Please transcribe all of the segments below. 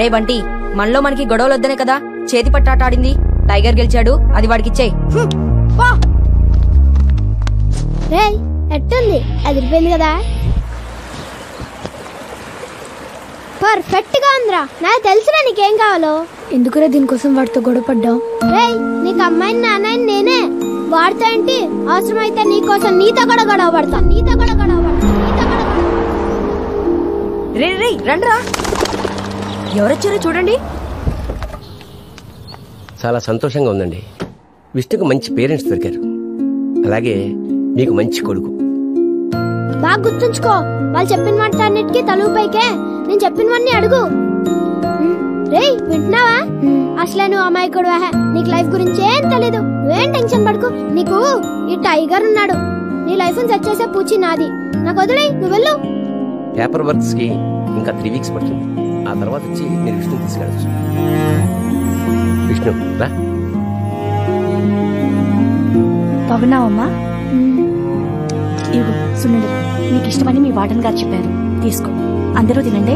రే బంటి, మనలో మనకి గొడవలు వద్దనే కదా చేతి పట్టాట ఆడింది. టైగర్ గెలిచాడు, అది వాడికిచ్చేయి. రే ఎట్టుంది, అదిరిపోయింది కదా. పర్ఫెక్ట్ గా ఉందిరా. నాకు తెలుసురా నీకేం కావాలో. ఎందుకురా దీనికోసం వాడితో గొడవ పడ్డావు? రే నీకు అమ్మాయిని నాన్నని నేనే, వాడితో ఏంటి? అవసరమైతే నీకోసం నీతో కూడా గొడవ పడతా. రే రే రండ్రా, ఎవరొచ్చారో చూడండి. చాలా సంతోషంగా ఉందండి. విష్ణుకు మంచి పేరెంట్స్ దొరికారు, అలాగే మీకు మంచి కొడుకు. బాగా గుర్తుంచుకో, వాళ్ళు చెప్పిన మాట అన్నిటికీ తలుపైకే నేను చెప్పినవన్నీ అడుగు. రే వింటున్నావా? అసలే నువ్వు అమాయకుడు, నీకు లైఫ్ గురించి ఏం తెలీదు. నువ్వేం టెన్షన్ పడుకు. నీకు ఈ టైగర్ ఉన్నాడు, నీ లైఫ్ సెట్ చేసే పూచి నాది. నాకు వదిలే, నువ్వు వెళ్ళు. పేపర్ వర్క్స్ కి ఇంకా 3 వీక్స్ పడుతుంది. ఆ తర్వాత వచ్చి మీరు విష్ణు తీసుకెళ్ళచ్చు. విష్ణు రా. బాగున్నావమ్మా? ఇవ్వు సున్నుండి, నీకు ఇష్టమని మీ వార్డెన్ గారు చెప్పారు, తీసుకో. అందరూ తినండి.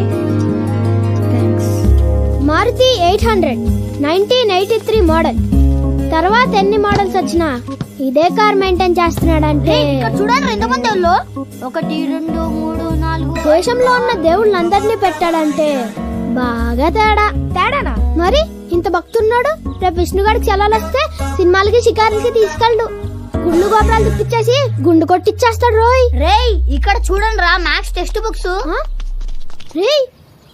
మారుతి 800 1983 మోడల్. తర్వాత ఎన్ని మోడల్స్ వచ్చినా ఇదే కార్ మెయింటైన్ చేస్తున్నాడంటే చూడండి ఎంతమంది. 1 2 3 4 దేశంలో ఉన్న దేవుళ్ళందరినీ పెట్టాడంటే బాగా తేడానా మరి. ఇంత భక్తున్నాడు, రేపు విష్ణుగాడికి సెలవులు వస్తే సినిమాలకి షికారులకి తీసుకెళ్ళడు. గుళ్ళు గోపురాలు తిప్పించేసి గుండు కొట్టిచ్చేస్తాడు. రోయ్ రేయ్ ఇక్కడ చూడండి రా, మ్యాథ్స్ టెక్స్ట్ బుక్స్. రేయ్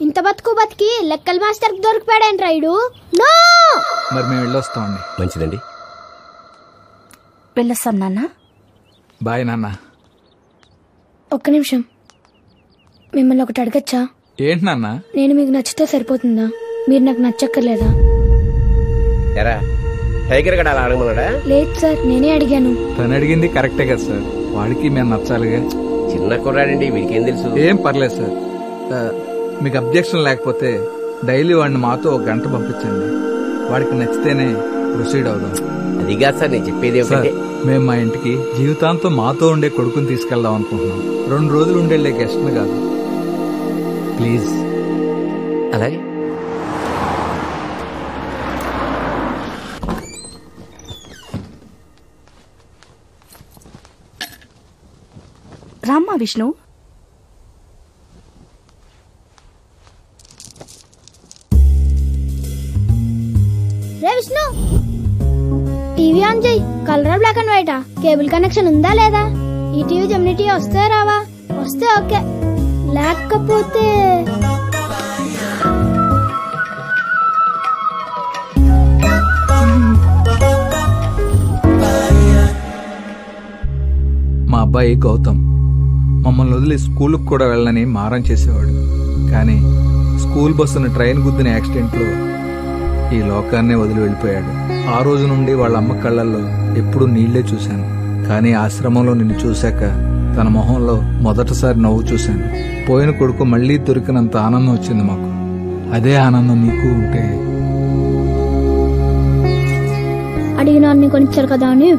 ఇంత బతికి లెక్కల మాస్టర్ దొరికిపోయాడేంటి రైడు? నో మరి మేము వెళ్ళొస్తామండి. మంచిదండి, వెళ్ళొస్తాం నాన్న. బాయ్ నాన్న. ఒక్క నిమిషం, మిమ్మల్ని ఒకటి అడగచ్చా? ఏంటి నాన్న? నేను మీకు నచ్చితే సరిపోతుందా? మీరు నాకు నచ్చక్కర్లేదా? ఎరా టైగర్ గడ అలా అడగమన్నాడా? లేదు సార్, నేనే అడిగాను. తను అడిగింది కరెక్టే కదా సార్, వాడికి మేము నచ్చాలిగా. చిన్న కుర్రాడండి, వీడికేం తెలుసు. ఏం పర్లేదు సార్. మీకు అబ్జెక్షన్ లేకపోతే డైలీ వాడిని మాతో 1 గంట పంపించండి. వాడికి నచ్చితేనే ప్రొసీడ్ అవుదాం. అది కాదు సార్ నేను చెప్పేది. సార్ మేము మా ఇంటికి జీవితాంతం మాతో ఉండే కొడుకుని తీసుకెళ్దాం అనుకుంటున్నాం. 2 రోజులు ఉండేళ్ళే గెస్ట్ కాదు. ప్లీజ్. అలాగే రామ్మా విష్ణు. రే విష్ణు, టీవీ ఆన్ చేయి. కలర్ బ్లాక్ అండ్ వైటా? కేబుల్ కనెక్షన్ ఉందా లేదా? ఈ టీవీ జెమిని టీవీ వస్తే రావా? వస్తే ఓకే, లేకపోతే మా అబ్బాయి గౌతమ్ మమ్మల్ని వదిలి స్కూల్కి కూడా వెళ్ళని మారం చేసేవాడు. కానీ స్కూల్ బస్సును ట్రైన్ గుద్దిన యాక్సిడెంట్లో ఈ లోకాన్నే వదిలి వెళ్ళిపోయాడు. ఆ రోజు నుండి వాళ్ళ అమ్మ కళ్ళల్లో ఎప్పుడూ నీళ్లే చూశాను. కానీ ఆశ్రమంలో నిన్ను చూశాక తన మొహంలో మొదటిసారి నవ్వు చూశాను. పోయిన కొడుకు మళ్లీ దొరికినంత ఆనందం వచ్చింది మాకు. అదే ఆనందం నీకు ఉంటే. అడిగిన కొనిచ్చారు కదా అని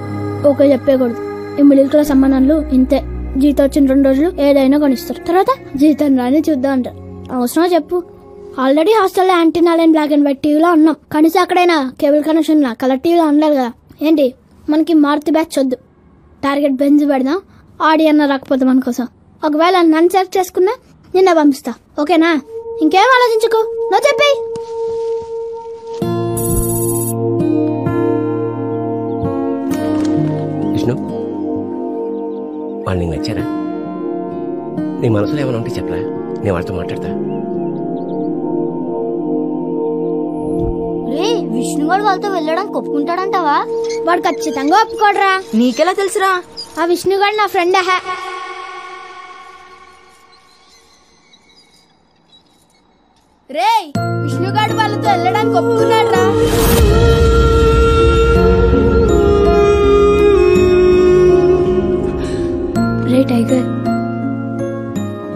ఓకే చెప్పేయకూడదు. ఈ మిడిల్ క్లాస్ సంబంధాలు ఇంతే. జీతం వచ్చిన 2 రోజులు ఏదైనా కొనిస్తారు, తర్వాత జీతం రాని చూద్దాం అంటారు. అవసరం చెప్పు? ఆల్రెడీ హాస్టల్లో antenna line black and white టీవీలో ఉన్నాం. కనీసం అక్కడైనా కేబుల్ కనెక్షన్ కలర్ టీవీలో ఉండలేదు కదా. ఏంటి మనకి మారుతి బ్యాచ్ వద్దు, టార్గెట్ బెంజ్ పెడదాం. ఆడి అన్న రాకపోతే మన కోసం. ఒకవేళ నన్ను సెలెక్ట్ చేసుకున్నా నిన్న పంపిస్తా, ఓకేనా? ఇంకేం ఆలోచించుకో, నువ్వు చెప్పి. విష్ణు, వాళ్ళు నీకు నచ్చారా? నీ మనసులో ఏమైనా ఉంటే చెప్పరా, నేను వాళ్ళతో మాట్లాడతా. విష్ణుగాడు వాళ్ళతో వెళ్ళడానికి ఒప్పుకుంటాడంటావా? వాడు ఖచ్చితంగా ఒప్పుకోడరా. నీకెలా తెలుసురా? ఆ విష్ణుగాడు నా ఫ్రెండ్. రే విష్ణుగాడు వాళ్ళతో వెళ్ళడానికి ఒప్పుకున్నాడు రా. రే టైగర్,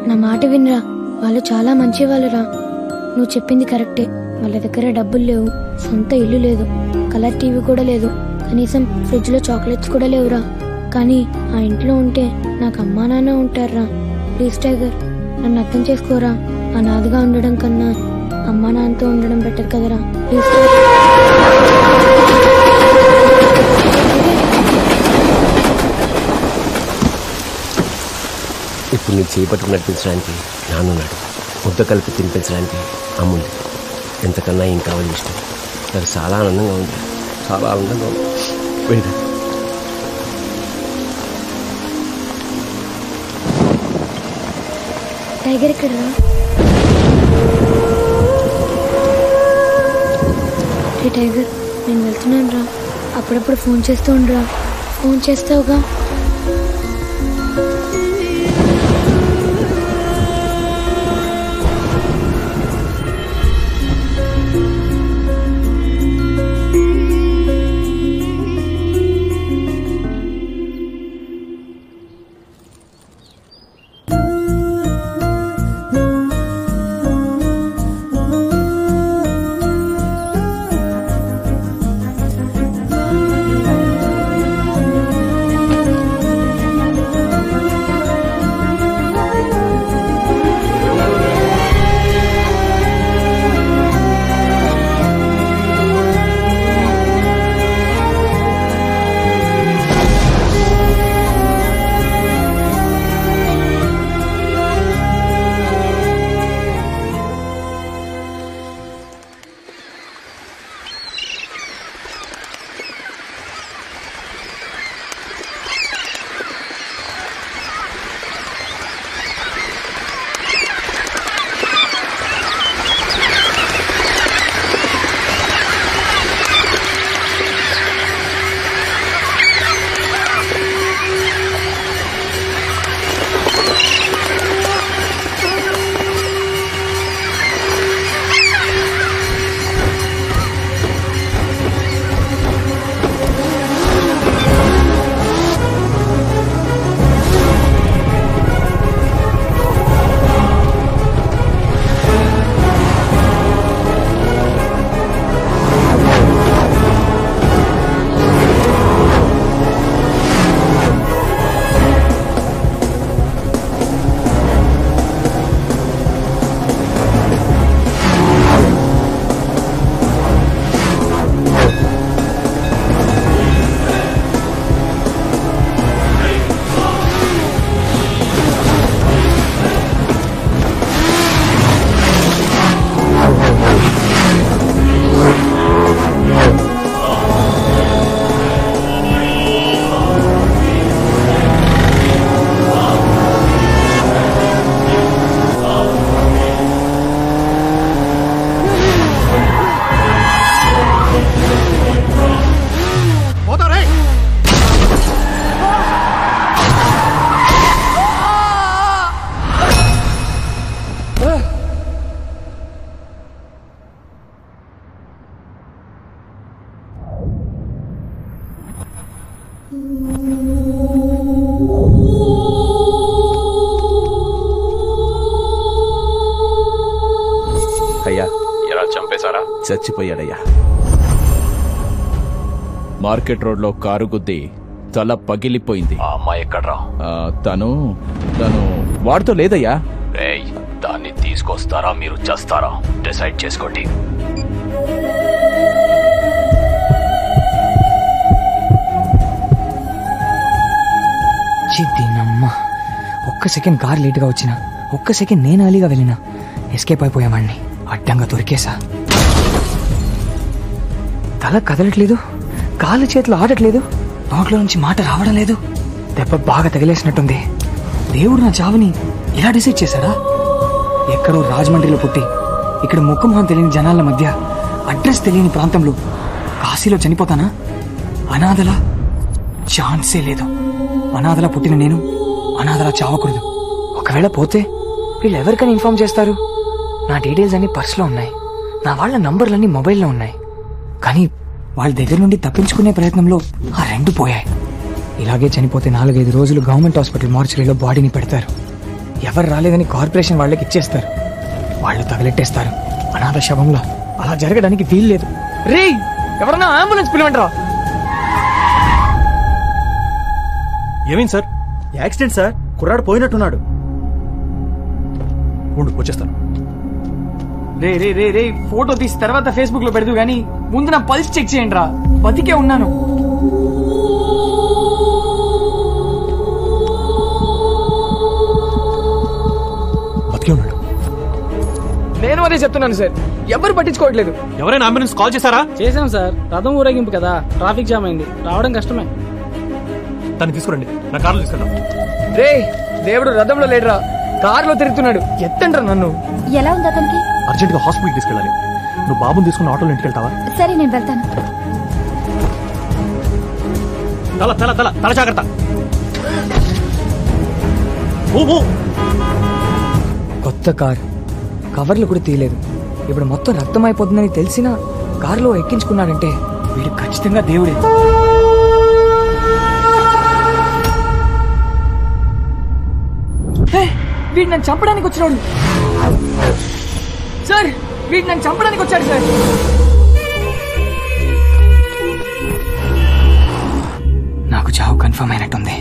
నా మాట వినరా. వాళ్ళు చాలా మంచి వాళ్ళురా. నువ్వు చెప్పింది కరెక్టే. వాళ్ళ దగ్గర డబ్బులు లేవు, సొంత ఇల్లు లేదు, కలర్ టీవీ కూడా లేదు, కనీసం ఫ్రిడ్జ్ లో చాక్లెట్స్ కూడా లేవురా. కానీ ఆ ఇంట్లో ఉంటే నాకు అమ్మా నాన్న ఉంటారా. ప్లీజ్ టైగర్, నన్ను అర్థం చేసుకోరా. అనాథగా ఉండడం కన్నా అమ్మా నాన్నతో ఉండడం బెటర్ కదరా. ప్లీజ్ ఇప్పుడు నీ చేపట్టుకు నడిపించడానికి నాన్నున్నాడు, ముద్ద కలిపి తినిపించడానికి అమ్ముంది. ఎంతకన్నా ఏం కావాలి ఇష్టం. నాకు చాలా ఆనందంగా ఉంది, చాలా ఆనందంగా ఉంది. వెళ్ళి టైగర్ ఇక్కడ రా. టైగర్ నేను వెళ్తున్నాను రా. అప్పుడప్పుడు ఫోన్ చేస్తూ ఉండరా. ఫోన్ చేస్తావుగా. అయ్యా, ఎలా చంపేశారా? చచ్చిపోయాడయ్యా. మార్కెట్ రోడ్లో కారు గుద్ది తల పగిలిపోయింది. ఆ అమ్మాయి ఎక్కడ్రా? తను వాడితో లేదయ్యా. రేయ్, దాన్ని తీసుకొస్తారా మీరు చేస్తారా? డిసైడ్ చేసుకోండి. చిద్దినమ్మా, ఒక్క సెకండ్ కార్ లేటుగా వచ్చినా, ఒక్క సెకండ్ నేను అలీగా వెళ్ళినా ఎస్కేప్ అయిపోయావాడిని. అడ్డంగా దొరికేశా. తల కదలట్లేదు, కాళ్ళు చేతులు ఆడట్లేదు, నోట్లో నుంచి మాట రావడం లేదు. దెబ్బ బాగా తగిలేసినట్టుంది. దేవుడు నా చావుని ఇలా డిసైడ్ చేశాడా? ఎక్కడో రాజమండ్రిలో పుట్టి ఇక్కడ ముఖమొహం తెలియని జనాల మధ్య అడ్రస్ తెలియని ప్రాంతంలో కాశీలో చనిపోతానా? అనాథలా? ఛాన్సే లేదు. అనాథలా పుట్టిన నేను అనాథలా చావకూడదు. ఒకవేళ పోతే వీళ్ళు ఎవరికైనా ఇన్ఫార్మ్ చేస్తారు? నా డీటెయిల్స్ అన్ని పర్సులో ఉన్నాయి, నా వాళ్ళ నంబర్లన్నీ మొబైల్లో ఉన్నాయి. కానీ వాళ్ళ దగ్గర నుండి తప్పించుకునే ప్రయత్నంలో ఆ రెండు పోయాయి. ఇలాగే చనిపోతే 4-5 రోజులు గవర్నమెంట్ హాస్పిటల్ మార్చరీలో బాడీని పెడతారు. ఎవరు రాలేదని కార్పొరేషన్ వాళ్ళకి ఇచ్చేస్తారు. వాళ్ళు తగలెట్టేస్తారు. అనాథ శవంలా. అలా జరగడానికి వీల్లేదు. రేయ్, ఎవరన్నా అంబులెన్స్ పిలవండిరా. ఏమైంది సార్? యాక్సిడెంట్ సార్, కుర్రాడు పోయినట్టున్నాడు. ఉండు వచ్చేస్తాను. రే రే రే రే ఫోటో తీసి తర్వాత ఫేస్బుక్ లో పెడదు గానీ ముందు నా పల్స్ చెక్ చేయండి రా, బతికే ఉన్నాను. బతికే ఉన్నాడు. నేను అదే చెప్తున్నాను సార్, ఎవరు పట్టించుకోవట్లేదు. ఎవరైనా అంబులెన్స్ కాల్ చేశారా? చేశాం సార్, రథం ఊరేగింపు కదా, ట్రాఫిక్ జామ్ అయింది, రావడం కష్టమే. తను తీసుకురండి, నా కార్లో తీసుకెళ్దాం. రే దేవుడు రథంలో లేడురా, కారులో తిరుగుతున్నాడు, ఎత్తండ్రా నన్ను. ఎలా ఉంది అతనికి? అర్జెంట్ గా హాస్పిటల్ తీసుకెళ్ళాలి. నువ్వు బాబుని తీసుకుని ఆటోలో ఇంటికి వెళ్తావా? సరే నేను వెళ్తాను. తల తల తల తల జాగ్రత్త. కొత్త కార్, కవర్లు కూడా తీయలేదు. ఇప్పుడు మొత్తం రక్తం అయిపోతుందని తెలిసినా కారులో ఎక్కించుకున్నాడంటే వీడు ఖచ్చితంగా దేవుడే. వీడు నన్ను చంపడానికి వచ్చినాడు సార్, వీడు నన్ను చంపడానికి వచ్చాడు సార్. నాకు చావు కన్ఫర్మ్ అయినట్టుంది.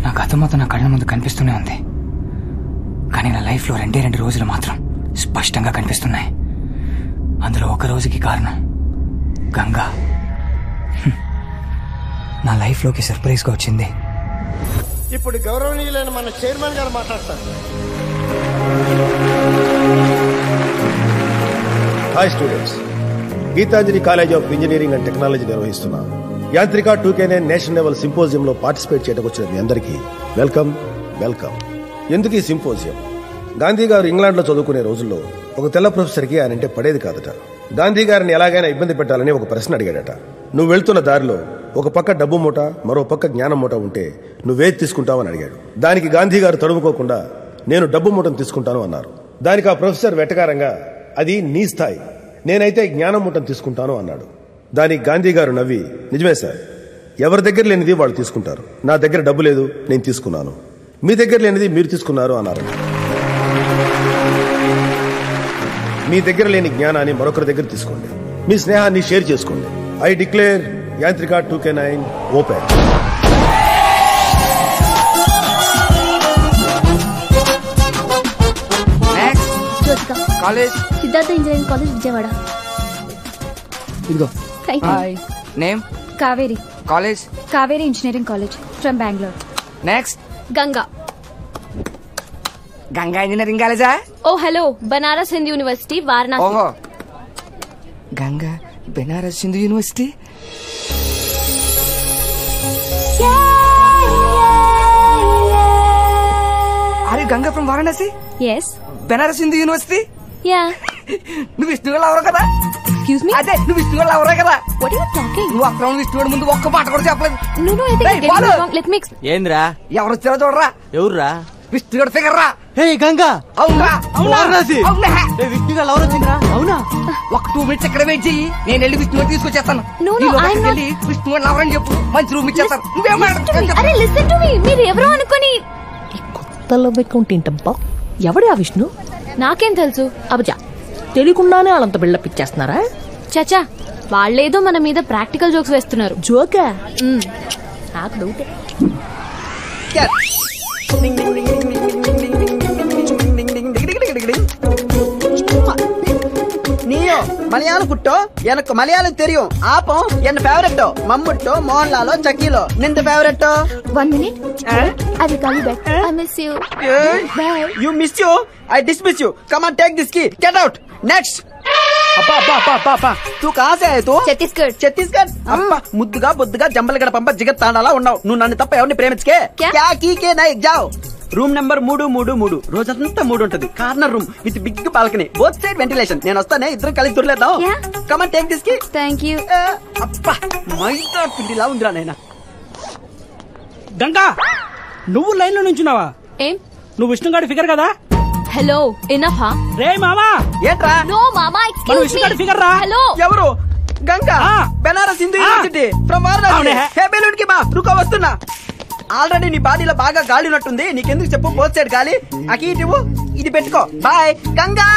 నా గతం మొత్తం నా కళ్ళ ముందు కనిపిస్తూనే ఉంది, కానీ నా లైఫ్లో 2 రోజులు మాత్రం స్పష్టంగా కనిపిస్తున్నాయి. అందులో ఒక రోజుకి కారణం గంగా. నా లైఫ్లోకి సర్ప్రైజ్గా వచ్చింది. ఇప్పుడు గౌరవనీయులైన మన చైర్మన్ గారు మాట్లాడతారు. Hi students, Geethanjali college of engineering and technology నిర్వహిస్తున్న Yantrika 2K9 national level సింపోజియంలో participate చేయడానికి వచ్చిన మీ అందరికీ వెల్కమ్ వెల్కమ్. ఎందుకు ఈ సింపోజియం? గాంధీ గారు ఇంగ్లాండ్ లో చదువుకునే రోజుల్లో ఒక తెల్ల ప్రొఫెసర్ కి ఆయనంటే పడేది కాదట. గాంధీ గారిని ఎలాగైనా ఇబ్బంది పెట్టాలని ఒక ప్రశ్న అడిగాడట. నువ్వు వెళ్తున్న దారిలో ఒక పక్క డబ్బు మూట, మరో పక్క జ్ఞానం మూట ఉంటే నువ్వేది తీసుకుంటావని అడిగాడు. దానికి గాంధీ గారు తడుముకోకుండా నేను డబ్బు మూటను తీసుకుంటాను అన్నారు. దానికి ఆ ప్రొఫెసర్ వెటకారంగా అది నీ స్థాయి, నేనైతే జ్ఞానం మూటను తీసుకుంటాను అన్నాడు. దానికి గాంధీ గారు నవ్వి, నిజమే సార్, ఎవరి దగ్గర లేనిది వాళ్ళు తీసుకుంటారు, నా దగ్గర డబ్బు లేదు నేను తీసుకున్నాను, మీ దగ్గర లేనిది మీరు తీసుకున్నారు అన్నారు. మీ దగ్గర లేని జ్ఞానాన్ని మరొకరి దగ్గర తీసుకోండి, మీ స్నేహాన్ని షేర్ చేసుకోండి. I declare Yantrika 2K9 open. College Siddhartha engineering college Vijayawada. ఇదిగో. Hi. Name Kaveri. College Kaveri engineering college from Bengaluru. Next Ganga. Ganga engineering కాలేజా? Oh hello, Banaras Hindu university Varanasi. ఓహో, గంగా బెనారస్ హిందూ యూనివర్సిటీ. అరే Ganga from Varanasi? Yes. Banaras Hindu university? Yeah. నువ్వు విష్ణుగల్ అవరు కదా? Excuse me? అదే నువ్వు విష్ణుగల్ అవరే కదా? What are you talking? నువ్వు అక్కడ విష్ణుగడ్ ముందు ఒక్క మాట కూడా చెప్పలేదు. No no, I think you get wrong. Let me. ఏంద్రా? ఎవరు వచ్చారో చూడరా. ఎవర్రా? విష్ణుగడ్ ఫిగర్ రా. హే గంగా. అవునా? వారణాసి. అవునా? విష్ణుగల్ ఎవరు వచ్చిందిరా? అవునా? ఒక 2 మినిట్స్ ఇక్కడ వెయిట్ చెయ్యి, నేను వెళ్ళి విష్ణుగడ్ తీసుకొచ్చేస్తాను. No, no, I'm not. విష్ణుగడ్ ఎవరని చెప్పు, మంచి రూమ్ ఇచ్చేస్తాను. నువ్వేం అరే లిసన్ టు మీ, మీరు ఎవరో అనుకొని. కొత్తలో పెట్టుకుంటేంటబ్బా, ఎవడే ఆ విష్ణు? నాకేం తెలుసు? అబజా, తెలియకుండానే వాళ్ళంత బిల్డప్ ఇచ్చేస్తున్నారా? చచా, వాళ్ళేదో మన మీద ప్రాక్టికల్ జోక్స్ వేస్తున్నారు. జోకా? నాకు డౌటే. நீயோ மலையாளம் புட்டோ எனக்கு மலையாளம் தெரியும். ஆப்போ என்ன ஃபேவரட்டோ மம்முட்டோ மோகன்லாலோ சக்கிலோ நிந்த ஃபேவரட்டோ. 1 minute. I will call you back. I miss you. Bye. You miss you? I dismiss you. Come on, take this key. Get out. Next. అబ్బా తూ కాసే తూ? ఛత్తీస్గఢ్. అబ్బా ముద్దుగా బొద్దుగా జంబలగడ పంప జిగత్ తాండాలా ఉన్నావు. నువ్వు నన్ను తప్ప ఎవరిని ప్రేమించకే. క్యా కీకే నై జావ్. Room number 333. రోజంతా 3 ఉంటది. Corner room with big balcony, both side ventilation. నేను వస్తానే, ఇద్దరం కలిసి దొరలేద్దాం. Come on, take this key. Thank you. అబ్బా మైదా పిండిలా ఉందిరా నాయనా. గంగా, నువ్వు లైన్ లో నుంచున్నావా? ఏం? నువ్వు విష్ణుగాడి ఫిగర్ కదా? హలో, ఎనఫ్ హా? రే మామా. ఏంట్రా? నో మామా, మన ఎక్స్క్యూజ్ మీ. విష్ణుగాడి ఫిగర్ రా. హలో. ఎవరు? Ganga Banaras Hindu university from Varanasi. Hey balloon కి బా, రుకో వస్తున్నా. ఆల్రెడీ నీ బాడీలో బాగా గాలి ఉన్నట్టుంది, నీకెందుకు చెప్పు, బోత్ సైడ్ గాలి. అకి ఇటు ఇది పెట్టుకో. బాయ్ గంగా.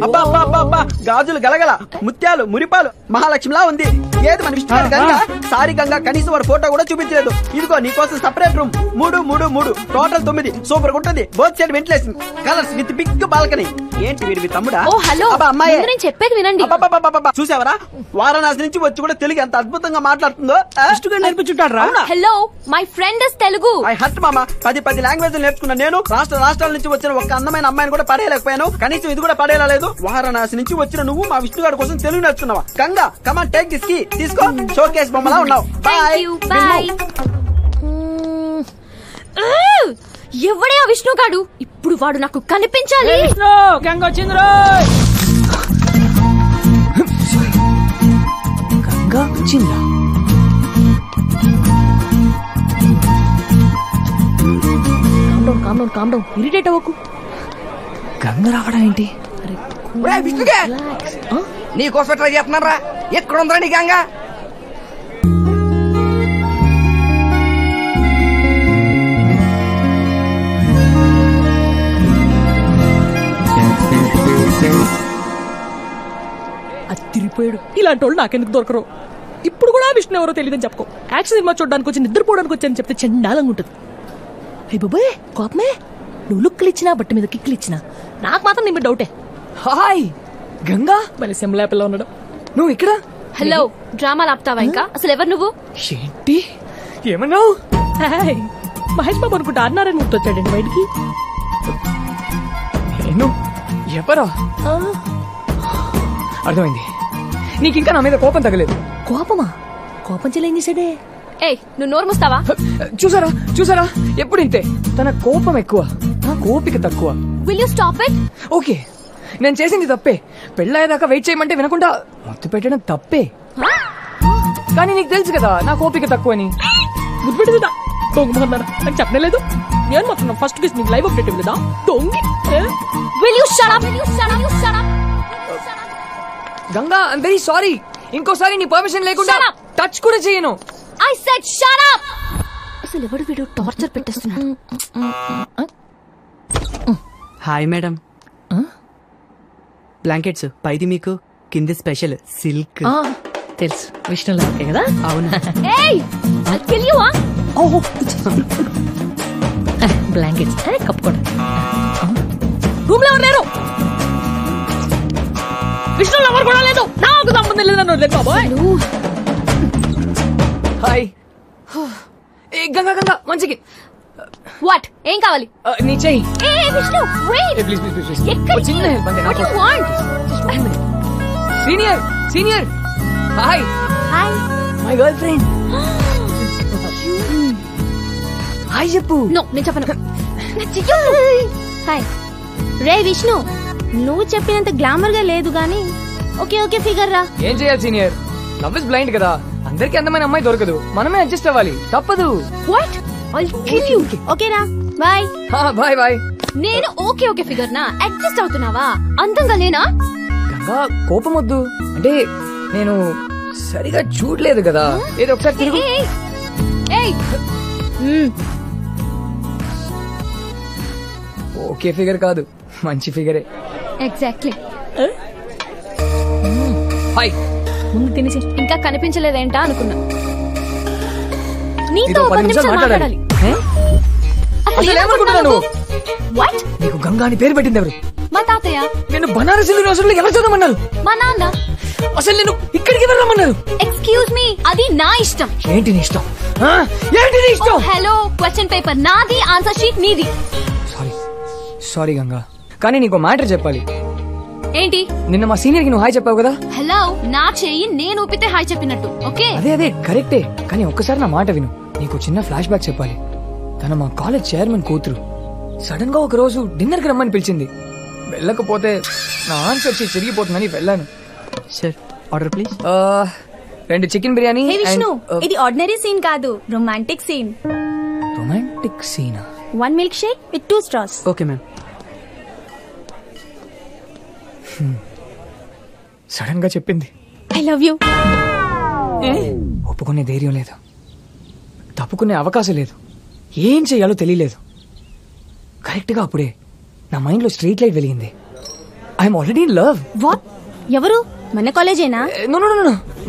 అబ్బా అబ్బా అబ్బా అబ్బా, గాజులు గలగల, ముత్యాలు మురిపాలు, మహాలక్ష్మిలా ఉంది. ఏది మన విష్ణు గంగా? సారీ గంగా, కనీసం వాడు ఫోటో కూడా చూపించలేదు. ఇదిగో నీకోసం సపరేట్ రూమ్ 333, టోటల్ 9. సూపర్ గా ఉంటుంది. Both side ventilation, colours with big balcony. ఏంటి వీడివి తమ్ముడా? ఓ హలో, అమ్మాయి ముందు నేను చెప్పేది వినండి. చూసావరా వారణాసి నుంచి వచ్చి కూడా తెలుగు ఎంత అద్భుతంగా మాట్లాడుతుందో. నేర్పించుంటాడు రా. Hello, my friend is Telugu. I hurt మామ. 10 లాంగ్వేజ్ నేర్చుకున్నా నేను. రాష్ట్రాల నుంచి వచ్చిన ఒక అందమైన అమ్మాయిని కూడా పడేయలేకపోయాను. కనీసం ఇది కూడా పడేయలేదు. వారణాసి నుంచి వచ్చిన నువ్వు మా విష్ణు గారి కోసం తెలుగు నేర్చుకున్నావా? Ganga come on take this key, తీసుకో. షోకేస్ బొమ్మలా ఉన్నావు. బాయ్. ఎవడే ఆ విష్ణు గాడు? ఇప్పుడు వాడు నాకు కనిపించాలి. విష్ణు గంగ వచ్చింది. గంగా వచ్చిందా? కామ్ డౌన్ ఇరిటేట్ అవ్వకు. గంగ రావడం ఏంటి? విష్ణుగా నీకోసం ట్రై చేస్తున్నారా? ఎక్కడ ఉందా నీ గంగ? తిరిగిపోయాడు. ఇలాంటి వాళ్ళు నాకెందుకు దొరకరు? ఇప్పుడు కూడా విష్ణు ఎవరో తెలియదని చెప్పుకో. యాక్షన్ సినిమా చూడడానికి వచ్చి నిద్రపోవడానికి వచ్చాను చెప్తే చండాలంగా ఉంటుంది. హే బాబాయ్, కోపమే. నువ్వు లుక్లు ఇచ్చినా బట్టి మీద కిక్లు ఇచ్చినా నాకు మాత్రం నీ మీద డౌటే. హాయ్ గంగా. మళ్ళీ సెమ్లా పిల్ల ఉన్నాడు. నువ్వు ఇక్కడ? హలో, డ్రామాలు ఆపుతావా ఇంకా? అసలు ఎవరు నువ్వు? ఏంటి ఏమన్నావు? మహేష్ బాబు అనుకుంటా అన్నారని గుర్తొచ్చాడండి బయటికి. నేను ఎవరా? అర్థమైంది. నీకు ఇంకా నా మీద కోపం తగలేదు. కోపమా? కోపం చెల్లి ఏం చేశాడే? ఏయ్, నువ్వు నోరు మూస్తావా? చూసారా ఎప్పుడు ఇంతే. తన కోపం ఎక్కువ, నా కోపిక తక్కువ. Will you stop it? Okay, నేను చేసింది తప్పే. పెళ్ళయ్యేదాకా వెయిట్ చేయమంటే వినకుండా మొత్తం పెట్టడం తప్పే. కానీ నీకు తెలుసు కదా నా కోపిక తక్కువని. గుర్తుపెట్టుదా నాకు చెప్పలేదు. నేను మాత్రం ఫస్ట్ కిస్ నీకు లైవ్ అప్డేట్ ఇవ్వలేదా? దొంగి. Will you shut up? Ganga, I'm very sorry. ఇంకోసారి నీ పర్మిషన్ లేకుండా టచ్ కూడా చేయను. I said shut up. అసలు ఎవడు వీడు టార్చర్ పెట్టేస్తున్నాడు. Hi madam. బ్లాంకెట్స్ పైది మీకు, కింద స్పెషల్ సిల్క్. తెలుసు, విష్ణు లాగే కదా? అవును. ఏయ్, ఐ కిల్ యు. బ్లాంకెట్స్ కప్పుకోండి. రూమ్ లో ఎవరు లేరు? విష్ణు ఎవరు కూడా లేదు. నాకు సంబంధం లేదన్న బాబోయ్. హాయ్. గంగా మంచికి. వాట్? ఏం కావాలి? నీ చెయ్యి. ఏ విష్ణు, వెయిట్. ప్లీజ్. ఎక్కడికి? చిన్న హెల్ప్ అంతే. What you want? Senior. Hi. My girl friend. Hi చెప్పు. నో, నేను చెప్పను. హాయ్. రే విష్ణు, నువ్వు చెప్పినంత గ్లామర్ గా లేదు గానీ ఓకే ఫిగర్ రా. ఏం చేయాలి సీనియర్? లవ్ ఇస్ బ్లైండ్ కదా. అందరికి అందమైన అమ్మాయి దొరకదు, మనమే అడ్జస్ట్ అవ్వాలి. తప్పదు. What? I kill you. Okay రా, బాయ్. బాయ్. నేను ఓకే ఫిగర్ నా అడ్జస్ట్ అవుతున్నావా? అందంగా లేనా? గంగా కోపం వద్దు. అంటే నేను సరిగా చూడలేదు కదా. ఏదో ఒకసారి తిరుగు. ఓకే ఫిగర్ కాదు, మంచి ఫిగరే. ఎగ్జాక్ట్లీ. హాయ్. ముందు తినేసి ఇంకా కనిపించలేదేంటా అనుకున్నా. నీతో 10 నిమిషాలు మాట్లాడాలి. అసలు ఏమనుకుంటున్నాను? వాట్? నీకు గంగా అని పేరు పెట్టింది ఎవరు? మా తాతయ్య. నేను బనారస్ యూనివర్సిటీలో ఎవరు చదవమన్నారు? మా నాన్న. అసలు నేను ఇక్కడికి వెళ్ళమన్నారు? ఎక్స్క్యూజ్ మీ, అది నా ఇష్టం. ఏంటి నీ ఇష్టం? ఏంటి నీ ఇష్టం? హలో, క్వశ్చన్ పేపర్ నాది, ఆన్సర్ షీట్ నీది. సారీ గంగా, కానీ నీకు మ్యాటర్ చెప్పాలి. ఏంటి? నిన్న మా సీనియర్ కి నువ్వు హాయ్ చెప్పావు కదా. హలో, నా చెయ్యి నేను ఊపితే హాయ్ చెప్పినట్టు. ఓకే, అదే కరెక్టే. కానీ ఒక్కసారి నా మాట విను. నీకు చిన్న ఫ్లాష్ బ్యాక్ చెప్పాలి. తన మా కాలేజ్ చైర్మన్ కూతురు. సడన్ గా ఒక రోజు డిన్నర్ కి రమ్మని పిలిచింది. వెళ్ళకపోతే నా ఆన్సర్ షీట్ చిరిగిపోతుందని వెళ్ళాను. Sir, order please. 2 chicken biryani. Vishnu, ఇది ఆర్డినరీ సీన్ కాదు, రొమాంటిక్ సీన్. రొమాంటిక్ సీనా? 1 milk shake with 2 straws. Okay ma'am. Sudden గా చెప్పింది ఐ లవ్ యూ. ఒప్పుకునే ధైర్యం లేదు, తప్పుకునే అవకాశం లేదు, ఏం చెయ్యాలో తెలియలేదు. కరెక్ట్ గా అప్పుడే నా మైండ్ లో స్ట్రీట్ లైట్ వెలిగింది. I'm already in love. What? ఎవరు? మన కాలేజేనా? నో,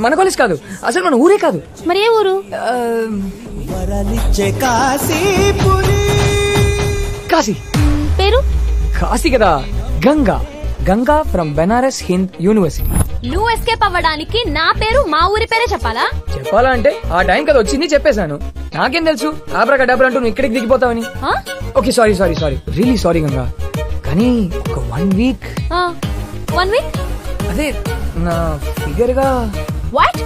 మన కాలేజ్ కాదు, అసలు మన ఊరే కాదు. మరి ఏ ఊరు? కాశీ. పేరు? కాశీ కదా, గంగా. Ganga from Banaras Hind university. నువ్వు ఎస్కేప్ అవ్వడానికి నా పేరు మా ఊరి పేరే చెప్పాలా? చెప్పాలా అంటే ఆ టైం కదా వచ్చింది చెప్పేశాను. నాకేం తెలుసు ఆబ్రాకడాబ్రా అంటూ నువ్వు ఇక్కడికి దిగిపోతావని. Okay sorry really sorry Ganga. కానీ ఒక 1 వీక్ 1 వీక్ అదే నా ఫిగర్ గా వాట్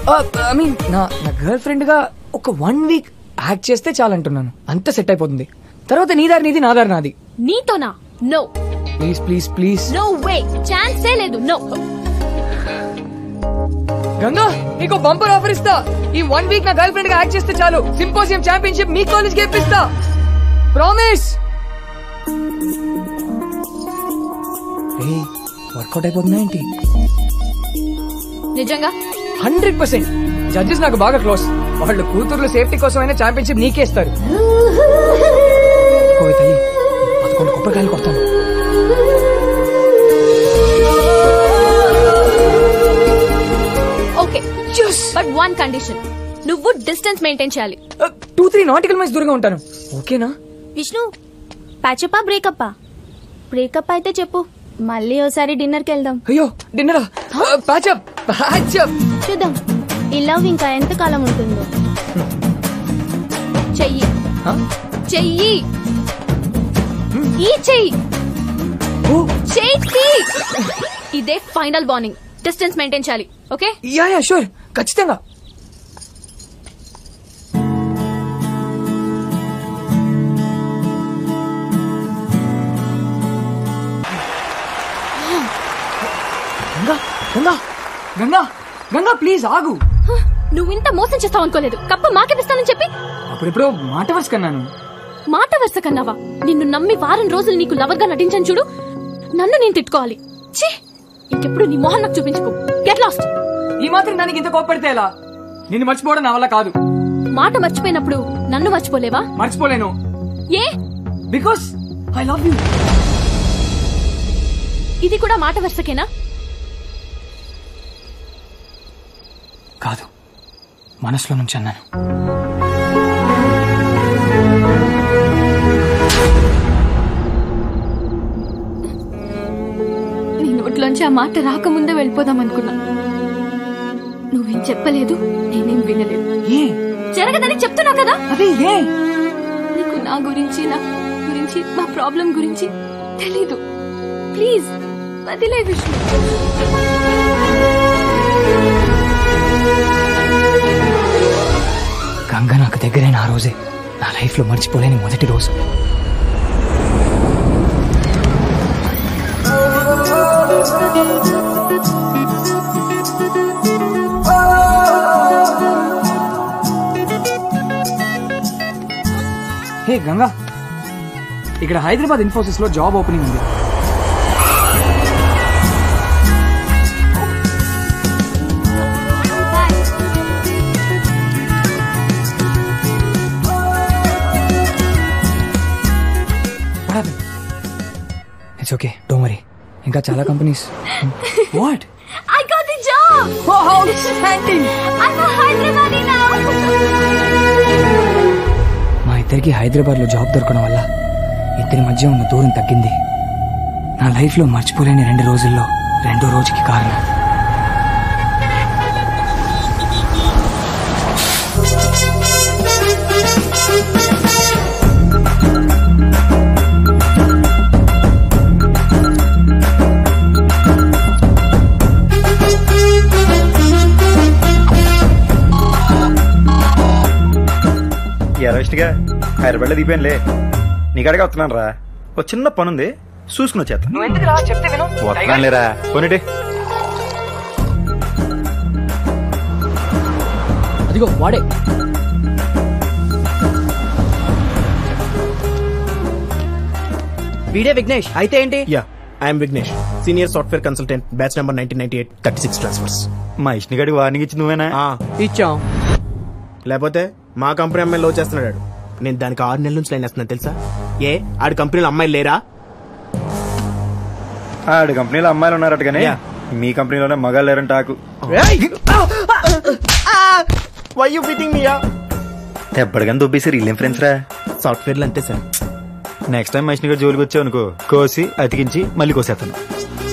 ఐ మీన్ నా గర్ల్ ఫ్రెండ్ గా ఒక 1 వీక్ యాక్ట్ చేస్తే చాలంటున్నాను. అంత సెట్ అయిపోతుంది. తర్వాత నీ దారి నీది నా దారి నాది. నీతోనా? నో ప్లీజ్ నో వే, ఛాన్సే లేదు. నో గంగా నీకు బంపర్ ఆఫర్ ఇస్తా. ఈ 1 వీక్ నా గర్ల్ ఫ్రెండ్ గా యాక్ట్ చేస్తే చాలు సింపోజియం ఛాంపియన్షిప్ మీ కాలేజ్ కి ఇప్పిస్తా. ప్రామిస్. వర్కౌట్ అయిపోతుందా ఏంటి? నిజంగా 100%. జడ్జెస్ నాకు బాగా క్లోజ్. వాళ్ళు కూతుర్ల సేఫ్టీ కోసమైనా ఛాంపియన్షిప్ నీకే ఇస్తారు. తల్లి 11 కొబ్బరికాయలు కొడతాను. ఓకే బట్ 1 కండిషన్, నువ్వు డిస్టెన్స్ మెయింటైన్ చేయాలి. 2-3 నాటికల్ మైల్స్ దూరంగా ఉంటాను. ఓకేనా? విష్ణు ప్యాచప్పా బ్రేకప్పా? బ్రేకప్ అయితే చెప్పు, మళ్ళీ ఓసారి డిన్నర్ కి వెళ్దాం. అయ్యో డిన్నరా? ప్యాచప్ చూద్దాం ఈ లవ్ ఇంకా ఎంత కాలం ఉంటుందో. చెయ్యి చెయ్యి ఈ చెయ్యి చెయ్యి. ఇదే ఫైనల్ వార్నింగ్. డిస్టెన్స్ మెయింటైన్ చేయాలి. ఓకే? యా షూర్ ఖచ్చితంగా. గంగా ప్లీజ్ ఆగు. నువ్వు ఇంత మోసం చేస్తావు అనుకోలేదు. కప్ప మాకేపిస్తానని చెప్పి అప్పుడెప్పుడు మాట వరుస కన్నాను. మాట వరుస కన్నావా? నిన్ను నమ్మి వారం రోజులు నీకు లవర్ గా నటించాను చూడు. నన్ను నేను తిట్టుకోవాలి. ఛీ, ఇంకెప్పుడు నీ మొహం నాకు చూపించుకో. Get lost. ఈ మాత్రం దానికి ఇంత కోప్పడితే ఎలా? నిన్ను మర్చిపోవడం నా వల్ల కాదు. మాట మర్చిపోయినప్పుడు నన్ను మర్చిపోలేవా? మర్చిపోలేను. ఏ? Because I love you. ఇది కూడా మాట వరుసకేనా? కాదు, మనసులో నుంచి అన్నాను. నీ నోట్లోంచి ఆ మాట రాకముందే వెళ్ళిపోదాం అనుకున్నా. నువ్వేం చెప్పలేదు, నేనేం వినలేదు. జరగదని చెప్తున్నావు కదా. నీకు నా గురించి మా ప్రాబ్లం గురించి తెలీదు. ప్లీజ్ వదిలే విష్ణు. గంగ నాకు దగ్గరైన ఆ రోజే నా లైఫ్ లో మర్చిపోలేని మొదటి రోజు. హే గంగా, ఇక్కడ హైదరాబాద్ ఇన్ఫోసిస్ లో జాబ్ ఓపెనింగ్ ఉంది. It's okay, don't worry. ఇంకా చాలా companies. What? I got the job. Oh, outstanding. I'm a Hyderabadi now. మా ఇద్దరికి హైదరాబాద్ లో జాబ్ దొరకడం వల్ల ఇద్దరి మధ్య ఉన్న దూరం తగ్గింది. నా లైఫ్ లో మర్చిపోలేని 2 రోజుల్లో 2వ రోజుకి కారణం. ఎరవిష్గా హైదరాబాద్ లో దిగిపోయానులే. నీకాడిగా వస్తున్నాను రా. ఒక చిన్న పనుంది, చూసుకుని వచ్చేస్తా. వస్తున్నాను లేరా. కొనిటి అదిగో వాడే. వీడే విఘ్నేష్. అయితే ఏంటి? Yeah, I'm Vignesh, senior software consultant, batch number 1998, 36 transfers. మా ఇష్నిగాడికి వార్నింగ్ ఇచ్చి నువ్వేనా? ఇచ్చాం. లేకపోతే మా కంపెనీ అమ్మాయిలు లవ్ చేస్తున్నాడు. నేను దానికి 6 నెలల నుంచి లైన్ వేస్తున్నాను తెలుసా. ఏ ఆడి కంపెనీలో అమ్మాయిలు లేరా? ఆడి కంపెనీలో అమ్మాయిలు ఉన్నారట కానీ మీ కంపెనీలోనే మగాళ్ళు లేరంట. ఆకు వై యూ ఫిట్టింగ్ మీయా? ఎప్పటికని దొబ్బేసారు వీళ్ళేం ఫ్రెండ్స్ రా. సాఫ్ట్వేర్లు అంతే సార్. నెక్స్ట్ టైం మనిషిని గారు జోలికి వచ్చావు అనుకో, కోసి అతికించి మళ్ళీ కోసేస్తాను.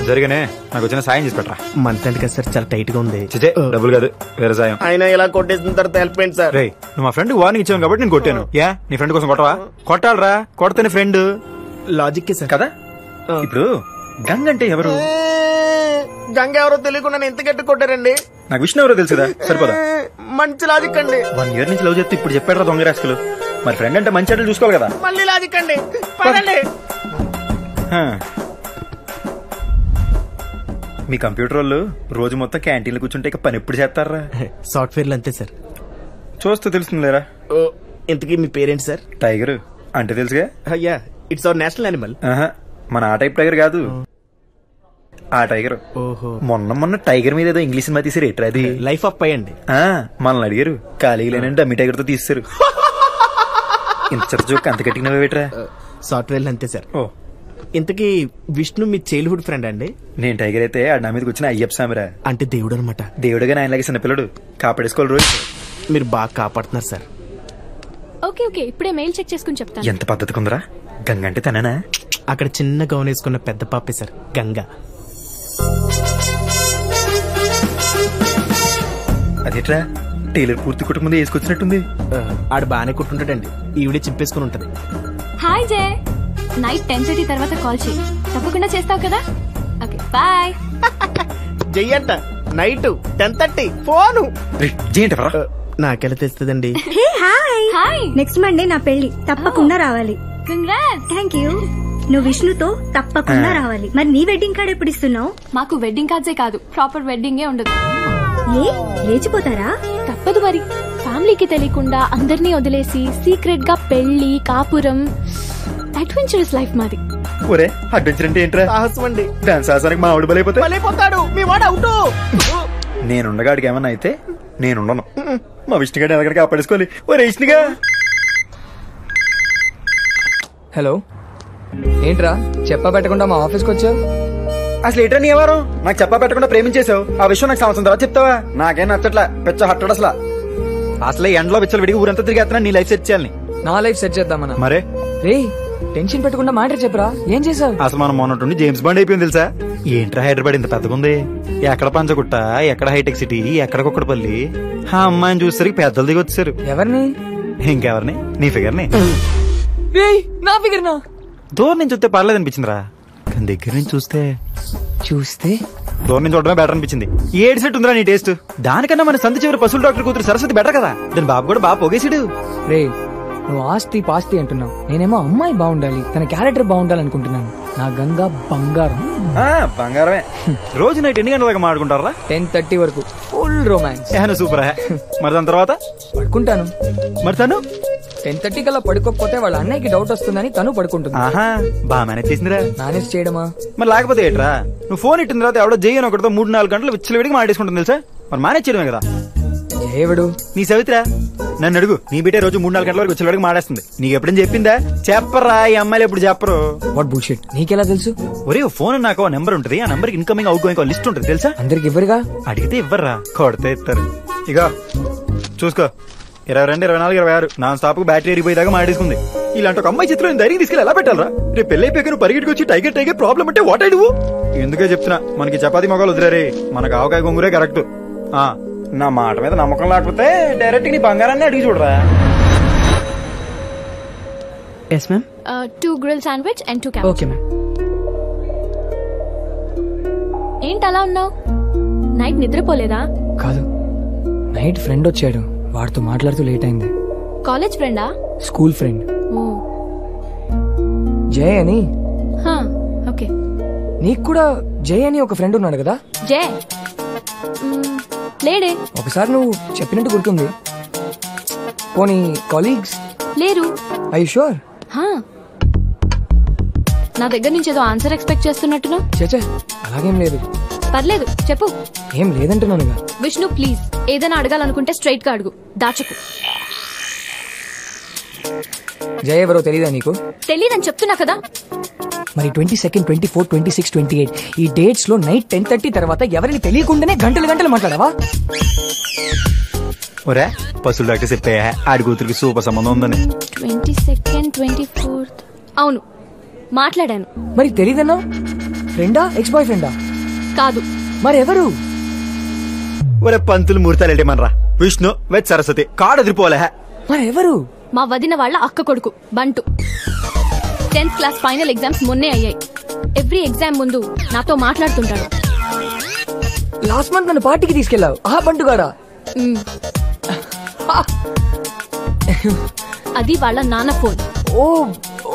జరిగానే నాకు వచ్చిన సాయం చేసి పెట్టరా. మంత్ అంటే కదా సార్ చాలా టైట్ గా ఉంది. చిచే డబ్బులు కాదు, వేరే సాయం. ఆయన ఇలా కొట్టేసిన తర్వాత హెల్ప్ అయింది సార్. రేయ్, నువ్వు మా ఫ్రెండ్ వార్నింగ్ ఇచ్చావు కాబట్టి నేను కొట్టాను. నీ ఫ్రెండ్ కోసం కొట్టవా? కొట్టాలరా, కొడితేనే ఫ్రెండ్. లాజిక్ సార్ కదా. ఇప్పుడు గంగ అంటే ఎవరు? గంగ ఎవరో తెలియకుండా ఎంత గట్టి కొట్టారండి. నాకు విష్ణు ఎవరో తెలుసు కదా, సరిపోదా? మంచి లాజిక్ అండి. 1 year నుంచి లవ్ చెప్తే ఇప్పుడు చెప్పాడు రా దొంగ రాసుకులు. మరి ఫ్రెండ్ అంటే మంచి అడ్డలు చూసుకోవాలి కదా. మళ్ళీ లాజిక్ అండి. పదండి. మీ కంప్యూటర్ వాళ్ళు రోజు మొత్తం క్యాంటీన్లో కూర్చుంటే ఇక పని ఎప్పుడు చేస్తారా? సాఫ్ట్వేర్లు అంతే సార్. చూస్తే తెలుస్తుందిలేరా. ఇంతకీ మీ పేరెంట్ సార్? టైగర్ అంటే తెలుసుగా. అయ్యా, ఇట్స్ అవర్ నేషనల్ యానిమల్. మన ఆ టైప్ టైగర్ కాదు, ఆ టైగర్. ఓహో. మొన్న టైగర్ మీద ఏదో ఇంగ్లీష్ సినిమా తీసారు. ఎట్రా అది? లైఫ్ ఆఫ్ పై అండి. మనల్ని అడిగారు, ఖాళీగా లేనంటే డమ్మి టైగర్ తో తీస్తారు. ఇంత చెత్త జోక్ అంత గట్టిగా పెట్టరా. సాఫ్ట్వేర్లు అంతే సార్. ఇంతకీ విష్ణు మీ చైల్డ్హుడ్ ఫ్రెండ్ అండి? నేను టైగర్ అయితే ఆ నా మీదకి వచ్చిన అయ్యప్ప స్వామిరా. అంటే దేవుడు అనమాట. దేవుడుగా ఆయనలాగే చిన్నపిల్లడు, కాపాడేసుకోవాలి రోజు. మీరు బాగా కాపాడుతున్నారు సార్. ఓకే ఓకే, ఇప్పుడే మెయిల్ చెక్ చేసుకుని చెప్తాను. ఎంత పద్ధతిగా ఉందరా. గంగ అంటే తనేనా? అక్కడ చిన్న గౌన్ వేసుకున్న పెద్ద పాపే సార్ గంగ. అదేట్రా, టైలర్ పూర్తి కుటుంబం ముందు వేసుకొచ్చినట్టుంది. ఆడు బాగానే కుట్టుంటాడండి, ఈవిడే చింపేసుకుని ఉంటది. హాయ్ జయ, నైట్ 10:30 తర్వాత కాల్ చేయి, తప్పకుండా చేస్తావు కదా. Okay bye. చెయ్యంట నైట్ 10:30 ఫోను. నాకెలా తెలుస్తుందండి? హాయ్, నెక్స్ట్ మండే నా పెళ్లి, తప్పకుండా రావాలి. కంగ్రాట్స్. Thank you. నువ్వు విష్ణుతో తప్పకుండా రావాలి. మరి నీ వెడ్డింగ్ కార్డ్ ఎప్పుడు ఇస్తున్నావు? మాకు వెడ్డింగ్ కార్డ్సే కాదు, ప్రాపర్ వెడ్డింగే ఉండదు. ఏ లేచిపోతారా? తప్పదు మరి, ఫ్యామిలీకి తెలియకుండా అందరినీ వదిలేసి సీక్రెట్ గా పెళ్లి, కాపురం, అడ్వెంచరస్ లైఫ్ మాది. ఒరే, అడ్వెంచర్ అంటే ఏంట్రా? సాహసం అండి. దాని సాహసానికి మా ఆవిడ బలైపోతాడు. మీ వాడు అవుట్. నేనుండగాడికి ఏమన్నా అయితే నేనుండను. మా విష్ణుగాడు ఎలాగైనా కాపాడేసుకోవాలి. ఒరే విష్ణుగా. హలో, ఏంట్రా చెప్పా పెట్టకుండా మా ఆఫీస్కి వచ్చావు? అసలు ఏంట్రా నీ ఎవరు? నాకు చెప్పా పెట్టకుండా ప్రేమించేసావు. ఆ విషయం నాకు సంవత్సరం తర్వాత చెప్తావా? నాకేం నచ్చట్లా, పెచ్చ హట్టడు అసలు. అసలే ఎండలో విచ్చలు విడిగి ఊరంతా తిరిగేస్తున్నా నీ లైఫ్ సెట్ చేయాలని. నా లైఫ్ సెట్ చేద్దామన్నా. మరే రే, టెన్షన్ పెట్టకుండా మాట చెప్పరా, ఏం చేసావు? అసలు మనం మొన్నట్టుండి జేమ్స్ బాండ్ అయిపోయింది తెలుసా? ఏంట్రా హైదరాబాద్ ఇంత పెద్దగా ఉంది? ఎక్కడ పంచగుట్ట, ఎక్కడ హైటెక్ సిటీ, ఎక్కడ కుక్కడపల్లి. ఆ అమ్మాయిని చూసేసరికి పెద్దలు దిగి వచ్చారు. ఎవరిని? ఇంకెవరిని? నీ ఫిగర్ ని. నా ఫిగర్ నా? దూరం నుంచి చూస్తే పర్లేదు అనిపించిందిరా, కానీ దగ్గర నుంచి చూస్తే దూరం నుంచి చూడడమే బెటర్ అనిపించింది. ఏడు సెట్ ఉందిరా నీ టేస్ట్. దానికన్నా మన సంధి చివరి పశువుల డాక్టర్ కూతురు సరస్వతి బెటర్ కదా. దాని బాబు కూడా బాగా పొగేసాడు. రే, నువ్వు ఆస్తి పాస్తి అంటున్నావు, నేనేమో అమ్మాయి బాగుండాలి, తన క్యారెక్టర్ బాగుండాలి అనుకుంటున్నాను. నా గంగా బంగారం. బంగారమే. రోజు నైట్ ఎన్ని గంటల దాకా మాడుకుంటారా? 10:30 వరకు ఫుల్ రొమాన్స్. సూపర్. మరి దాని తర్వాత పడుకుంటాను. మరి తను 10:30 కల్లా పడుకోకపోతే వాళ్ళ అన్నయ్యకి డౌట్ వస్తుందని తను పడుకుంటుంది. బాగా మేనేజ్ చేసిందిరా. మేనేజ్ చేయడమా? మరి లేకపోతే ఏట్రా, నువ్వు ఫోన్ ఇట్టిన తర్వాత ఎవడో జయ్యని ఒకటితో 3-4 గంటలు విచ్చలవిడికి మాడేసుకుంటుంది తెలుసా. మరి మేనేజ్ చేయడమే కదా. ఏవడు? నీ సవిత్రా. నన్ను అడుగు, నీ బిడ్డ రోజు 3-4 గంటల వరకు విచ్చలవిడికి మాడేస్తుంది. నీకు ఎప్పుడైనా చెప్పిందా? చెప్పరా, ఈ అమ్మాయిలు ఎప్పుడు చెప్పరు. What bullshit. నీకెలా తెలుసు? ఒరే, ఫోన్ నాకు నెంబర్ ఉంటుంది, ఆ number incoming out going list ఉంటుంది తెలుసా. అందరికి ఇవ్వరుగా. అడిగితే ఇవ్వర్రా, కొడితే ఇస్తారు. ఇక చూసుకో, 22, 24, 26 నాన్ స్టాప్ బ్యాటరీ ఎరిగిపోయేదాకా మాడేసుకుంది. ఇలాంటి ఒక అమ్మాయి చిత్రం ధైర్యం తీసుకెళ్ళి ఎలా పెట్టాలరా? రేపు పెళ్లి అయిపోయి నువ్వు పరిగెట్టుకు వచ్చి టైగర్ ప్రాబ్లం అంటే వాట్ ఐ డూ? ఎందుకే చెప్తున్నా, మనకి చపాతీ మొగాలు వదిలేరే, మనకు ఆవకాయ గొంగురే కరెక్ట్. నా మాట మీద నమ్మకం లేకపోతే డైరెక్ట్ నీ బంగారాన్ని అడిగి చూడరా. Yes ma'am. 2 grill sandwich and 2 cabbage. Okay ma'am. ఏంటి అలా ఉన్నావు? నైట్ నిద్రపోలేదా? కాదు, నైట్ ఫ్రెండ్ వచ్చాడు, వాడితో మాట్లాడుతూ లేట్ అయింది. కాలేజ్ ఫ్రెండా? School friend. జయ్ అని. ఓకే. నీకు కూడా జయ్ అని ఒక ఫ్రెండ్ ఉన్నాడు కదా? జయ్ లేడే. ఒకసారి నువ్వు చెప్పినట్టు గుర్తుంది. పోనీ కాలీగ్స్ లేరు. I you sure? నా దగ్గర నుంచి ఏదో ఆన్సర్ ఎక్స్పెక్ట్ చేస్తున్నట్టును. చచ్చా, అలాగేం లేదు. పర్లేదు, చెప్పు. ఏం లేదంటున్నానుగా. విష్ణు ప్లీజ్, ఏదైనా అడగాలనుకుంటే స్ట్రైట్ గా అడుగు, దాచకు. జయ ఎవరో తెలీదా నీకు? తెలీదని చెప్తున్నా కదా. మరి 22, 24, 26, 28 ఈ డేట్స్ లో నైట్ 10:30 తర్వాత ఎవరిని తెలియకుండానే గంటలు మాట్లాడావా? ఒరే, పశువుల డాక్టర్ చెప్పాయా ఆడి కూతురికి సూపర్ సంబంధం ఉందని. 22nd, 24th అవును మాట్లాడాను. మరి తెలీదన్నా? ఫ్రెండా ఎక్స్ బాయ్ ఫ్రెండా? కాదు. మరి ఎవరు? ఒరే పంతులు ముహూర్తాలేటేమనరా. విష్ణు వెత్ సరస్వతి కాడు ఎదిరిపోలే. మరి ఎవరు? మా వదిన వాళ్ళ అక్క కొడుకు బంటు. 10th క్లాస్ ఫైనల్ ఎగ్జామ్స్ మొన్నే అయ్యాయి. ఎవ్రీ ఎగ్జామ్ ముందు నాతో మాట్లాడుతుంటాడు. లాస్ట్ మంత్ నన్ను పార్టీకి తీసుకెళ్ళావు. ఆ బంటుగాడా? అది వాళ్ళ నాన్న phone. Oh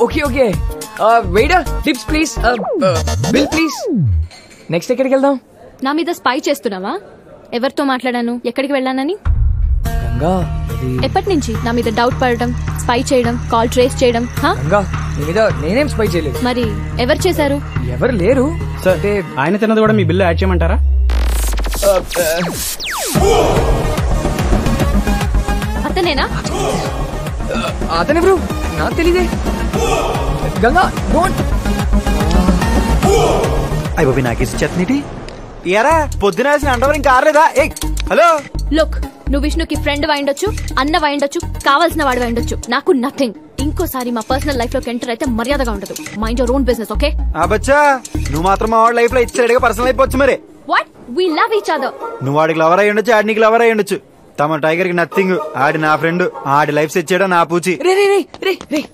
okay okay. Waiter tips please. Bill please. Next ఎక్కడికి వెళ్దాం? నా మీద స్పై చేస్తున్నావా? ఎవరితో మాట్లాడాను, ఎక్కడికి వెళ్ళానని? గంగా, ఎప్పటి నుంచి నా మీద డౌట్ పడడం, స్పై చేయడం, కాల్ ట్రేస్ చేయడం? గంగా, నీ మీద నేనేం స్పై చేయలేదు. మరి ఎవరు చేశారు? ఎవరు లేరు. ఆయన తిన్నది కూడా మీ బిల్లు యాడ్ చేయమంటారా? అతనేనా? అతనెవరు? నాకు తెలీదే. గంగా డోంట్. అయ్య బాబీ నాకు ఇచ్చేతనిటి. ఎరా పొద్దున వేసిన అండవర్ ఇంకా ఆరలేదా? ఏ హలో లుక్, నువ్వు విష్ణుకి ఫ్రెండ్ అయ్యుండొచ్చు, అన్న అయ్యుండొచ్చు, కావాల్సిన వాడు అయ్యుండొచ్చు. నాకు నథింగ్. ఇంకోసారి మా పర్సనల్ లైఫ్ లోకి ఎంటర్ అయితే మర్యాదగా ఉండదు. Mind your own business, okay? బచ్చా నువ్వు మాత్రం మా వాడి లైఫ్ లో ఇచ్చాడుగా పర్సనల్ అయిపోవచ్చు. మరి what? We love each other. నువ్వు వాడికి లవర్ అయ్యి ఉండొచ్చు, ఆడి నీకు లవర్ అయ్యి ఉండొచ్చు. తమ టైగర్ కి నథింగ్. ఆడి నా ఫ్రెండ్. ఆడి లైఫ్ సెట్ చేయడం నా పూచి.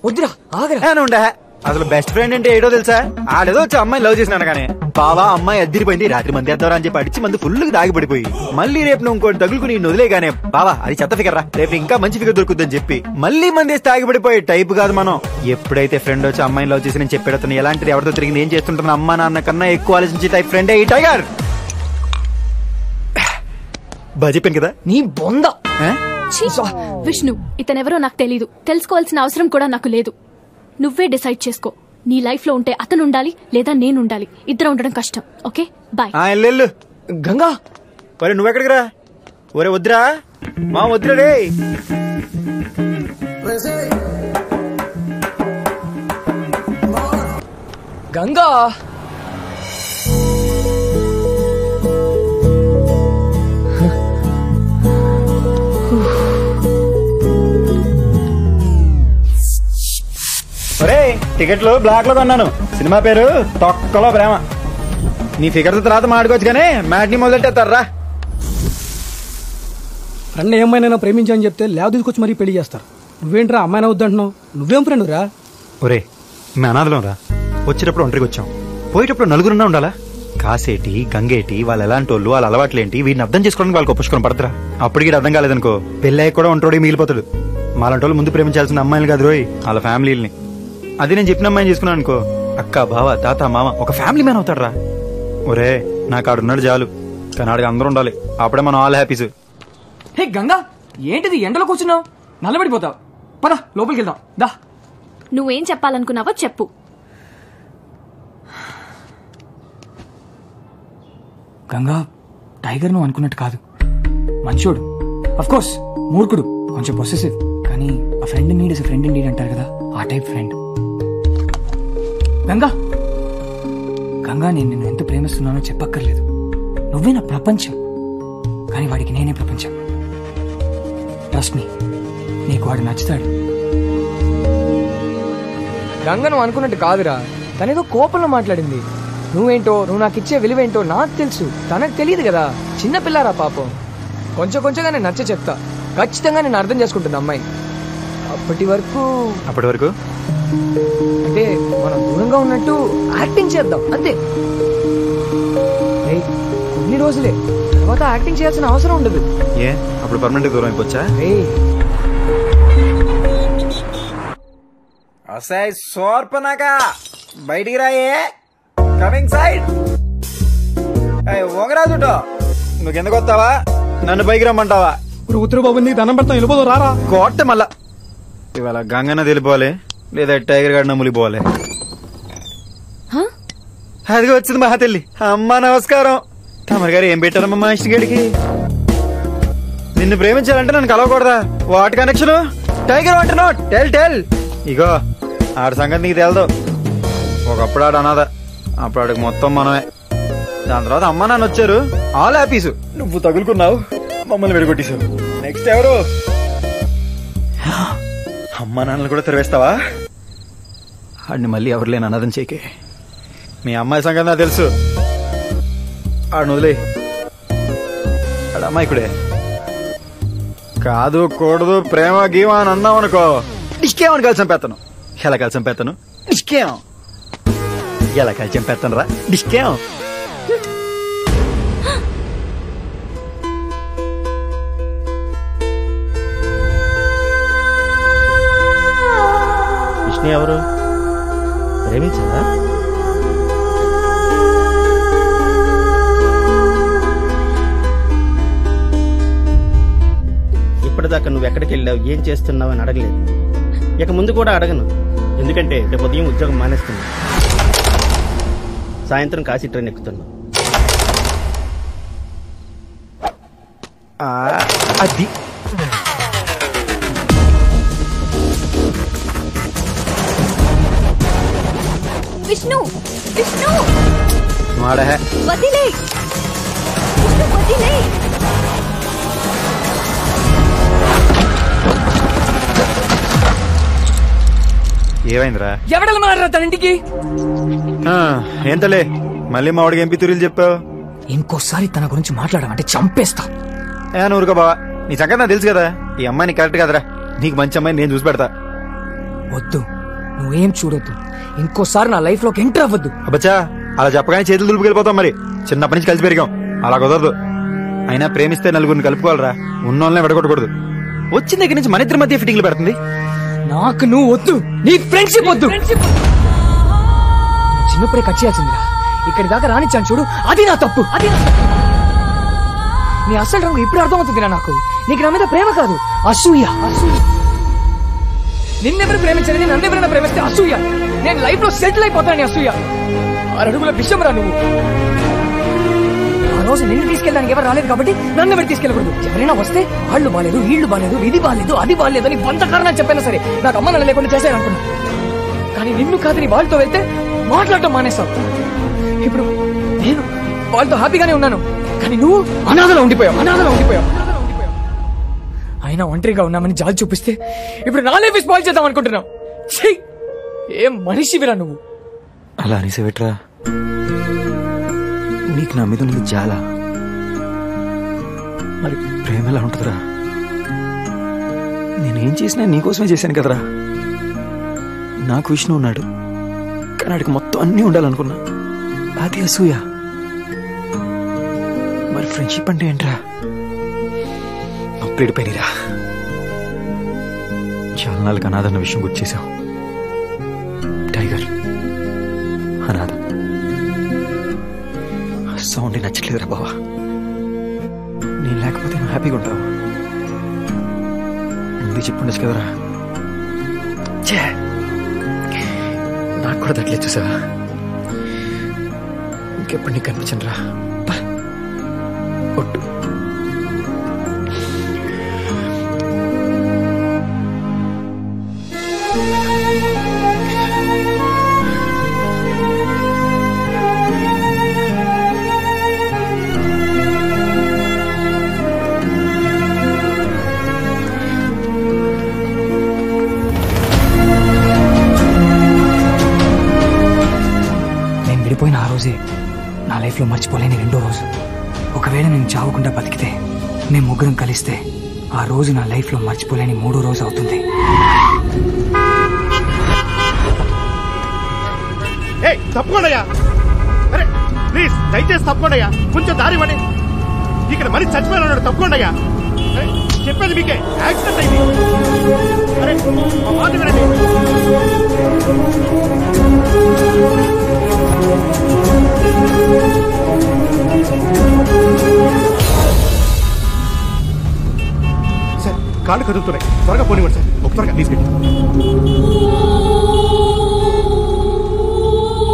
వద్దురా ఆగరా. ఉండే అసలు బెస్ట్ ఫ్రెండ్ అంటే ఏడో తెలుసా? ఆడేదో వచ్చి అమ్మాయి లవ్ చేసినాను కానీ బావా అమ్మాయి అద్దరిపోయింది. రాత్రి మంది వేద్దారా అని చెప్పి అడిచి మంది ఫుల్ దాగి పడిపోయి మళ్ళీ రేపు నువ్వు ఇంకోటి తగులుకుని వదిలేగానే బావా అది చెత్త ఫిగర్ రా, రేపు ఇంకా మంచి ఫిగర్ దొరుకుతుందని చెప్పి మళ్ళీ మంది వేసి తాగి పడిపోయి టైప్ కాదు మనం. ఎప్పుడైతే ఫ్రెండ్ వచ్చి అమ్మాయిని లవ్ చేసి నేను చెప్పేడతాను ఎలాంటిది ఎవరితో తిరిగింది ఏం చేస్తుంటాను అమ్మా నాన్న కన్నా ఎక్కువ ఆలోచించి టైప్ ఫ్రెండే ఈ టైగర్. బాగా చెప్పాను కదా నీ బొంద. విష్ణు, ఇతనెవరో నాకు తెలీదు. తెలుసుకోవాల్సిన అవసరం కూడా నాకు లేదు. నువ్వే డిసైడ్ చేసుకో. నీ లైఫ్ లో ఉంటే అతను ఉండాలి లేదా నేను ఉండాలి. ఇద్దరు ఉండడం కష్టం. Okay bye. వెళ్ళు గంగా. ఒరే నువ్వెక్కడికి రా? ఒరే వద్దురా మా వద్దురా రే. గంగా ఒరే టికెట్లు బ్లాక్ లో కొన్నాను. సినిమా పేరు తొక్కలో ప్రేమ. నీ ఫిగర్ తర్వాత మాడుకోవచ్చు కానీ మ్యాట్ని మొదలెట్టేస్తారా? ఫ్రెండ్ ఏ అమ్మాయినైనా ప్రేమించని చెప్తే లేవ తీసుకొచ్చి మరీ పెళ్లి చేస్తారు. నువ్వేంట్రా అమ్మాయినా వద్దంటున్నావు? నువ్వేం ఫ్రెండ్ రా? ఒరే మీ అనాథలం రా. వచ్చేటప్పుడు ఒంటరికి వచ్చాం, పోయేటప్పుడు నలుగురున్నా ఉండాలా? కాసేటి గంగేటి వాళ్ళు ఎలాంటి వాళ్ళు, వాళ్ళ అలవాట్లేంటి, వీటిని అర్థం చేసుకోవడానికి వాళ్ళకి పుష్కరం పడతారా? అప్పటికి అర్థం కాలేదనుకో పెళ్ళయ్య కూడా ఒంటోడి మిగిలిపోతాడు. మాలాంటి వాళ్ళు ముందు ప్రేమించాల్సిన అమ్మాయిలు కాదు రోయ్, వాళ్ళ ఫ్యామిలీని. అది నేను చెప్పిన అమ్మాయిని చేసుకున్నాను అనుకో అక్క బావ తాత మామ ఒక ఫ్యామిలీ మ్యాన్ అవుతాడు రా. ఒరే నాకు ఆడున్నాడు చాలు, కానీ ఆడికి అందరూ ఉండాలి. అప్పుడే మనం ఆల్ హ్యాపీస్. హే గంగా, ఏంటిది ఎండలో కూర్చున్నావు? నల్లబడిపోతావు. పద లోపలికి వెళ్దాం దా. నువ్వేం చెప్పాలనుకున్నావో చెప్పు. గంగా, టైగర్ నువ్వు అనుకున్నట్టు కాదు. మంచోడు, అఫ్ కోర్స్ మూర్ఖుడు, కొంచెం పొసెసివ్, కానీ ఆ friend need is friend need అంటారు కదా, ఆ టైప్ ఫ్రెండ్. గంగా గంగా, నేను నిన్ను ఎంత ప్రేమిస్తున్నానో చెప్పక్కర్లేదు. నువ్వే నా ప్రపంచం, కానీ వాడికి నేనే ప్రపంచం. ట్రస్ట్ మీ, నీకు వాడు నచ్చుతాడు. గంగ నువ్వు అనుకున్నట్టు కాదురా, తనేదో కోపంలో మాట్లాడింది. నువ్వేంటో, నువ్వు నాకు ఇచ్చే విలువేంటో నాకు తెలుసు, తనకు తెలియదు కదా. చిన్నపిల్లారా పాపం. కొంచెం కొంచెంగా నేను నచ్చ చెప్తా. ఖచ్చితంగా నేను అర్థం చేసుకుంటుంది అమ్మాయి. అప్పటి వరకు అంటే మనం దూరంగా ఉన్నట్టు యాక్టింగ్ చేద్దాం అంతే. కొన్ని రోజులే, తర్వాత యాక్టింగ్ చేయాల్సిన అవసరం ఉండదు. ఏ అప్పుడు పర్మనెంట్ దూరం అయిపోవచ్చా? సోర్పనాక బయటికి రాయే, కమింగ్ సైడ్. ఓగరాజుటో నువ్వు కిందకు వస్తావా, నన్ను పైకి రమ్మంటావా? ఇప్పుడు ఉత్తర బాబు నీకు దండం పెడతాం, వెళ్ళిపోదు రారా. కోట మళ్ళా ఇవాళ గంగన్న తెలిపోవాలి, లేదా టైగర్ గాడిన ములిపోవాలి. అదిగా వచ్చింది మహా తల్లి. అమ్మా నమస్కారం. తమరి గారు ఏం పెట్టారమ్మా మా ఇష్టగడికి? నిన్ను ప్రేమించాలంటే నన్ను కలవకూడదా? What connection? టైగర్ అంటున్నావు, టెల్ టెల్. ఇగో ఆడ సంగతి నీకు తెలదు. ఒకప్పుడు ఆడు అనాథ, అప్పుడు ఆడికి మొత్తం మనమే. దాని తర్వాత అమ్మా నాన్న వచ్చారు, ఆల్ హ్యాపీస్. నువ్వు తగులుకున్నావు, మమ్మల్ని విడగొట్టేశావు. నెక్స్ట్ ఎవరు? అమ్మా నాన్నలు కూడా తెరవేస్తావా? ఆడిని మళ్ళీ ఎవరు లేని అనాథం చేకే. మీ అమ్మాయి సంగతి నాకు తెలుసు. ఆడు వదిలే, ఆడ అమ్మాయికుడే. కాదు కూడదు ప్రేమ గీమ అని అన్నాం అనుకో, డిష్కేమని కలిసి చంపేస్తాను. ఎలా కలిసి చంపేస్తాను? డిష్కేం. ఎలా కలిసి చంపేస్తాను రా డిష్కేం. విష్ణు ఎవరు? ప్రేమించదా? ఇప్పటిదాకా నువ్వు ఎక్కడికి వెళ్ళావు, ఏం చేస్తున్నావు అని అడగలేదు. ఇక ముందు కూడా అడగను, ఎందుకంటే రేపు ఉదయం ఉద్యోగం మానేస్తున్నా. సాయంత్రం కాశీ ట్రైన్ ఎక్కుతున్నా. అది విష్ణు విష్ణు మాడే వదిలే, విష్ణు వదిలే. ఏమైందిరా? ఎవడలు మారా తన ఇంటికి? ఏంతలే మళ్ళీ మా వాడికి ఎంపీ తురీలు చెప్పావు. ఇంకోసారి తన గురించి మాట్లాడమంటే చంపేస్తా. ఊరుకో బావా, నీ సంగతి నాకు తెలుసు కదా. ఈ అమ్మాయిని కరెక్ట్ కదరా, నీకు మంచి అమ్మాయిని నేను చూసి పెడతా. వద్దు, నువ్వేం చూడొద్దు. ఇంకోసారి నా లైఫ్ లోకి ఎంటర్ అవ్వద్దు. అబ్బచ్చా, అలా చెప్పగానే చేతులు దులుపుకెళ్ళిపోతాం. మరి చిన్నప్పటి నుంచి కలిసి పెరిగాం, అలా కుదరదు. అయినా ప్రేమిస్తే నలుగురిని కలుపుకోవాలరా, ఉన్నోళ్ళనే విడగొట్టకూడదు. వచ్చిన దగ్గర నుంచి మన ఇద్దరి మధ్య ఫిట్టింగ్లు పెడుతుంది. నాకు నువ్వు వద్దు, నీ ఫ్రెండ్షిప్ వద్దు. చిన్నప్పుడే కట్ చేయాల్సిందిరా, ఇక్కడి దాకా రానిచ్చాను చూడు, అది నా తప్పు. నీ అసలు రంగు ఇప్పుడు అర్థమవుతుందిరా నాకు. నీకు నా మీద ప్రేమ కాదు, అసూయ. నిన్నెవరు ప్రేమించలేదు, నన్నెవరైనా ప్రేమిస్తే అసూయ. నేను లైఫ్ లో సెటిల్ అయిపోతానని అసూయ. 6 అడుగుల విషయం రా నువ్వు. ఆ రోజు నిన్ను తీసుకెళ్ళడానికి ఎవరు రాలేదు కాబట్టి నన్ను ఎవరు తీసుకెళ్ళకూడదు. ఎవరైనా వస్తే వాళ్ళు బాలేదు, వీళ్ళు బాలేదు, ఇది బాలేదు, అది బాలేదు అని 100 కారణాలు చెప్పైనా సరే నాకు అమ్మ నన్ను లేకుండా చేశారనుకున్నా. కానీ నిన్ను కాదు, నీ వాళ్ళతో వెళ్తే మాట్లాడటం మానేస్తావు. ఇప్పుడు నేను వాళ్ళతో హ్యాపీగానే ఉన్నాను, కానీ నువ్వు అనాథలో ఉండిపోయావు. అయినా ఒంటరిగా ఉన్నామని జాలి చూపిస్తే ఇప్పుడు నా లైఫ్ స్పాయిల్ చేద్దాం అనుకుంటున్నావు. ఏం మనిషివిరా నువ్వు. అలా అనేసేవిట్రా, నీకు నా మీద ఉంది చాలా. మరి ప్రేమ ఎలా ఉంటుందిరా? నేనేం చేసినా నీకోసమే చేశాను కదరా. నాకు విష్ణు ఉన్నాడు, కానీ వాడికి మొత్తం అన్నీ ఉండాలనుకున్నా. అది అసూయ. మరి ఫ్రెండ్షిప్ అంటే ఏంట్రా? అప్పుడిపోయినరా. చాలా నాలుగు అనాథన్న విషయం గుర్తు చేశావు. టైగర్ అనాథ. సౌండ్ నచ్చట్లేదురా బావా. నేను లేకపోతే నువ్వు హ్యాపీగా ఉంటావు. ముందు చెప్పుండొచ్చు కదరా. నాకు కూడా తట్టలేదు చూసావా. ఇంకెప్పుడు నీకు కనిపించను రా. ఒట్టు. విడిపోయిన ఆ రోజే నా లైఫ్లో మర్చిపోలేని రెండో రోజు. ఒకవేళ నేను చావకుండా బతికితే, మేము ముగ్గురం కలిస్తే ఆ రోజు నా లైఫ్లో మర్చిపోలేని 3వ రోజు అవుతుంది. తప్పకుండా ప్లీజ్, దయచేసి తప్పకుండా కొంచెం దారి ఇవ్వండి. ఇక్కడ మరి చచ్చిపోయినాడు. తప్పకుండా చెప్పేది మీకే. యాక్సిడెంట్ అయింది. అరే మా మాట వినండి. సార్, కాళ్ళు కదులుతున్నాయి, త్వరగా పోనివ్వండి సార్. ఒక త్వరగా తీసుకెళ్ళి.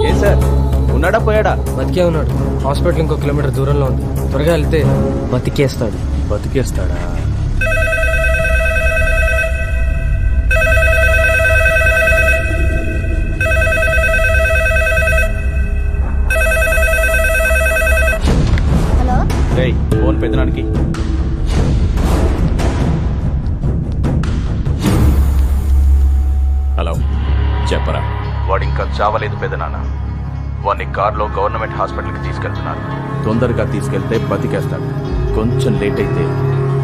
ఏ సార్, ఉన్నాడా పోయాడా? బతికే ఉన్నాడు. హాస్పిటల్ ఇంకో కిలోమీటర్ దూరంలో ఉంది. త్వరగా వెళ్తే బతికేస్తాడు. బతికేస్తాడా? ఫోన్ పెద్దనానికి. హలో, చెప్పరా. వాడు ఇంకా చావలేదు పెద్దనాన్న. వాడిని కార్లో గవర్నమెంట్ హాస్పిటల్కి తీసుకెళ్తున్నారు. తొందరగా తీసుకెళ్తే బతికేస్తాడు, కొంచెం లేట్ అయితే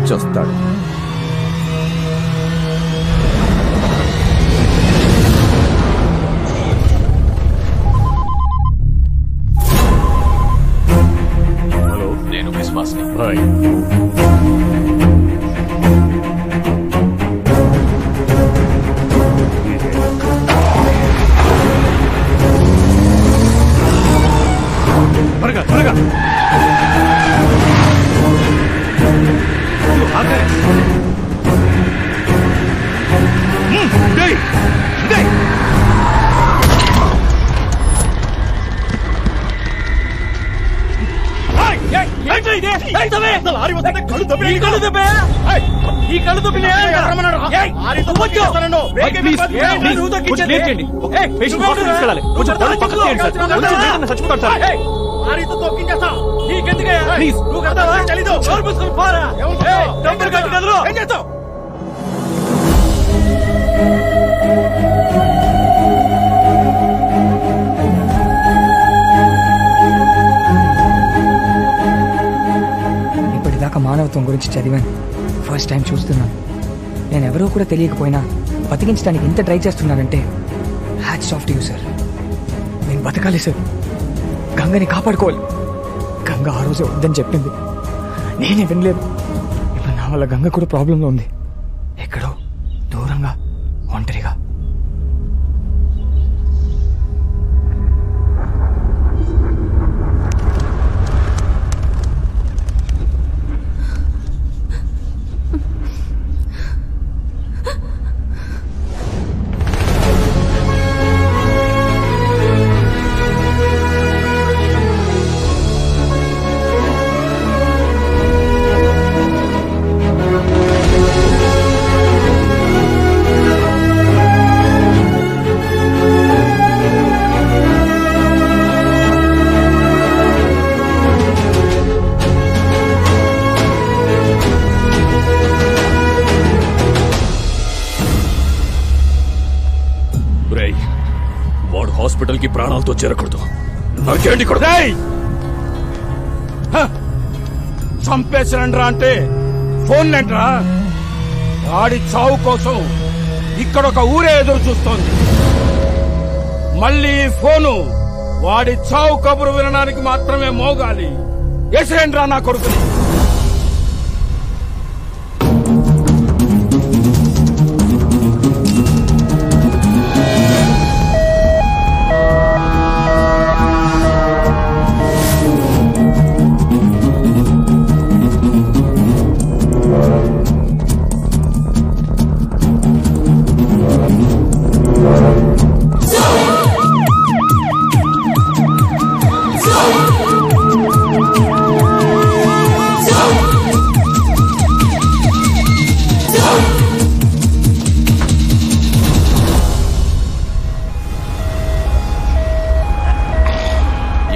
చస్తాడు. హలో, నేను క్రిస్మస్ని. హాయ్. త్వరగా త్వరగా ఇప్పటిదాకా మానవత్వం గురించి చదివాను, ఫస్ట్ టైం చూస్తున్నాను. నేను ఎవరో కూడా తెలియకపోయినా బతికించడానికి ఇంత ట్రై చేస్తున్నానంటే hats off to you sir. నేను బతకాలి సార్, గంగని కాపాడుకోవాలి. గంగ ఆ రోజే వద్దని చెప్పింది, నేనే వినలేదు. ఇప్పుడు నా వల్ల గంగ కూడా ప్రాబ్లంలో ఉంది, ఎక్కడో దూరంగా ఒంటరిగా. వాడు హాస్పిటల్కి ప్రాణాలతో చేరకూడదు. నాకేంటి చంపేసిరండ్రా అంటే ఫోన్లేంట్రా? వాడి చావు కోసం ఇక్కడొక ఊరే ఎదురు చూస్తోంది. మళ్ళీ ఫోను వాడి చావు కబురు వినడానికి మాత్రమే మోగాలి. ఎసిరేండ్రా నా కొడుకుని.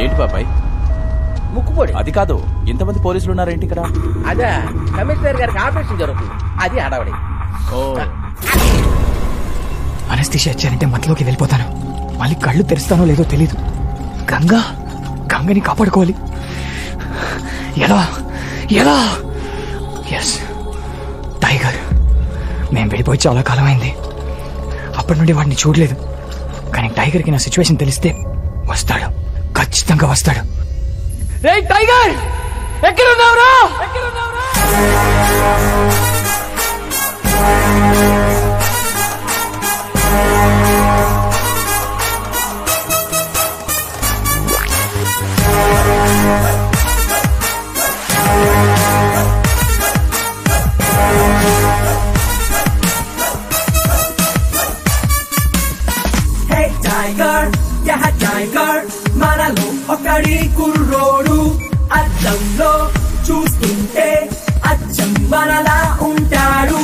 ఏంటి బాబాయ్? ముక్కుపొడి. అది కాదు, ఇంతమంది పోలీసులు ఉన్నారేంటి ఇక్కడ? అదే కమిషనర్ గారికి ఆపరేషన్ జరుగుతుంది, అది అడవడి. అనస్థిషియా ఇచ్చారంటే మధ్యలోకి వెళ్ళిపోతాను. మళ్ళీ కళ్ళు తెరుస్తానో లేదో తెలీదు. గంగని కాపాడుకోవాలి. ఎలా ఎలా? Yes, tiger. మేం వెళ్ళిపోయి చాలా కాలం అయింది. అప్పటి నుండి వాడిని చూడలేదు. కానీ టైగర్కి నా సిచ్యువేషన్ తెలిస్తే వస్తాడు, ఖచ్చితంగా వస్తాడు. రే టైగర్, ఎక్కడున్నావురా? టైగర్, యహ టైగర్, మనలో ఒకడి కుర్రోడు. అద్దంలో చూస్తుంటే అచ్చం మనలా ఉంటాడు.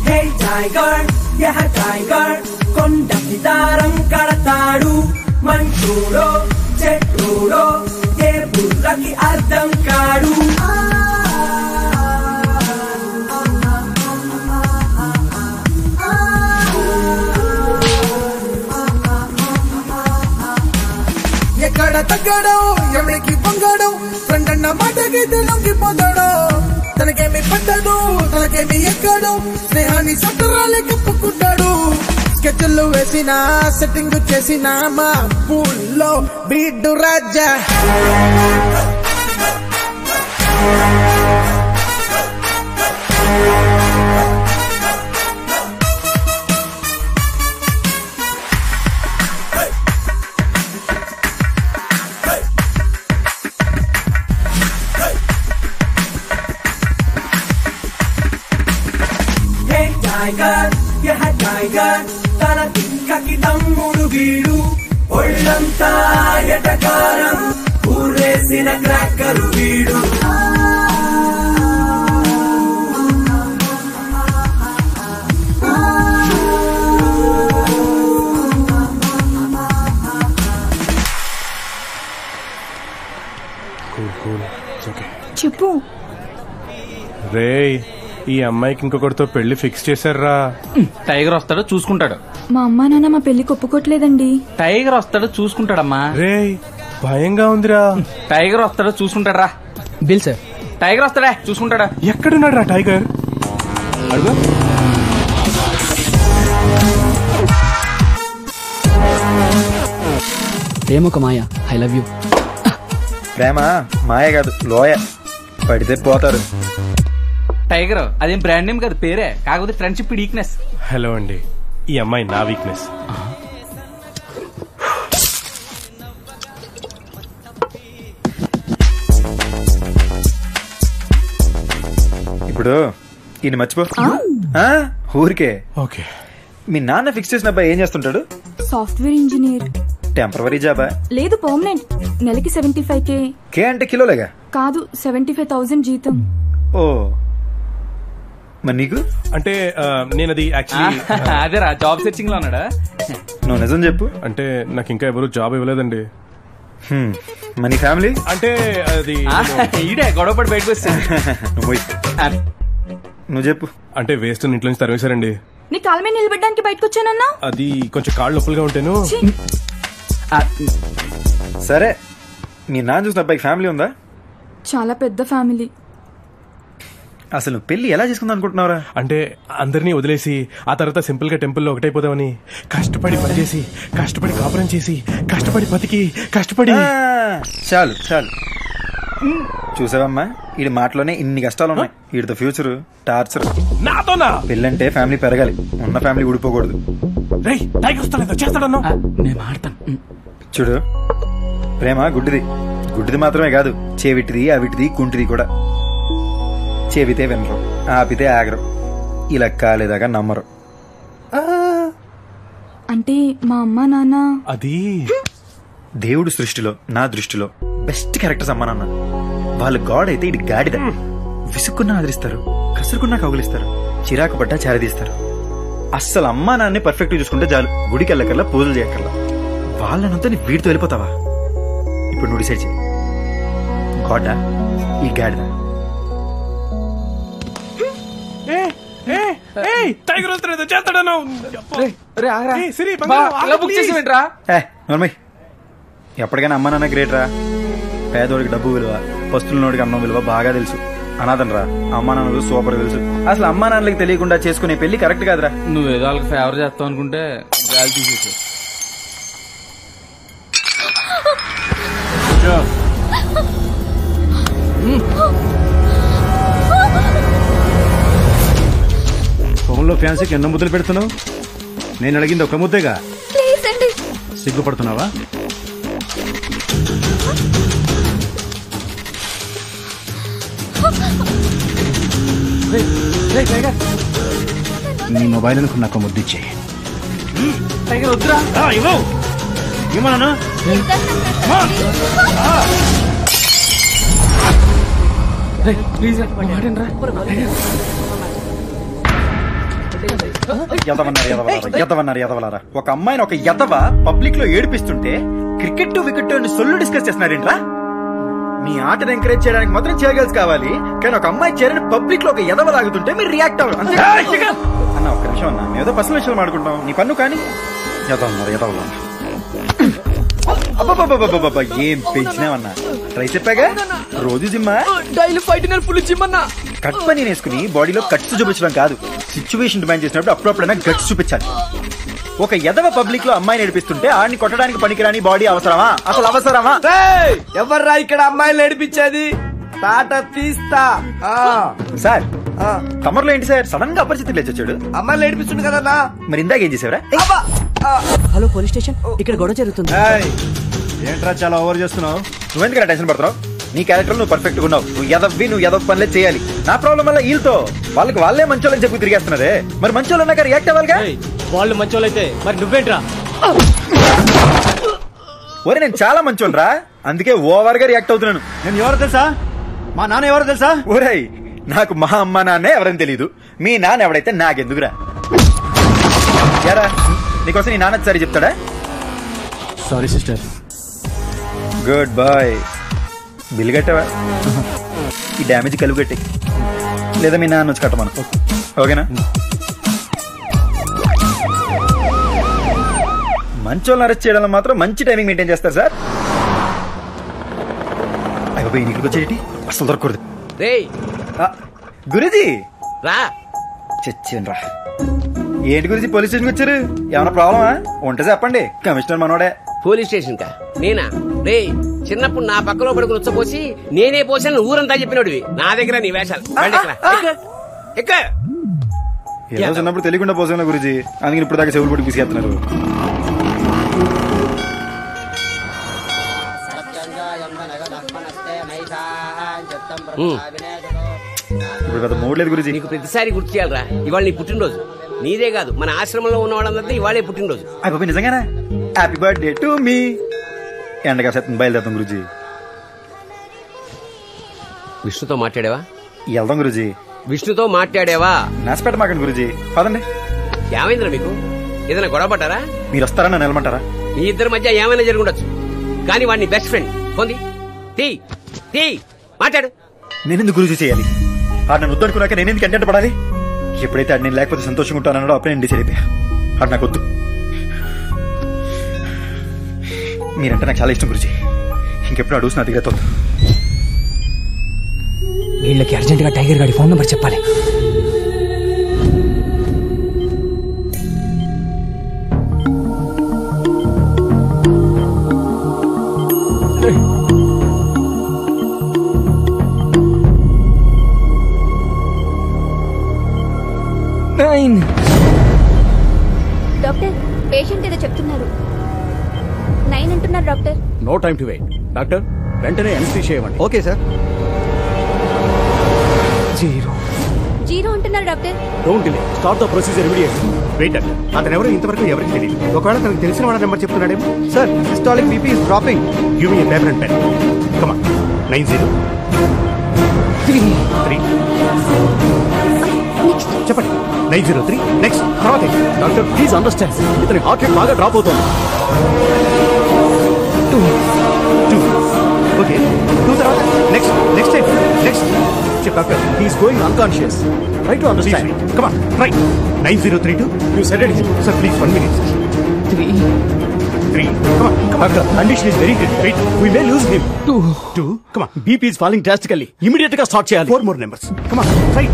హే టైగర్, యహ టైగర్, కొండకి దారం కడతాడు. మంచోడో చెట్రోడో ఏ బుర్రకి అర్థం కాడు. తగ్గడం ఎవరికి పొంగడం ఫ్రెండ్ అన్న మాటకైతే లొంగిపోతాడు తనకేమి పట్టదు తనకేమి ఎక్కడు స్నేహాన్ని సట్టరాలే కప్పుకుంటాడు స్కెచ్లు వేసిన సెట్టింగ్ చేసిన మా పూల్లో బీడు రాజా టైగర్ టైగర్ తన తిక్కకి తమ్ముడు వీడు ఒళ్ళంతా ఎటకారం ఊరేసిన క్రాకరు వీడు చెప్పు. రేయ్ ఈ అమ్మాయికి ఇంకొకటితో పెళ్లి ఫిక్స్ చేశారా? టైగర్ వస్తాడో చూసుకుంటాడు. మా అమ్మా నాన్న మా పెళ్లికి ఒప్పుకోట్లేదండి. టైగర్ వస్తాడో చూసుకుంటాడమ్మా. రేయ్ భయంగా ఉందిరా. టైగర్ వస్తాడో చూసుకుంటాడా? Bill sir. టైగర్ వస్తాడా చూసుకుంటాడా? ఎక్కడున్నాడు రా టైగర్? అడుగు. ప్రేమ ఒక మాయ. I love you. ప్రేమ మాయ కాదు లోయ, పడితే పోతారు. టైగర్ అదేం బ్రాండ్ నేమ్ కాదు, పేరే. కాకపోతే ఫ్రెండ్షిప్ వీక్నెస్. హలో అండి, ఈ అమ్మాయి నా వీక్నెస్. ఇప్పుడు ఈయన మర్చిపో. ఊరికే. ఓకే. మీ నాన్న ఫిక్స్ చేసిన అబ్బాయి ఏం చేస్తుంటాడు? Software engineer. టెంపరవరీ జాబా? లేదు, పర్మనెంట్. నెలకి 75K. కే అంటే కిలోలేగా? కాదు, 75,000 జీతం. ఓ మరి నీకు? అంటే నేను అది యాక్చువల్లీ అదేరా జాబ్ సెర్చింగ్ లో ఉన్నాడా? నువ్వు నిజం చెప్పు. అంటే నాకు ఇంకా ఎవరు జాబ్ ఇవ్వలేదండి. మనీ ఫ్యామిలీ అంటే అది ఈడే గొడవపడి బయటకు వస్తాను. నువ్వు చెప్పు. అంటే వేస్ట్ ఇంట్లో నుంచి తరివేశారండి. నీ కాళ్ళ మీద నిలబెట్టడానికి బయటకు వచ్చానన్నా. అది కొంచెం కాళ్ళు నొప్పులుగా ఉంటాను. సరే, మీ నాన్న చూసిన అబ్బాయికి ఫ్యామిలీ ఉందా? చాలా పెద్ద ఫ్యామిలీ. అసలు పెళ్లి ఎలా చేసుకుందాం అనుకుంటున్నారా? అంటే అందరినీ వదిలేసి ఆ తర్వాత సింపుల్ గా టెంపుల్లో ఒకటైపోదామని కష్టపడి పనిచేసి కష్టపడి కాపురం చేసి కష్టపడి బతికి కష్టపడి. చాలు చాలు. చూసావమ్మా, వీడి మాటలోనే ఇన్ని కష్టాలు ఉన్నాయి. వీడితో ఫ్యూచర్ టార్చర్. నాతోనా? పెళ్ళంటే ఫ్యామిలీ పెరగాలి, ఉన్న ఫ్యామిలీ ఊడిపోకూడదు. నేను మాడతాను. చూడు, ప్రేమ గుడ్డిది. గుడ్డిది మాత్రమే కాదు, చేవిటిది అవిటిది కుంటిది కూడా. చెబితే వినరు, ఆపితే ఆగరు, ఇలా కాలేదాకా నమ్మరు. అంటే మా అమ్మ నాన్న అది దేవుడు సృష్టిలో నా దృష్టిలో బెస్ట్ క్యారెక్టర్స్ అమ్మా నాన్న. వాళ్ళు గాడ్ అయితే ఇది గాడిద. విసుక్కున్నా ఆదరిస్తారు, కసురుకున్నా కౌగులిస్తారు, చిరాకు పడ్డా చారదీస్తారు. అస్సలు అమ్మా నాన్నే పర్ఫెక్ట్ చూసుకుంటే చాలు. గుడికి వెళ్ళకల్లా పూజలు చేయకల్లా. వాళ్ళనంతా నీ వీడితో వెళ్ళిపోతావా? ఇప్పుడు నువ్వు డిసైడ్ చేయి, గాడా ఈ గాడిద? ఎప్పటికైనా అమ్మా నాన్న గ్రేట్ రా. పేదోడికి డబ్బు విలువ, పస్తులనోడికి అన్నం విలువ బాగా తెలుసు. అనాథన్ రా, అమ్మా నాన్నలు సూపర్ తెలుసు. అసలు అమ్మా నాన్నలకి తెలియకుండా చేసుకునే పెళ్లి కరెక్ట్ కాదురా. నువ్వేదో వాళ్ళకి ఫేవర్ చేస్తావు అనుకుంటే గాలి తీసేసావు. ఫోన్లో ఫ్యాన్సీకి ఎన్నో ముద్దలు పెడుతున్నావు? నేను అడిగింది ఒక ముద్దేగా. సిగ్గుపడుతున్నావా? నీ మొబైల్ అనుకుని నాకు ముద్దిచ్చే. ఏమన్నా ఎదవలారా. ఒక అమ్మాయిని ఒక ఎదవ పబ్లిక్ లో ఏడిపిస్తుంటే క్రికెట్ వికెట్ అని సొల్లు డిస్కస్ చేస్తున్నారేంట్రా? మీ ఆటను ఎంకరేజ్ చేయడానికి మాత్రం చేయగలిసి కావాలి, కానీ ఒక అమ్మాయి చేరని పబ్లిక్ లో ఒక ఎదవ లాగుతుంటే మీరు రియాక్ట్ అవ్వాలి అంతే. అన్న ఒక్క నిమిషం అన్న, ఏదో పర్సనల్ విషయాలు మాడుకుంటాం. నీ పన్ను కానీ ఎదవన్నారు. అబ్బబ్బబ్బబ్బబ్బబ్బ, ఏం పెంచినావన్నా. ట్రై చెప్పాగా రోజు జిమ్మా, డైలీ ఫైట్ ఫుల్ జిమ్ అన్నా. కట్ పని వేసుకుని బాడీలో కట్స్ చూపించడం కాదు, సిచ్యువేషన్ డిమాండ్ చేసినప్పుడు అప్పుడప్పుడైనా గట్స్ చూపించాలి. ఒక ఎదవ పబ్లిక్ లో అమ్మాయి నడిపిస్తుంటే ఆడిని కొట్టడానికి పనికిరాని బాడీ అవసరమా? అసలు అవసరమా? ఎవర్రా ఇక్కడ అమ్మాయిలు నడిపించేది? తాట తీస్తా. సార్ కమర్లో ఏంటి సార్ సడన్ గా అపరిచితులు లేచొచ్చాడు? అమ్మాయిలు నడిపిస్తుంది కదన్నా. మరి ఇందాక ఏం చేసేవరా? హలో పోలీస్ స్టేషన్, ఇక్కడ గొడవ జరుగుతుంది. ఏంట్రా చాలా ఓవర్ చేస్తున్నావు? నువ్వెందుకు టెన్షన్ పడుతున్నావు? నీ క్యారెక్టర్ నువ్వు పర్ఫెక్ట్ గా ఉన్నావు. నువ్వు ఎదవ పనులే చేయాలి. నా ప్రాబ్లం వల్ల వీళ్ళతో వాళ్ళకి వాళ్ళే మంచోళ్ళని చెప్పి తిరిగేస్తున్నారే. మరి మంచోళ్ళు అన్నాక రియాక్ట్ అవ్వాలిగా. వాళ్ళు మంచోళ్ళైతే మరి నువ్వేంట్రా? ఒరే నేను చాలా మంచోళ్ళు రా, అందుకే ఓవర్ గా రియాక్ట్ అవుతున్నాను. నేను ఎవరో తెలుసా? మా నాన్న ఎవరో తెలుసా? ఒరేయ్ నాకు మా అమ్మ నాన్నే ఎవరని తెలీదు, మీ నాన్న ఎవడైతే నాకెందుకురా? యారా నీకోసం నీ నాన్న సరి చెప్తాడా? Sorry sister. Good boy. Bill కట్టావా? ఈ డ్యామేజ్ కలుపు కట్టి, లేదా మీ నాన్న వచ్చి కట్టమను. ఓకేనా? మంచోళ్ళని అరెస్ట్ చేయడంలో మాత్రం మంచి టైమింగ్ మెయింటైన్ చేస్తారు సార్. అయ్యో నీకు వచ్చేటి అసలు దొరకకూడదు. గురుజీ రా. చచ్చాను రా. ఏంటి గురించి పోలీస్ స్టేషన్కి వచ్చారు? ఏమైనా ప్రాబ్లమా? ఉంటే చెప్పండి, కమిషనర్ మనోడే. పోలీస్ స్టేషన్ కా? నేనా? రే చిన్నప్పుడు నా పక్కలో పడుకుని ఉచ్చపోసి నేనే పోసాను ఊరంతా చెప్పినోడివి. నా దగ్గర నీ వేషాలు. ఏదో చిన్నప్పుడు తెలియకుండా పోసాను గురుజీ, అందుకని ఇప్పుడు దాకా చెవులు పట్టి తీసుకెళ్తున్నారు. ఇప్పుడు మూడు లేదు గురుజీ. నీకు ప్రతిసారి గుర్తు చేయాలరా, ఇవాళ నీ పుట్టినరోజు. నీదే కాదు మన ఆశ్రమంలో ఉన్న వాళ్ళందరితో ఇవాళే పుట్టినరోజు. అయిపోయి నిజంగానా? Happy birthday to me. ఎండగా శాతం బయలుదేరుతాం గురుజీ. విష్ణుతో మాట్లాడావా? వెళ్దాం గురుజీ. విష్ణుతో మాట్లాడావా? నాసిపేట మాకండి గురుజీ. పదండి. ఏమైందిరా మీకు? ఏదైనా గొడవ పడ్డారా? మీరు వస్తారా నన్ను నిలమంటారా? మీ ఇద్దరి మధ్య ఏమైనా జరుగుండొచ్చు, కానీ వాడిని బెస్ట్ ఫ్రెండ్ పొంది మాట్లాడు. నేనెందుకు గురుజీ చేయాలి? ఆడు నన్ను వద్దనుకున్నాక నేనెందుకు ఎంటెంట పడాలి? ఎప్పుడైతే ఆడు నేను లేకపోతే సంతోషంగా ఉంటానన్నాడో అప్పుడే నేను డిసైడ్ అయిపోయా. ఆడు నాకు వద్దు. మీరంటే నాకు చాలా ఇష్టం గురుజీ. ఇంకెప్పుడు అడుగుతున్నా నా దగ్గర తోడు. వీళ్ళకి అర్జెంట్ గా టైగర్ గాడి ఫోన్ నెంబర్ చెప్పాలి. డాక్టర్ పేషెంట్ ఏదో చెప్తున్నారు. 9 అంటున్నారు doctor. No time to wait. Doctor వెంటనే ఎనస్థీషియా ఇవ్వండి. Okay sir. 0 అంటున్నారు doctor. Don't delay, start the procedure immediately. Wait అండి, అతను ఎవరో ఇంతవరకు ఎవరికి తెలియదు. ఒకవేళ తనకు తెలిసిన వాళ్ళ నెంబర్ చెప్తున్నాడేమో. Sir systolic BP is dropping. Give me paper and pen. Come on. 903 చెప్పండి. 903 నెక్స్ట్. తర్వాత డాక్టర్ ప్లీజ్ అండర్స్టాండ్, ఇతని హార్ట్ రేట్ బాగా డ్రాప్ అవుతుంది. 2 ఓకే. 2 తర్వాత నెక్స్ట్ చెప్పు doctor. He's going unconscious. Try to understand. Come on try. 9032 you said it sir. Please 1 minute. 3 come on. Doctor condition is very critical. We may lose him. 2 come on. BP is falling drastically. Immediate గా start చేయాలి. 4 more numbers. come on try.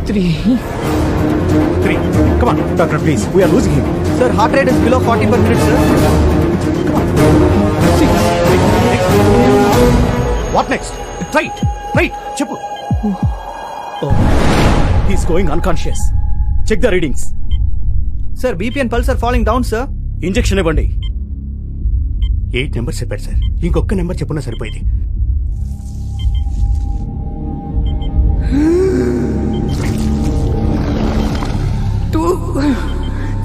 3 come on doctor please, we are losing him. Sir, heart rate is below 40 per minute, sir. Come on. 6 next. What next? Right చెప్పు. He's going unconscious. Check the readings. Sir, BP and pulse are falling down, sir. Injection ఇవ్వండి. 8 numbers చెప్పారు sir. ఇంకొక number చెప్పున్నా సరిపోయింది. 2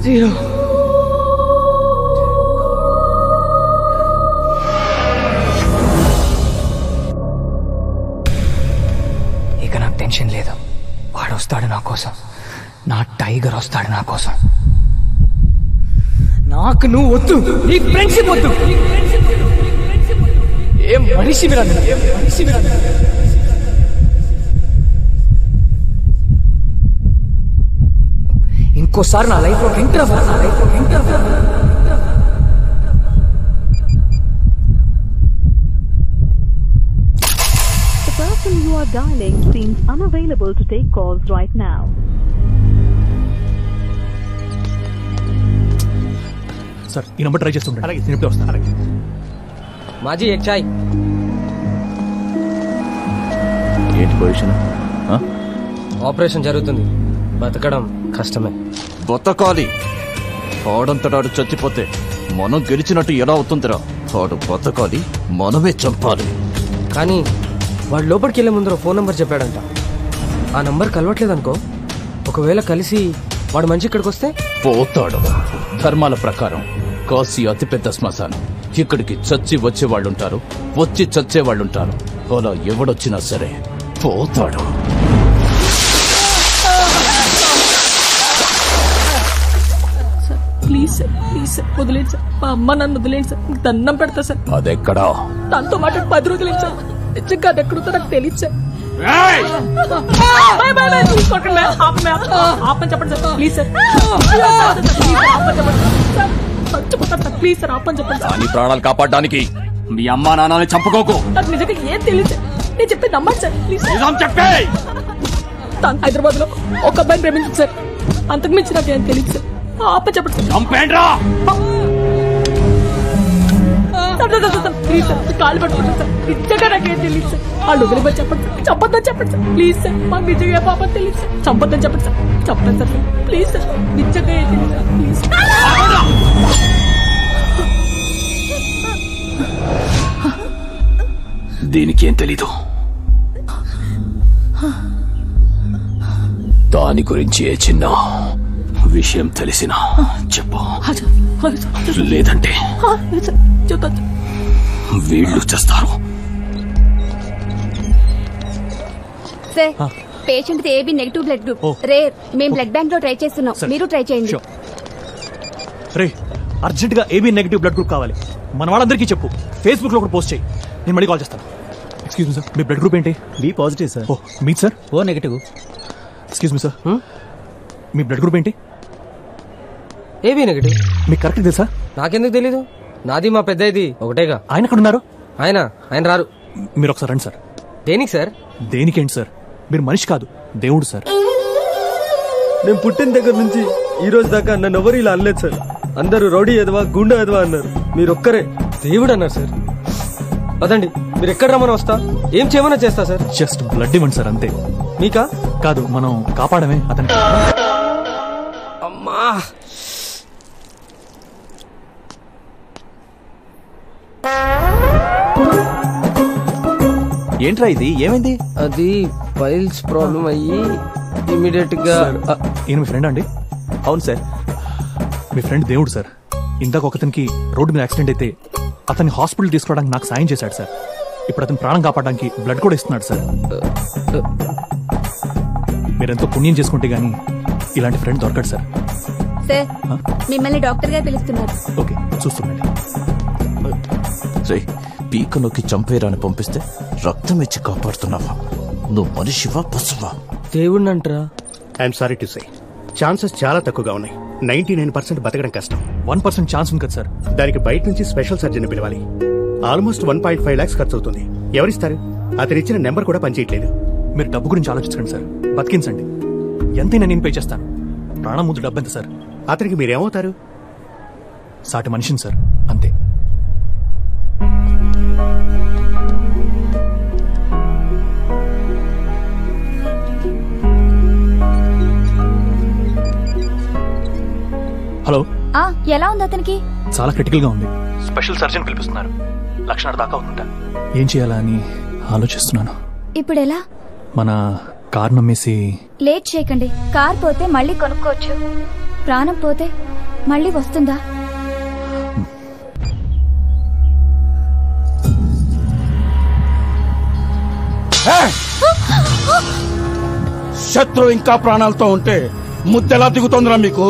0. ఇక నాకు tension లేదు. వాడు వస్తాడు నా కోసం. నా టైగర్ వస్తాడు నా కోసం. నాకు నువ్వు వద్దు, నీ ఫ్రెండ్షిప్ వద్దు. ఏం మనిషి మీరు, ఇంకోసారి నా లైఫ్ లో enter person you are dialing seems unavailable to take calls right now. Sir ఈ నంబర్ ట్రై చేస్తుంటాను. అలాగే నేను ఇప్పుడే వస్తాను. అలాగే మాజీ ఎక్ చాయ్. ఏంటి పొజిషన్? ఆపరేషన్ జరుగుతుంది. బతకడం కష్టమే. బతకాలి. ఆడంతటాడు చచ్చిపోతే మనం గెలిచినట్టు ఎలా అవుతుందిరా? ఆడు బతకాలి, మనమే చంపాలి. కానీ వాడు లోపలికి వెళ్ళే ముందర ఫోన్ నంబర్ చెప్పాడంట. ఆ నంబర్ కలవట్లేదనుకో, ఒకవేళ కలిసి వాడు మంచి ఇక్కడికి వస్తే పోతాడు. ధర్మాల ప్రకారం కాశీ అతిపెద్ద శ్మశానం. ఇక్కడికి చచ్చి వచ్చేవాళ్ళుంటారు, వచ్చి చచ్చేవాళ్ళుంటారు. అలా ఎవడొచ్చినా సరే పోతాడు. ప్లీజ్ సార్, ప్లీజ్ సార్, వదిలేండి సార్. మా అమ్మ నన్ను వదిలేండి సార్. మీకు దండం పెడతా సార్. అదెక్కడా? తనతో మాట 10 రోజులు సార్. నిజంగా అది ఎక్కడుందో నాకు తెలియదు సార్. ఆపని చెప్పండి సార్, ప్లీజ్ సార్. చచ్చిపోతాను సార్, ప్లీజ్ సార్, ఆపని చెప్పండి సార్. దాని ప్రాణాలు కాపాడడానికి మీ అమ్మా నాన్నని చంపుకోకు. నాకు నిజంగా ఏం తెలియదు సార్. నేను చెప్పి నమ్మండి సార్, ప్లీజ్. తను హైదరాబాద్ లో ఒక అబ్బాయిని ప్రేమించింది సార్. అంతకు మించి నాకు ఏం తెలియదు సార్. ఆప చెప్పండి సార్. ప్లీజ్ సార్, కాలు పట్టుకుంటాను సార్. నిజంగా నాకేం తెలియదు సార్. వాళ్ళు వదిలిపోయి చెప్పండి సార్. చెప్పొద్దని చెప్పండి సార్, ప్లీజ్ సార్. మాకు నిజంగా పాపం తెలియదు సార్. చెప్పొద్దని చెప్పండి సార్. చెప్పండి సార్, ప్లీజ్ సార్. నిజంగా ఏం తెలియదు సార్, ప్లీజ్. దీనికేం తెలీదు. దాని గురించి ఏ చిన్న విషయం తెలిసినా చెప్పు, లేదంటే వీళ్ళు చేస్తారు. Sir, patient AB negative blood group rare. మేము బ్లడ్ బ్యాంక్ లో ట్రై చేస్తున్నాం, మీరు ట్రై చేయండి. రే, అర్జెంట్ గా ఏబీ నెగిటివ్ బ్లడ్ గ్రూప్ కావాలి. మన వాళ్ళందరికీ చెప్పు, ఫేస్బుక్ లో కూడా పోస్ట్ చేయి. నేను మళ్ళీ కాల్ చేస్తాను. ఎక్స్క్యూజ్ మీ సార్, మీ బ్లడ్ గ్రూప్ ఏంటి? B positive sir. ఓ మీది sir? O negative. Excuse me sir, మీ బ్లడ్ గ్రూప్ ఏంటి? AB negative. మీకు కరెక్ట్ తెలుసా? నాకెందుకు తెలీదు. నాది మా పెద్ద ఇది ఒకటేగా. ఆయన ఎక్కడ ఉన్నారు? ఆయన రారు. మీరు ఒకసారి రండి సార్. దేనికి సార్? దేనికేంటి సార్, మీరు మనిషి కాదు, దేవుడు సార్. నేను పుట్టిన దగ్గర నుంచి ఈ రోజు దాకా నన్ను ఎవరు ఇలా అనలేదు సార్. అందరూ రౌడీ ఎదవా, గుండా ఎదవా అన్నారు. మీరు ఒక్కరే దేవుడు అన్నారు సార్. అదండి, మీరు ఎక్కడ రమ్మని వస్తా, ఏం చేయమన్నా చేస్తా సార్. జస్ట్ బ్లడ్ ఇవ్వండి సార్, అంతే. మీకా? కాదు, మనం కాపాడమే అతనికి. అమ్మా, ఏంట్రా ఇది, ఏమైంది? అది ఫైల్స్ ప్రాబ్లం అయ్యి ఇమీడియట్ గా. ఈయన మీ ఫ్రెండ్ అండి? అవును సార్. మీ ఫ్రెండ్ దేవుడు సార్. ఇందాక ఒకతనికి రోడ్డు మీద యాక్సిడెంట్ అయితే అతన్ని హాస్పిటల్ తీసుకోవడానికి నాకు సాయం చేశాడు సార్. ఇప్పుడు అతను ప్రాణం కాపాడడానికి బ్లడ్ కూడా ఇస్తున్నాడు సార్. మీరెంతో పుణ్యం చేసుకుంటే గానీ ఇలాంటి ఫ్రెండ్ దొరకడు సార్. సార్, మిమ్మల్ని డాక్టర్ గారు పిలుస్తున్నారు. ఓకే, చూస్తుండండి. పీక నొక్కి చంపేరాని పంపిస్తే రక్తం ఇచ్చి కాపాడుతున్నావా? నువ్వు మనిషివా పశువా? దేవుడిని అంటారా? I'm sorry to say, chances చాలా తక్కువగా ఉన్నాయి. 99% బతకడం కష్టం. 1% ఛాన్స్ ఉంది కదా సార్. దానికి బయట నుంచి స్పెషల్ సర్జన్ పిలవాలి. ఆల్మోస్ట్ 1.5 lakhs ఖర్చు అవుతుంది. ఎవరిస్తారు? అతను ఇచ్చిన నెంబర్ కూడా పనిచేయట్లేదు. మీరు డబ్బు గురించి ఆలోచించండి సార్, బతికించండి. ఎంతైనా నేను పే చేస్తాను. ప్రాణం ముందు డబ్బు ఎంత సార్? అతనికి మీరేమవుతారు? సాటి మనిషిని సార్, అంతే. హలో, ఎలా ఉంది అతనికి? చాలా క్రిటికల్ గా ఉంది. స్పెషల్ సర్జన్ పిలిపిస్తున్నారు. లక్షణాలు దాకా ఉందంట. ఏం చేయాలా అని ఆలోచిస్తున్నాను. ఇప్పుడు ఎలా? మన కార్ నమ్మేసి లేట్ చేయకండి. కార్ పోతే మళ్ళీ కొనుక్కోవచ్చు. ప్రాణం పోతే మళ్ళీ వస్తుందా? శత్రు ఇంకా ప్రాణాలతో ఉంటే ముద్దెలా దిగుతోందిరా మీకు?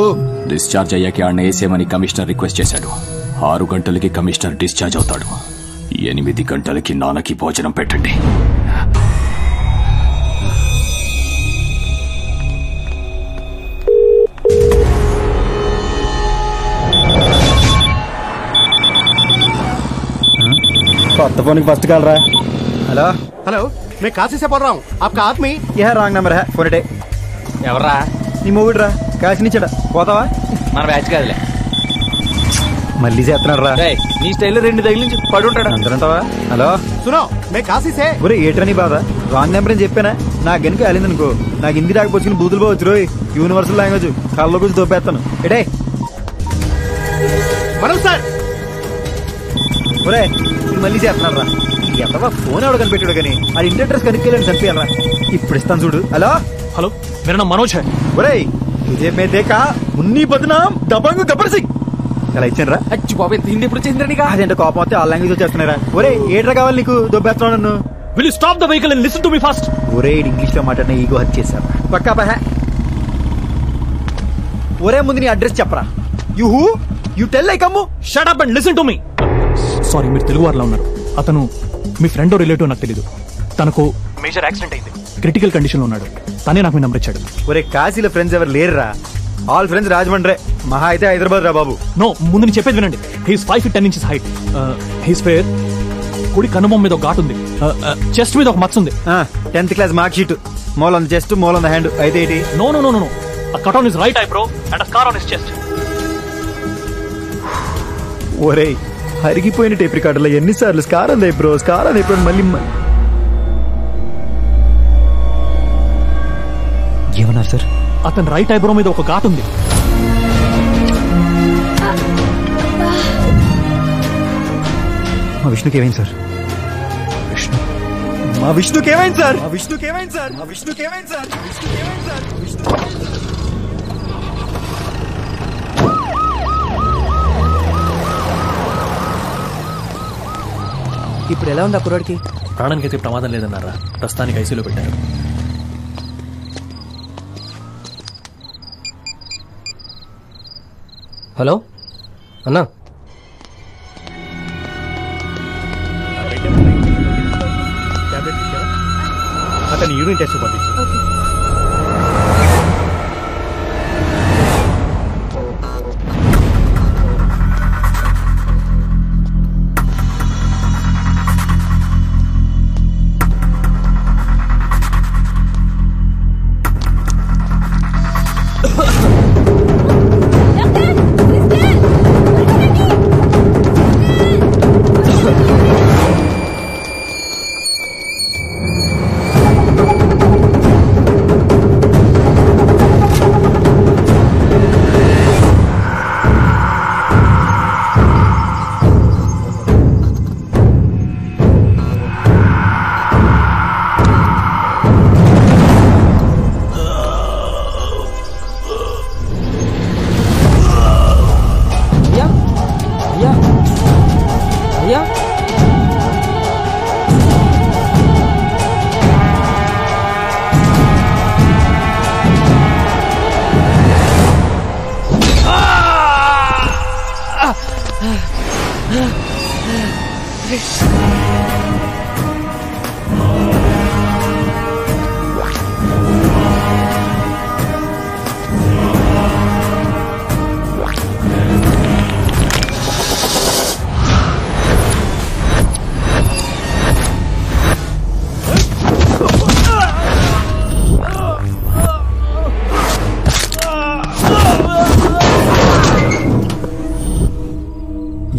డిశ్చార్జ్ అయ్యాక ఆడ వేసేమని కమిషనర్ రిక్వెస్ట్ చేశాడు. 6 గంటలకి కమిషనర్ డిశ్చార్జ్ అవుతాడు. 8 గంటలకి నాన్నకి భోజనం పెట్టండి. కొత్త ఫోన్కి ఫస్ట్ కాలరా. హలో हेलो मैं काशी से बोल रहा हूँ आपका आदमी యా రాంగ్ నెంబర్ ఫోన్ ఇటే ఎవర్రా నీ మొగుడు రా కాసినిచ్చాడా పోతావా మన బ్యాచ్ కాదులే మళ్ళీ చేస్తున్నాడు రా నీ స్టైల్లో 2 తగిలించి పడి ఉంటాడు అందరంటావా హలో सुनो मैं काशी से ఒరే ఏట్రా నీ బాధ రాంగ్ నెంబర్ అని చెప్పానా నాకు గనుక వెళ్ళిందనుకో నాకు హిందీ రాకపోవచ్చు బూతులు పోవచ్చు రోయ్ యూనివర్సల్ లాంగ్వేజ్ కళ్ళలో గురించి దొబ్బేస్తాను ఎడే మనోజ్ సార్ ఒరే ఇది మళ్ళీ చేస్తున్నాడు రా ఎంతవా ఫోన్ ఎవడు కనిపెట్టాడు కానీ అది ఇంటి అడ్రస్ కనుక్కెళ్ళండి చంపేయాలరా ఇప్పుడు ఇస్తాను చూడు హలో హలో मेरा नाम मनोज है ఒరే तुझे मैं देखा मुन्नी बदनाम दबंग गब्बर सिंह ఎలా ఇచ్చానరా అచ్చి బాబు హిందీ ఎప్పుడు చేసిందిరా నీకు అదేంటో కోపం వస్తే ఆ లాంగ్వేజ్ వచ్చేస్తున్నారా ఒరే ఏట్రా కావాలి నీకు దొబ్బేస్తున్నావు నన్ను will you stop the vehicle and listen to me first ఒరే ఇంగ్లీష్ లో మాట్లాడిన ఈగో హత్య చేశారు పక్కా బహ ఒరే ముందు నీ అడ్రస్ చెప్పరా you tell like Ammu shut up and listen to me sorry మీరు తెలుగు వారిలో ఉన్నారు అతను మీ ఫ్రెండ్ రిలేటివ్ నాకు తెలీదు తనకు మేజర్ యాక్సిడెంట్ అయింది క్రిటికల్ కండిషన్ లో ఉన్నాడు తనే నాకు మీ నంబర్ ఇచ్చాడు ఒరే కాశీలో ఫ్రెండ్స్ ఎవరు లేరురా ఆల్ ఫ్రెండ్స్ రాజమండ్రి మహా అయితే హైదరాబాద్ రా బాబు నో ముందు నేను చెప్పేది వినండి he's 5 feet 10 inches height he's fair కుడి కనుబొమ్మ మీద ఒక ఘాట్ ఉంది చెస్ట్ మీద ఒక మచ్చ ఉంది 10th class mark sheet mole on chest mole on the hand అయితే ఏంటి no no no no a cut on his right eyebrow and a scar on his chest ఒరే హరిగిపోయిన టేప్ రికార్డులో ఎన్నిసార్లు స్కార్ అంది బ్రో స్కార్ అంది ఇప్పుడు మళ్ళీ ఏమన్నారు సార్ అతని రైట్ ఐబ్రో మీద ఒక ఘాట్ ఉంది మా విష్ణుకి ఏమైంది సార్ మా విష్ణుకి ఏమైంది సార్ మా విష్ణుకి ఏమైంది సార్ మా విష్ణుకి ఏమైంది సార్ ఇప్పుడు ఎలా ఉంది ఆ కుర్రాడికి ప్రాణానికైతే ప్రమాదం లేదన్నారా ప్రస్తుతానికి ఐసీలో పెట్టారు హలో అన్నా అతని యూరిన్ టెస్ట్ పంపించు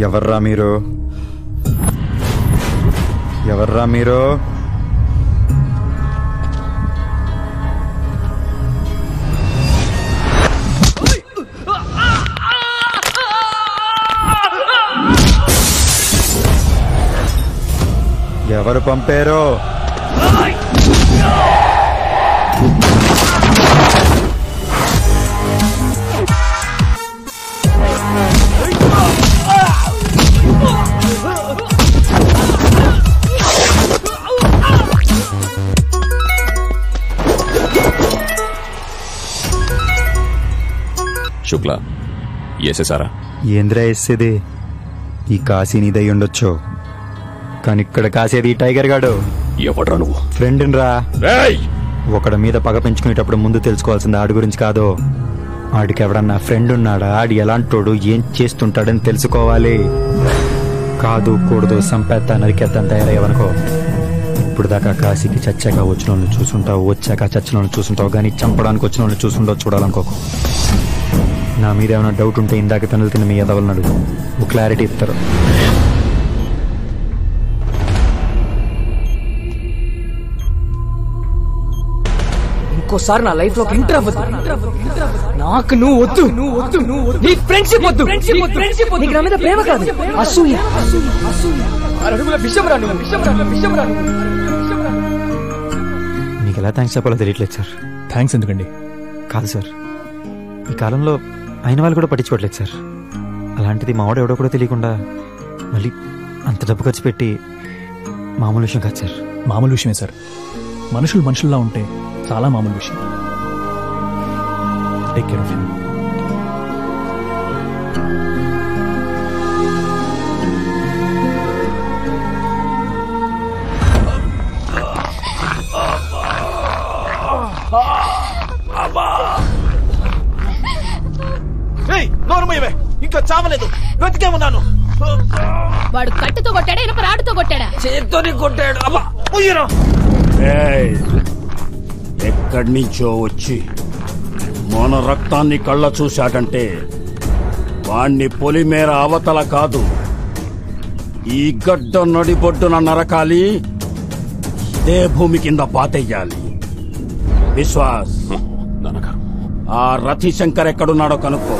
ఎవర్రా మీరు ఎవర్రా మీరు ఎవరు పంపారో శుక్లా వేసేసారా ఏంద్రా వేసేది ఈ కాశీ నీదై ఉండొచ్చు కానీ ఇక్కడ కాసేది ఈ టైగర్ గాడు ఎవడ్రా నువ్వు ఫ్రెండ్ రా ఒకడి మీద పగ పెంచుకునేటప్పుడు ముందు తెలుసుకోవాల్సింది ఆడి గురించి కాదు ఆడికి ఎవడన్నా ఫ్రెండ్ ఉన్నాడా ఆడి ఎలాంటోడు ఏం చేస్తుంటాడని తెలుసుకోవాలి కాదు కూడదు సంపేత్తా నరికేద్దాం తయారయ్యవనుకో ఇప్పుడు దాకా కాశీకి చచ్చాక వచ్చిన వాళ్ళని చూసుంటావు, వచ్చాక చచ్చిన వాళ్ళని చూసుంటావు, కానీ చంపడానికి వచ్చిన వాళ్ళని చూసుంటావు చూడాలనుకోకు. నా మీద ఏమైనా డౌట్ ఉంటే ఇందాక తనలు తిన్న మీ ఎదవలను అడుగు, క్లారిటీ ఇస్తారు. ఇంకోసారి నా లైఫ్ లో ఎంటర్ అవ్వదు. నాకు నువ్వు వద్దు, నీ ఫ్రెండ్షిప్ వద్దు, నీకు నా మీద ప్రేమ కాదు, అసూయ. అడుగుల విషయం రాను. మీకు ఎలా థ్యాంక్స్ చెప్పాలో తెలియట్లేదు సార్. థ్యాంక్స్ ఎందుకండి? కాదు సార్, ఈ కాలంలో అయిన వాళ్ళు కూడా పట్టించుకోవట్లేదు సార్. అలాంటిది మావాడు ఎవడో కూడా తెలియకుండా మళ్ళీ అంత డబ్బు ఖర్చు పెట్టి మామూలు విషయం కాదు సార్. మామూలు విషయమే సార్. మనుషులు మనుషుల్లా ఉంటే చాలా మామూలు విషయం. Take care of you. నోరుమయ్యవే, ఇంకా చావలేదు, బ్రతికే ఉన్నాను. వాడు కట్టుతో కొట్టాడా ఇనప రాడుతో కొట్టాడా? చేత్తోని కొట్టాడు. ఎక్కడి నుంచో వచ్చి మన రక్తాన్ని కళ్ళ చూశాడంటే వాణ్ణి పొలిమేర అవతల కాదు, ఈ గడ్డ నడిబొడ్డున నరకాలి, ఇదే భూమి కింద పాతెయ్యాలి. విశ్వాస్, ఆ రతిశంకర్ ఎక్కడున్నాడో కనుక్కో.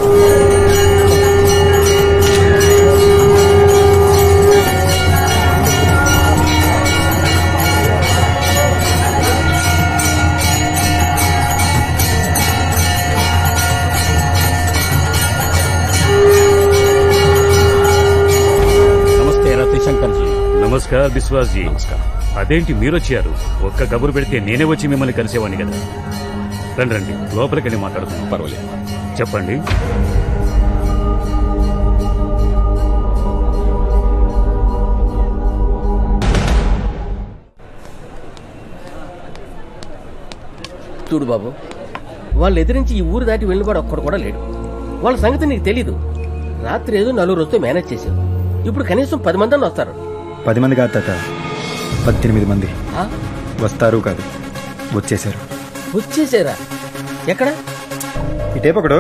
నమస్కార్ బిశ్వాస్ జీ. అదేంటి మీరొచ్చారు? ఒక్క కబురు పెడితే నేనే వచ్చి మిమ్మల్ని కలిసేవాడిని కదా. రండి రండి, లోపలికి వెళ్ళి మాట్లాడుతున్నాం. పర్వాలేదు, చెప్పండి. చూడు బాబు, వాళ్ళు ఎదిరించి ఈ ఊరు దాటి వెళ్ళివాడు ఒక్కడు కూడా లేడు. వాళ్ళ సంగతి నీకు తెలీదు. రాత్రి ఏదో 4 రోజుతో మేనేజ్ చేశారు. ఇప్పుడు కనీసం 10 మంది వస్తారు. 10 మంది కాదు తాత, 18 మంది వస్తారు. కాదు, వచ్చేసారు. వచ్చేసారా? ఎక్కడ? ఈ టేపు ఒకడు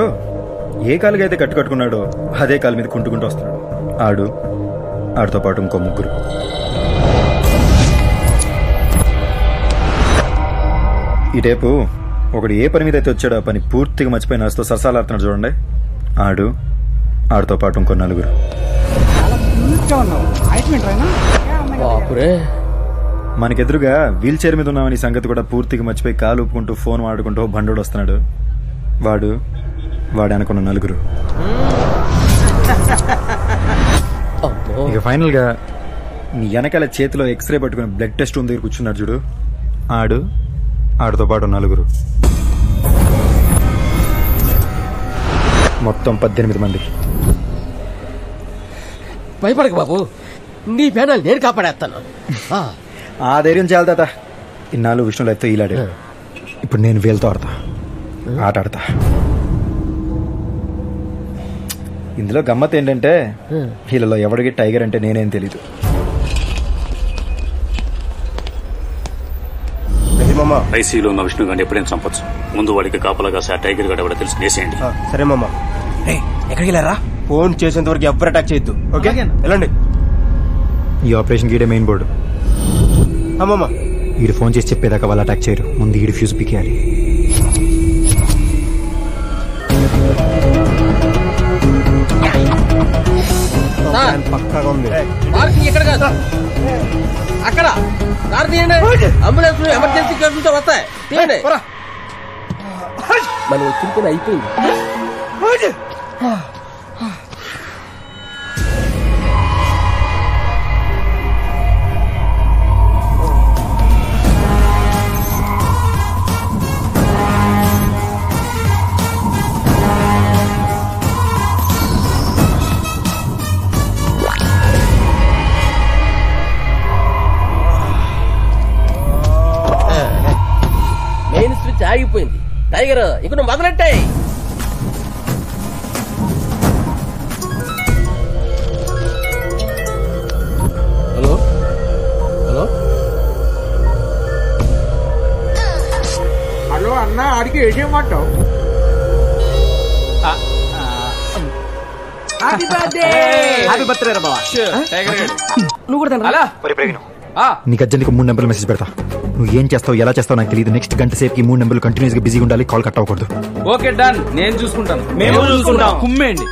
ఏ కాలుగా అయితే కట్టుకున్నాడో అదే కాలు మీద కుంటుకుంటూ వస్తున్నాడు. ఆడితో పాటు ఇంకో 3. ఈ టేపు ఒకడు ఏ పని మీద అయితే వచ్చాడో ఆ పని పూర్తిగా మర్చిపోయి నాస్తో సరసాలాడుతున్నాడు చూడండి. ఆడితో పాటు ఇంకో 4. మనకెదురుగా వీల్ చైర్ మీద ఉన్నామని సంగతి కూడా పూర్తిగా మర్చిపోయి కాలు ఊపుకుంటూ ఫోన్ వాడుకుంటూ బండోడు వస్తున్నాడు. వాడు అనుకున్న 4. ఇక ఫైనల్ గా నీ వెనకాల చేతిలో ఎక్స్రే పట్టుకుని బ్లడ్ టెస్ట్ ఉంది దగ్గర కూర్చున్నాడు చూడు. ఆడితో పాటు 4. మొత్తం 18 మంది. భయపడక బాబు, నీ పేనాలు నేను కాపాడేస్తాను. ఆ ధైర్యం చాలు తాత. ఇన్నాళ్ళు విష్ణు లైఫ్తో ఈలాడే, ఇప్పుడు నేను వీళ్ళతో ఆట ఆడతా. ఇందులో గమ్మత్ ఏంటంటే వీళ్ళలో ఎవడికి టైగర్ అంటే నేనేం తెలీదు. ఐసీలో ఉన్న విష్ణు గారిని ఎప్పుడైనా చంపొచ్చు. ముందు వాడికి కాపలాగా సార్ టైగర్ గడ ఎవడో తెలిసి నేసేయండి. సరే మామ. ఎక్కడికి వెళ్ళారా? ఫోన్ చేసేంత వరకు ఎవరు అటాక్ చేయొద్దు. ఓకే, వెళ్ళండి. ఈ ఆపరేషన్ గీడే మెయిన్ బోర్డు. వీడు ఫోన్ చేసి చెప్పేదాకా వాళ్ళు అటాక్ చేయరు. ముందు వీడి ఫ్యూజ్ పికేయాలి. పక్కగా ఉంది. ఎక్కడ కాదు, అక్కడ కారు తీయండి. అంబులెన్స్ ఎమర్జెన్సీ కేసులతో వస్తాయి. తీయండి. మనం వచ్చిన పని అయిపోయింది. మెయిన్ స్విచ్ ఆగిపోయింది. టైగర్, ఇక నువ్వు మొదలెట్టాయి. హలో హలో అన్న ఆడికి ఏసేయమంటావు. హ్యాపీ బర్త్డే రా బావా. నువ్వు కూడా అలా నీకు అర్జెంట్గా 3 నెంబర్లు మెసేజ్ పెడతా. నువ్వు ఏం చేస్తావు ఎలా చేస్తావు నాకు తెలియదు. నెక్స్ట్ గంట సేపుకి 3 నెంబర్లు కంటిన్యూస్ గా బిజీగా ఉండాలి. కాల్ కట్ అవ్వకూడదు. ఓకే డన్, నేను చూసుకుంటాను. మేము చూసుకుంటాం. కుమ్మేయండి.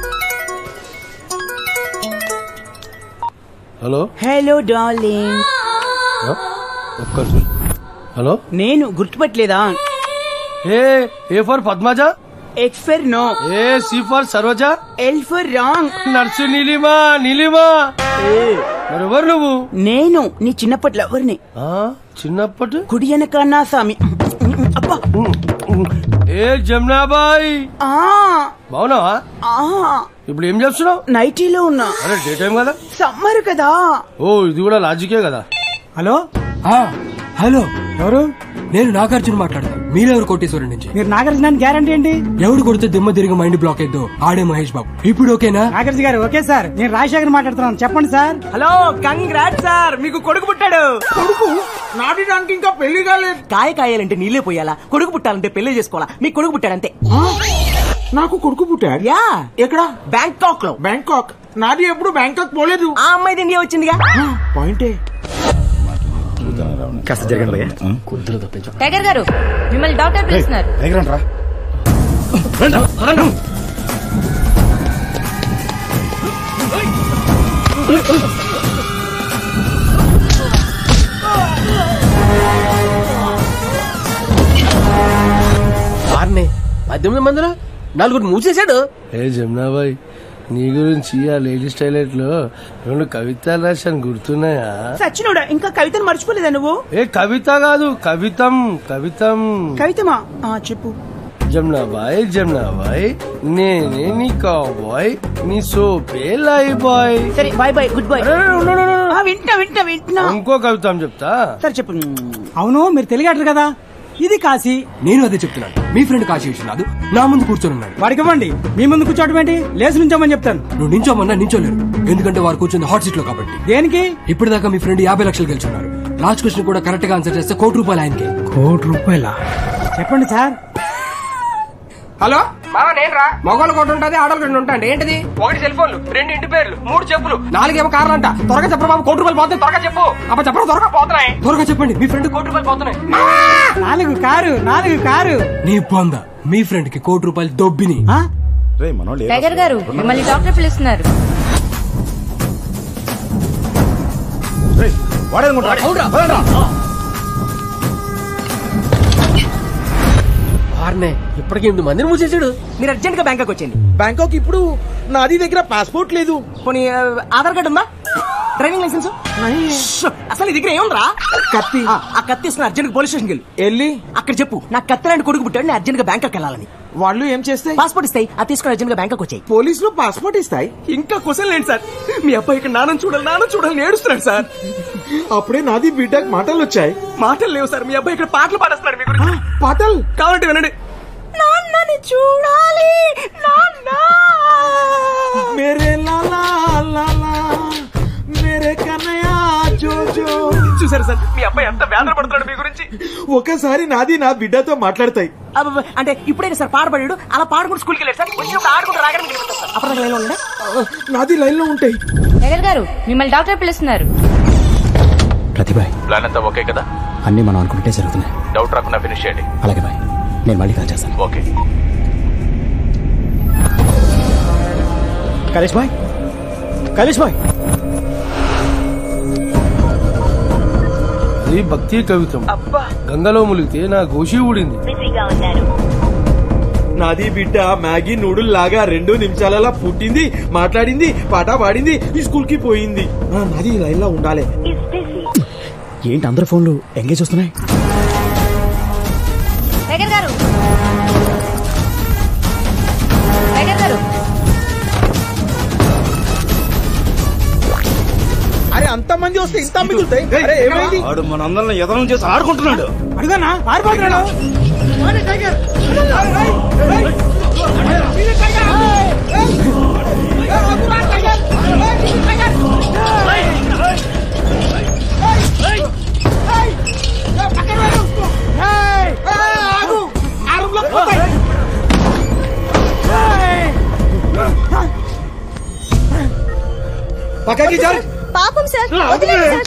Hello hello darling. హలో, నేను గుర్తుపట్టలేదా? A for Padmaja, X for no, C for Saroja, L for wrong. Nurse Neelima. Neelima మరెవరు నువ్వు? నేను నీ చిన్నప్పటి లవర్ని. చిన్నప్పటి కుడి వెనక నా స్వామి. అబ్బా జమునాబాయ్, బావున్నావా? ఇప్పుడు ఏం చేస్తున్నావు? నైటీలో ఉన్నా. అరే డే టైం కదా, సమ్మర్ కదా. ఓ ఇది కూడా లాజికే కదా. హలో హలో, ఎవరు? నేను నాగార్జున మాట్లాడతాను. మీరెవరు? కోటేశ్వరం నుంచి. మీరు నాగార్జున గ్యారంటీ ఏంటి? ఎవడు కొడితే దిమ్మ తిరిగి మైండ్ బ్లాక్ అయిద్దో ఆడే మహేష్ బాబు. ఇప్పుడు ఓకేనా? నాగార్జున గారు ఓకే సార్. నేను రాజశేఖర్ మాట్లాడుతున్నాను, చెప్పండి సార్. హలో, కంగ్రాట్ సార్, మీకు కొడుకు పుట్టాడు. కొడుకు నాటిడానికి ఇంకా పెళ్లి కాలేదు. కాయ కాయాలంటే నీళ్ళే పోయాలా, కొడుకు పుట్టాలంటే పెళ్లి చేసుకోవాలా. మీకు కొడుకు పుట్టాడు అంతే. నాకు కొడుకు పుట్టాడు. యా. ఎక్కడ? బ్యాంకాక్ లో. బ్యాంకాక్? నాది ఎప్పుడు బ్యాంకాక్ పోలేదు. ఆ అమ్మాయి ఇండియా వచ్చిందిగా. పాయింటే. కాస్త జరగండి. టైగర్ గారు, మిమ్మల్ని డాక్టర్ పిలుస్తున్నారు. వారిని 18 మందిలో 4 మూసేశాడు. జమునాబాయ్, నీ గురించి ఆ లేడీస్ టాయిలెట్ లో 2 కవితలు రాశాను, గుర్తున్నాయా? సచ్చినోడా, ఇంకా కవితను మర్చిపోలేదా నువ్వు? కవిత కాదు, కవితం. కవితమా? చెప్పు. జమునాబాయ్, జమునాబాయ్, నేనే నీ కాబాయ్, నీ సోపే లై బాయ్. సరే బాయ్ బాయ్, గుడ్ బాయ్. వింటున్నా. ఇంకో కవితం చెప్తా. సరే చెప్పు. అవును, మీరు తెలియట్లేదు కదా, ఇది కాశీ. నేను అదే చెప్తున్నాను. మీ ఫ్రెండ్ కాశీ విశ్వనాథ్ నా ముందు కూర్చొని ఉన్నాడు. వాడికి ఇవ్వండి. మీ ముందు కూర్చోవడం ఏంటి? లేచి నుంచోమని చెప్తాను. నువ్వు నించోమన్నా నించోలేరు, ఎందుకంటే వారు కూర్చుంది హాట్ సీట్ లో కాబట్టి. దేనికి? ఇప్పటిదాకా మీ ఫ్రెండ్ 50 లక్షలు గెలుచున్నారు. లాస్ట్ క్వశ్చన్ కూడా కరెక్ట్ గా ఆన్సర్ చేస్తే ₹1 కోటి ఆయనకి. ₹1 చెప్పండి సార్. హలో మామ, నేను రా. మగవాళ్ళు 1 ఉంటుంది, ఆడవాళ్ళు 2 ఉంటాయి. ఏంటిది? 1 సెల్ ఫోన్లు, 2 ఇంటి పేర్లు, 3 చెప్పులు, 4 ఏమో కార్లు అంట. త్వరగా చెప్పరు బాబు, ₹1 పోతుంది. త్వరగా చెప్పు. అబ్బా చెప్పరు, త్వరగా పోతున్నాయి. త్వరగా చెప్పండి, మీ ఫ్రెండ్ ₹1 పోతున్నాయి. 4 కారు. నీ పొంద, మీ ఫ్రెండ్ కి ₹1 దొబ్బిని. టైగర్ గారు, మిమ్మల్ని డాక్టర్ పిలుస్తున్నారు. ఇప్పటికి 8 మందిని మూసేశాడు. మీరు అర్జెంట్ గా బ్యాంకాక్ వచ్చేయండి. బ్యాంకాక్ ఇప్పుడు నాది దగ్గర పాస్పోర్ట్ లేదు. పోనీ ఆధార్ కార్డు ఉందా? Driving licence? అసలు నీ దగ్గర ఏముందిరా? కత్తి. ఆ కత్తి ఇస్తున్నా, అర్జెంట్ పోలీస్ స్టేషన్ వెళ్ళి అక్కడ చెప్పు, నాకు కత్తి లాంటి కొడుకు పుట్టాడు, నేను అర్జెంట్ గా బ్యాంకాక్ వెళ్ళాలని. వాళ్ళు ఏం చేస్తాయి? పాస్పోర్ట్ ఇస్తాయి, అది తీసుకుని అర్జెంట్ గా బ్యాంకాక్ వచ్చాయి. పోలీసులు పాస్పోర్ట్ ఇస్తాయి? ఇంకా క్వశ్చన్ లేండి సార్. మీ అబ్బాయి ఇక్కడ నాన్న చూడాలని ఏడుస్తున్నాడు సార్. అప్పుడే నాది బీటెక్ మాటలు వచ్చాయి. మాటలు లేవు సార్, మీ అబ్బాయి ఇక్కడ పాటలు పాడేస్తున్నాడు. మీ గురించి పాటలు కావాలంటే వినండి. నాన్నని చూడాలి నాన్న, మేరే లాలా లాలా, మేరే కన్నయ్య జోజో. చూసారు సార్, మీ అబ్బాయి ఎంత వేదన పడుతున్నాడు మీ గురించి. ఒకసారి నాది నా బిడ్డతో మాట్లాడతాయి. అంటే ఇప్పుడైనా సార్ పాడబడాడు, అలా పాడుకుంటూ స్కూల్కి వెళ్ళాడు సార్. వచ్చినప్పుడు ఆడుకుంటూ రాగానే అప్పుడు లైన్ లో ఉండే. నాది లైన్ లో ఉంటాయి. టైగర్ గారు, మిమ్మల్ని డాక్టర్ పిలుస్తున్నారు. ప్రతిభాయ్, ప్లాన్ అంతా ఓకే కదా? అన్ని మనం అనుకుంటే జరుగుతున్నాయి. డౌట్ రాకుండా ఫినిష్ చేయండి. అలాగే బాయ్, నేను మళ్ళీ కాల్ చేస్తాను. ఓకే. కలేష్ బాయ్, ఇది భక్తి కవితం. గంగలో ములిగితే నా గోషి ఊడింది. నాది బిడ్డ మ్యాగీ నూడుల్ లాగా 2 నిమిషాలలో పుట్టింది, మాట్లాడింది, పాట పాడింది, ఈ స్కూల్ కి పోయింది. నాది లైన్ లో ఉండాలి. ఏంటి అందరు ఫోన్లు ఎంగేజ్ వస్తున్నాయి? టైగర్ గారు, అరే అంత మంది వస్తే ఇంత మిగులుతాయి. ఏమైంది? వాడు మనందరిని ఎదనం చేసి ఆడుకుంటున్నాడు. అడుగునా పారిపోతున్నాడు. పక్కకి జరు. పాపం సార్ వదిలేండి సార్.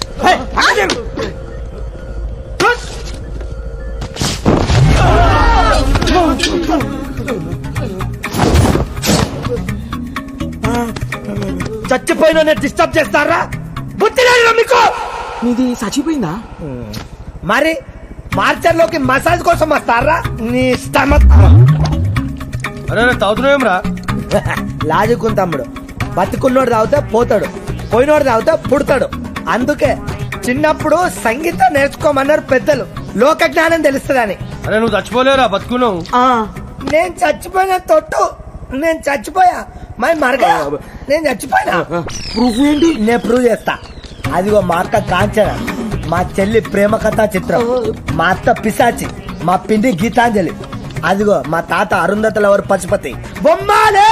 చచ్చిపోయిన డిస్టర్బ్ చేస్తారా? బుద్ధి లేదు మీకు? నీది చచ్చిపోయిందా? మరి మార్చర్లోకి మసాజ్ కోసం వస్తారా? నీ స్టమక్. అరే తాగుతున్నాం రా. లాజిక్ ఉంది తమ్ముడు. బతుకున్నోడు తాగితే పోతాడు, పోయినోడు తాగితే పుడతాడు. అందుకే చిన్నప్పుడు సంగీతం నేర్చుకోమన్నారు పెద్దలు, లోక జ్ఞానం తెలుస్తుందని. అరే నువ్వు చచ్చిపోలేరా, బతుకున్నావు. నేను చచ్చిపోయిన తొట్టు, నేను చచ్చిపోయా మరి మరగా నేను చచ్చిపోయినా. ప్రూఫ్ ఏంటి? నేను ప్రూవ్ చేస్తా. అదిగో మా అక్క కాంచన, మా చెల్లి ప్రేమ కథా చిత్రం, మా అత్త పిశాచి, మా పిండి గీతాంజలి, అదిగో మా తాత అరుంధతుల ఎవరు పశుపతి బొమ్మాలే.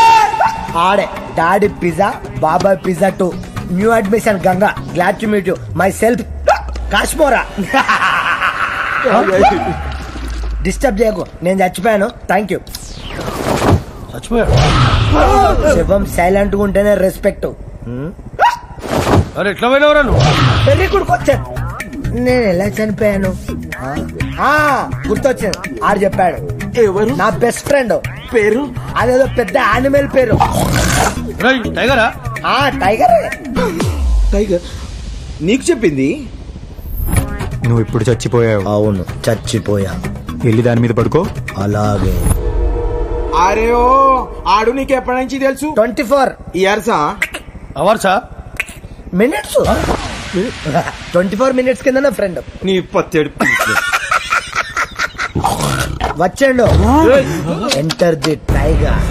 ఆడే డాడీ పిజ్జా, బాబాయ్ pizza 2, new admission Ganga, glad to meet you, myself Kashmora. Disturb చేయకు, నేను చచ్చిపోయాను. Thank you. శివం సైలెంట్ గా ఉంటేనే రెస్పెక్ట్. అరే ఎట్లా పోయినవరా నువ్వు? పెళ్లి కొడుకు వచ్చాను. నేను ఎలా చనిపోయాను గుర్తొచ్చింది. ఆడు చెప్పాడు. ఎవరు? నా బెస్ట్ ఫ్రెండ్. పేరు? అదేదో పెద్ద యానిమల్ పేరు. టైగరా? టైగర్. టైగర్ నీకు చెప్పింది? నువ్వు ఇప్పుడు చచ్చిపోయావు. అవును చచ్చిపోయా. వెళ్ళి దాని మీద పడుకో. అలాగే. అరే ఓ ఆడు నీకు ఎప్పటి నుంచి తెలుసు? 24 ఇయర్సా? అవర్సా? మినిట్స్. 24 minutes కింద నా ఫ్రెండ్. నీ పత్తేడు వచ్చాడు. Enter the tiger.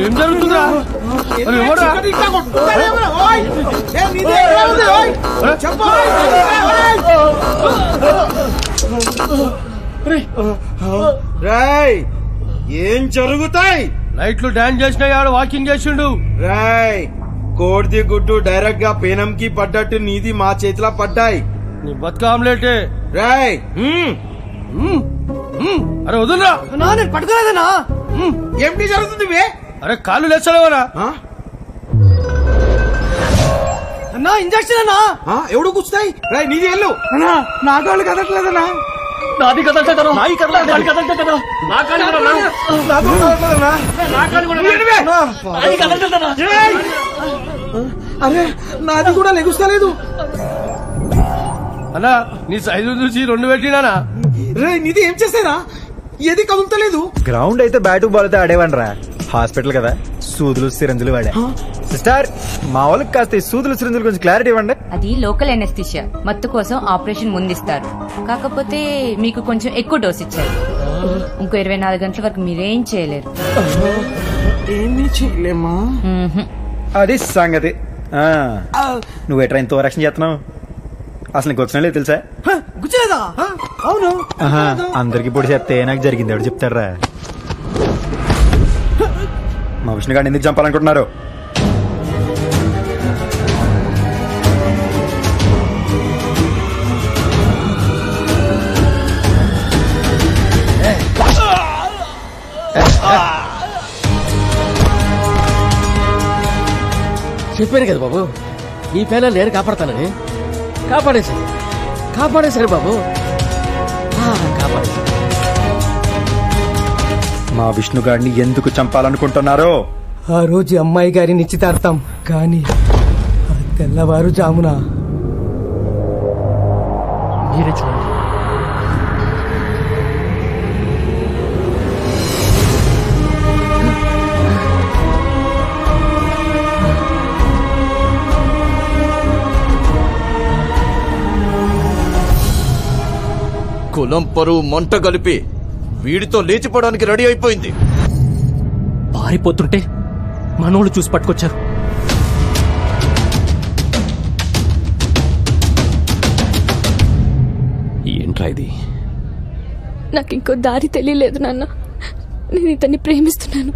ఏం జరుగుతుందా? రాయ్ ఏం జరుగుతాయి? నైట్లు డాన్స్ చేసినా ఆడు వాకింగ్ చేసిండు. రాయ్ కోడిది గుడ్డు డైరెక్ట్ గా పేనంకి పడ్డట్టు నీది మా చేతిలో పడ్డాయి. నీ బతుక ఆమ్లెటే. రాయ్ అరే వదులురా. నేను పట్టుకోలేదనా? ఏమిటి జరుగుతుంది? అరే కాళ్ళు లేచలేవరా? అన్నా ఇంజక్షన్ అన్నా. ఎవడు కూర్చుతాయి? రాయ్ నీది వెళ్ళు. అన్నా నా కాళ్ళు కదట్లేదన్నా. నాది కదలట్లేదనా? నాయి కదలట్లేదు కదా? నా కాళ్ళు కదలట్లేదనా? అరే నాది కూడా లెగుస్తలేదు. అన్నా నీ సైజు చూసి 2 పెట్టినానా? రే నీది ఏం చేసేనా? ఏది కదులుతలేదు. గ్రౌండ్ అయితే బ్యాటు బాల్ అయితే ఆడేవాడి రా. హాస్పిటల్ కదా, సూదులు సిరంజులు వాడా. సిస్టర్ మా వాళ్ళకి కాస్త సూదులు సిరంజులు కొంచెం క్లారిటీ ఇవ్వండి. అది లోకల్ ఎనెస్థిషియా, మత్తు కోసం ఆపరేషన్ ముందిస్తారు. కాకపోతే మీకు కొంచెం ఎక్కువ డోస్ ఇచ్చారు. ఇంకో 24 గంటల వరకు మీరేం చేయలేరు. ఏమీ చేయలేమా? అది సంగతి. నువ్వు ఎట్రా ఇంత రక్షణ చేస్తున్నావు? అసలు నీకు వచ్చిన లేదు తెలుసా? గుచ్చలేదా? అవును. అందరికి పొడి చెప్తే నాకు జరిగింది ఎవడు చెప్తారా? మా విష్ణు గారిని ఎందుకు చంపాలనుకుంటున్నారు? చెప్పాను కదా బాబు, ఈ పేల నేను కాపాడతానని. కాపాడేశారు బాబు, కాపాడేశారు. మా విష్ణు గారిని ఎందుకు చంపాలనుకుంటున్నారో? ఆ రోజు అమ్మాయి గారి నిశ్చితార్థం, కానీ తెల్లవారుజామున మీరే చూడండి. కులం పరువు మంట కలిపి వీడితో లేచిపోవడానికి రెడీ అయిపోయింది. పారిపోతుంటే మనోళ్ళు చూసి పట్టుకొచ్చారు. ఏంట్రా ఇది? నాకు ఇంకో దారి తెలియలేదు నాన్న. నేను ఇతన్ని ప్రేమిస్తున్నాను.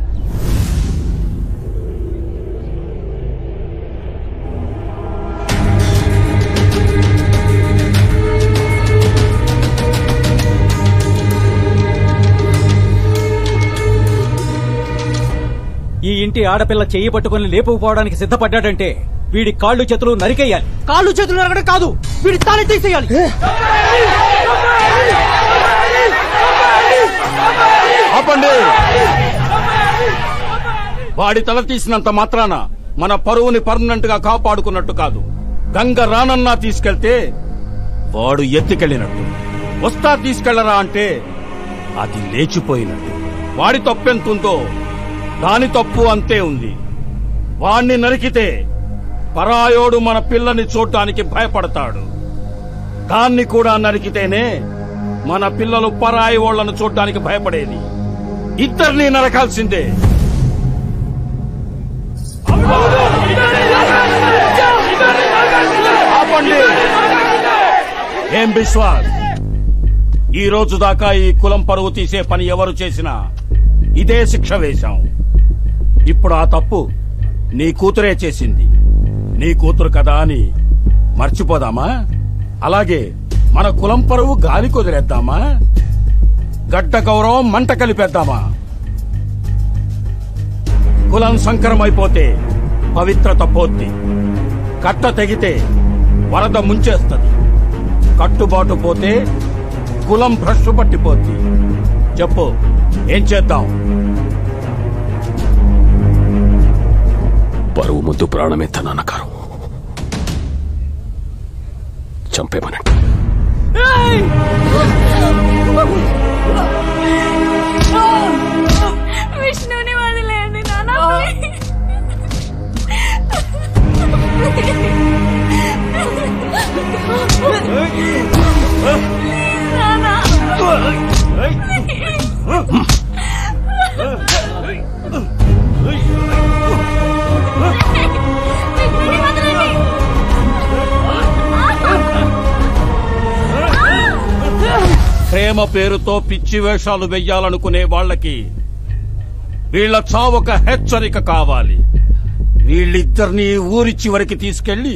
ఈ ఇంటి ఆడపిల్ల చెయ్యి పట్టుకుని లేపుకుపోవడానికి సిద్ధపడ్డాడంటే వీడి కాళ్ళు చేతులు నరికేయాలి. కాళ్ళు చేతులు నరకడం కాదు, వీడి తాళి తీసేయాలి. ఆపండి. వాడి తల తీసినంత మాత్రాన మన పరువుని పర్మనెంట్ గా కాపాడుకున్నట్టు కాదు. గంగ రానన్నా తీసుకెళ్తే వాడు ఎత్తికెళ్ళినట్టు, వస్తా తీసుకెళ్లరా అంటే అది లేచిపోయినట్టు. వాడి తప్పెంతుందో దాని తప్పు అంతే ఉంది. వాణ్ణి నరికితే పరాయోడు మన పిల్లని చూడ్డానికి భయపడతాడు. దాన్ని కూడా నరికితేనే మన పిల్లలు పరాయి ఓళ్లను చూడ్డానికి భయపడేది. ఇద్దరిని నరకాల్సిందే. ఆపండి. ఏం విశ్వాస్, ఈ రోజు దాకా ఈ కులం పరువు తీసే పని ఎవరు చేసినా ఇదే శిక్ష వేశాం. ఇప్పుడు ఆ తప్పు నీ కూతురే చేసింది. నీ కూతురు కదా అని మర్చిపోదామా? అలాగే మన కులం పరువు గాలి కుదిరేద్దామా? గడ్డ గౌరవం మంట కలిపేద్దామా? కులం సంకరమైపోతే పవిత్రత పోద్ది. కట్ట తెగితే వరద ముంచేస్తుంది. కట్టుబాటు పోతే కులం భ్రష్టు పట్టిపోద్ది. చెప్పు, ఏం చేద్దాం? పరువు ముద్దు ప్రాణమే తనకారం. చంపేమనండి. విష్ణుని వదిలేయండి నాన్న. ప్రేమ పేరుతో పిచ్చి వేషాలు వెయ్యాలనుకునే వాళ్ళకి వీళ్ల చావొక హెచ్చరిక కావాలి. వీళ్ళిద్దరినీ ఊరి చివరికి తీసుకెళ్లి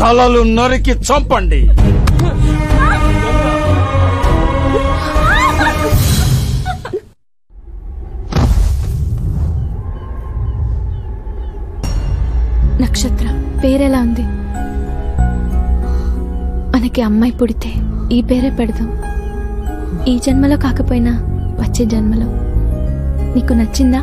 తలలు నరికి చంపండి. నక్షత్ర పేరెలా ఉంది? మనకి అమ్మాయి పుడితే ఈ పేరే పెడదాం. ఈ జన్మలో కాకపోయినా వచ్చే జన్మలో. నీకు నచ్చిందా?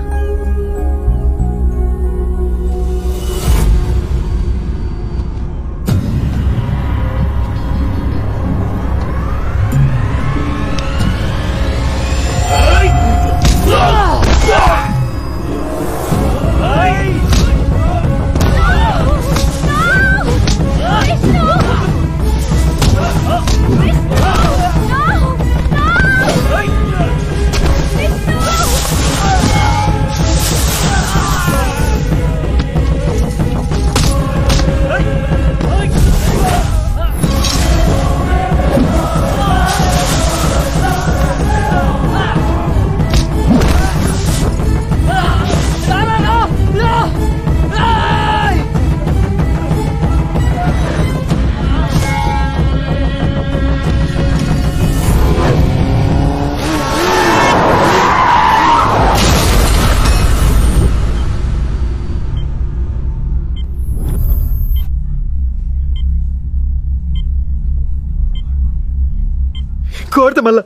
కోరితే మళ్ళా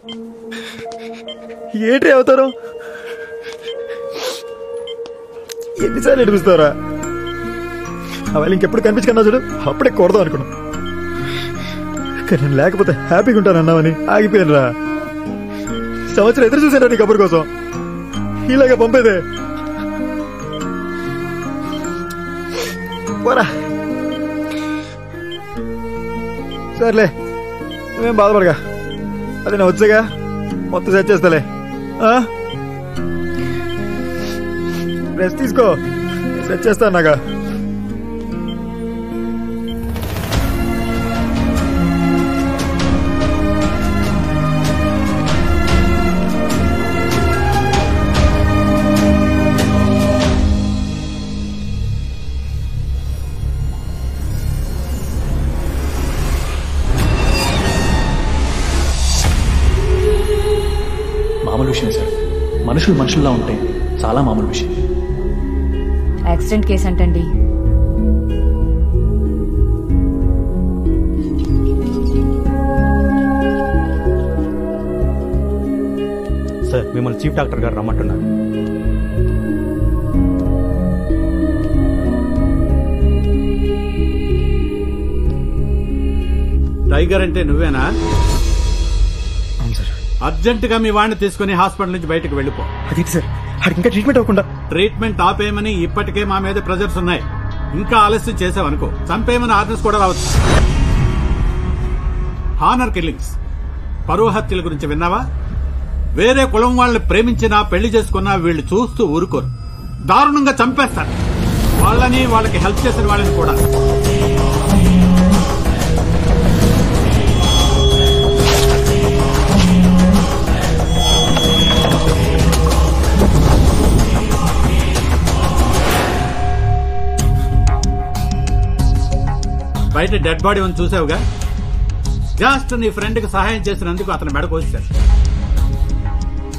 ఏంటి అవుతారు? ఎన్నిసార్లు ఎడిపిస్తారా? వాళ్ళు ఇంకెప్పుడు కనిపించుకున్నా చూడు, అప్పుడే కొడదాం అనుకున్నా. కానీ నేను లేకపోతే హ్యాపీగా ఉంటానన్నావని ఆగిపోయాను రా. సంవత్సరం ఎదురు చూసారా నీ కబుర్ కోసం. ఇలాగా పంపేదే పోరా. సర్లే, నువ్వేం బాధపడగా. అది నేను వచ్చాగా మొత్తం సెట్ చేస్తాలే. రెస్ట్ తీసుకో, సెట్ చేస్తాను నాగా. మామూలు విషయం సార్. మనుషులు మనుషుల్లా ఉంటే చాలా మామూలు విషయం. యాక్సిడెంట్ కేసు అంటండి. సార్ మిమ్మల్ని చీఫ్ డాక్టర్ గారు రమ్మంటున్నారు. టైగర్ అంటే నువ్వేనా? అవును సార్. అర్జెంట్ గా మీ వాడిని తీసుకుని హాస్పిటల్ నుంచి బయటకు వెళ్ళిపో. అది సార్ ఇంకా ట్రీట్మెంట్ అవ్వకుండా. ట్రీట్మెంట్ ఆపేయమని ఇప్పటికే మా మీద ప్రెజర్స్ ఉన్నాయి. ఇంకా ఆలస్యం చేసావనుకో చంపేయమని ఆర్డర్స్ కూడా రావచ్చు. హానర్ కిల్లింగ్స్, పరువు హత్యల గురించి విన్నావా? వేరే కులం వాళ్ళని ప్రేమించినా పెళ్లి చేసుకున్నా వీళ్ళు చూస్తూ ఊరుకోరు, దారుణంగా చంపేస్తారు. వాళ్ళని వాళ్ళకి హెల్ప్ చేసిన వాళ్ళని కూడా. బయట డెడ్ బాడీ ఉంది చూసావుగా. జస్ట్ నీ ఫ్రెండ్ కి సహాయం చేసినందుకు అతను మెడ కోసాడు.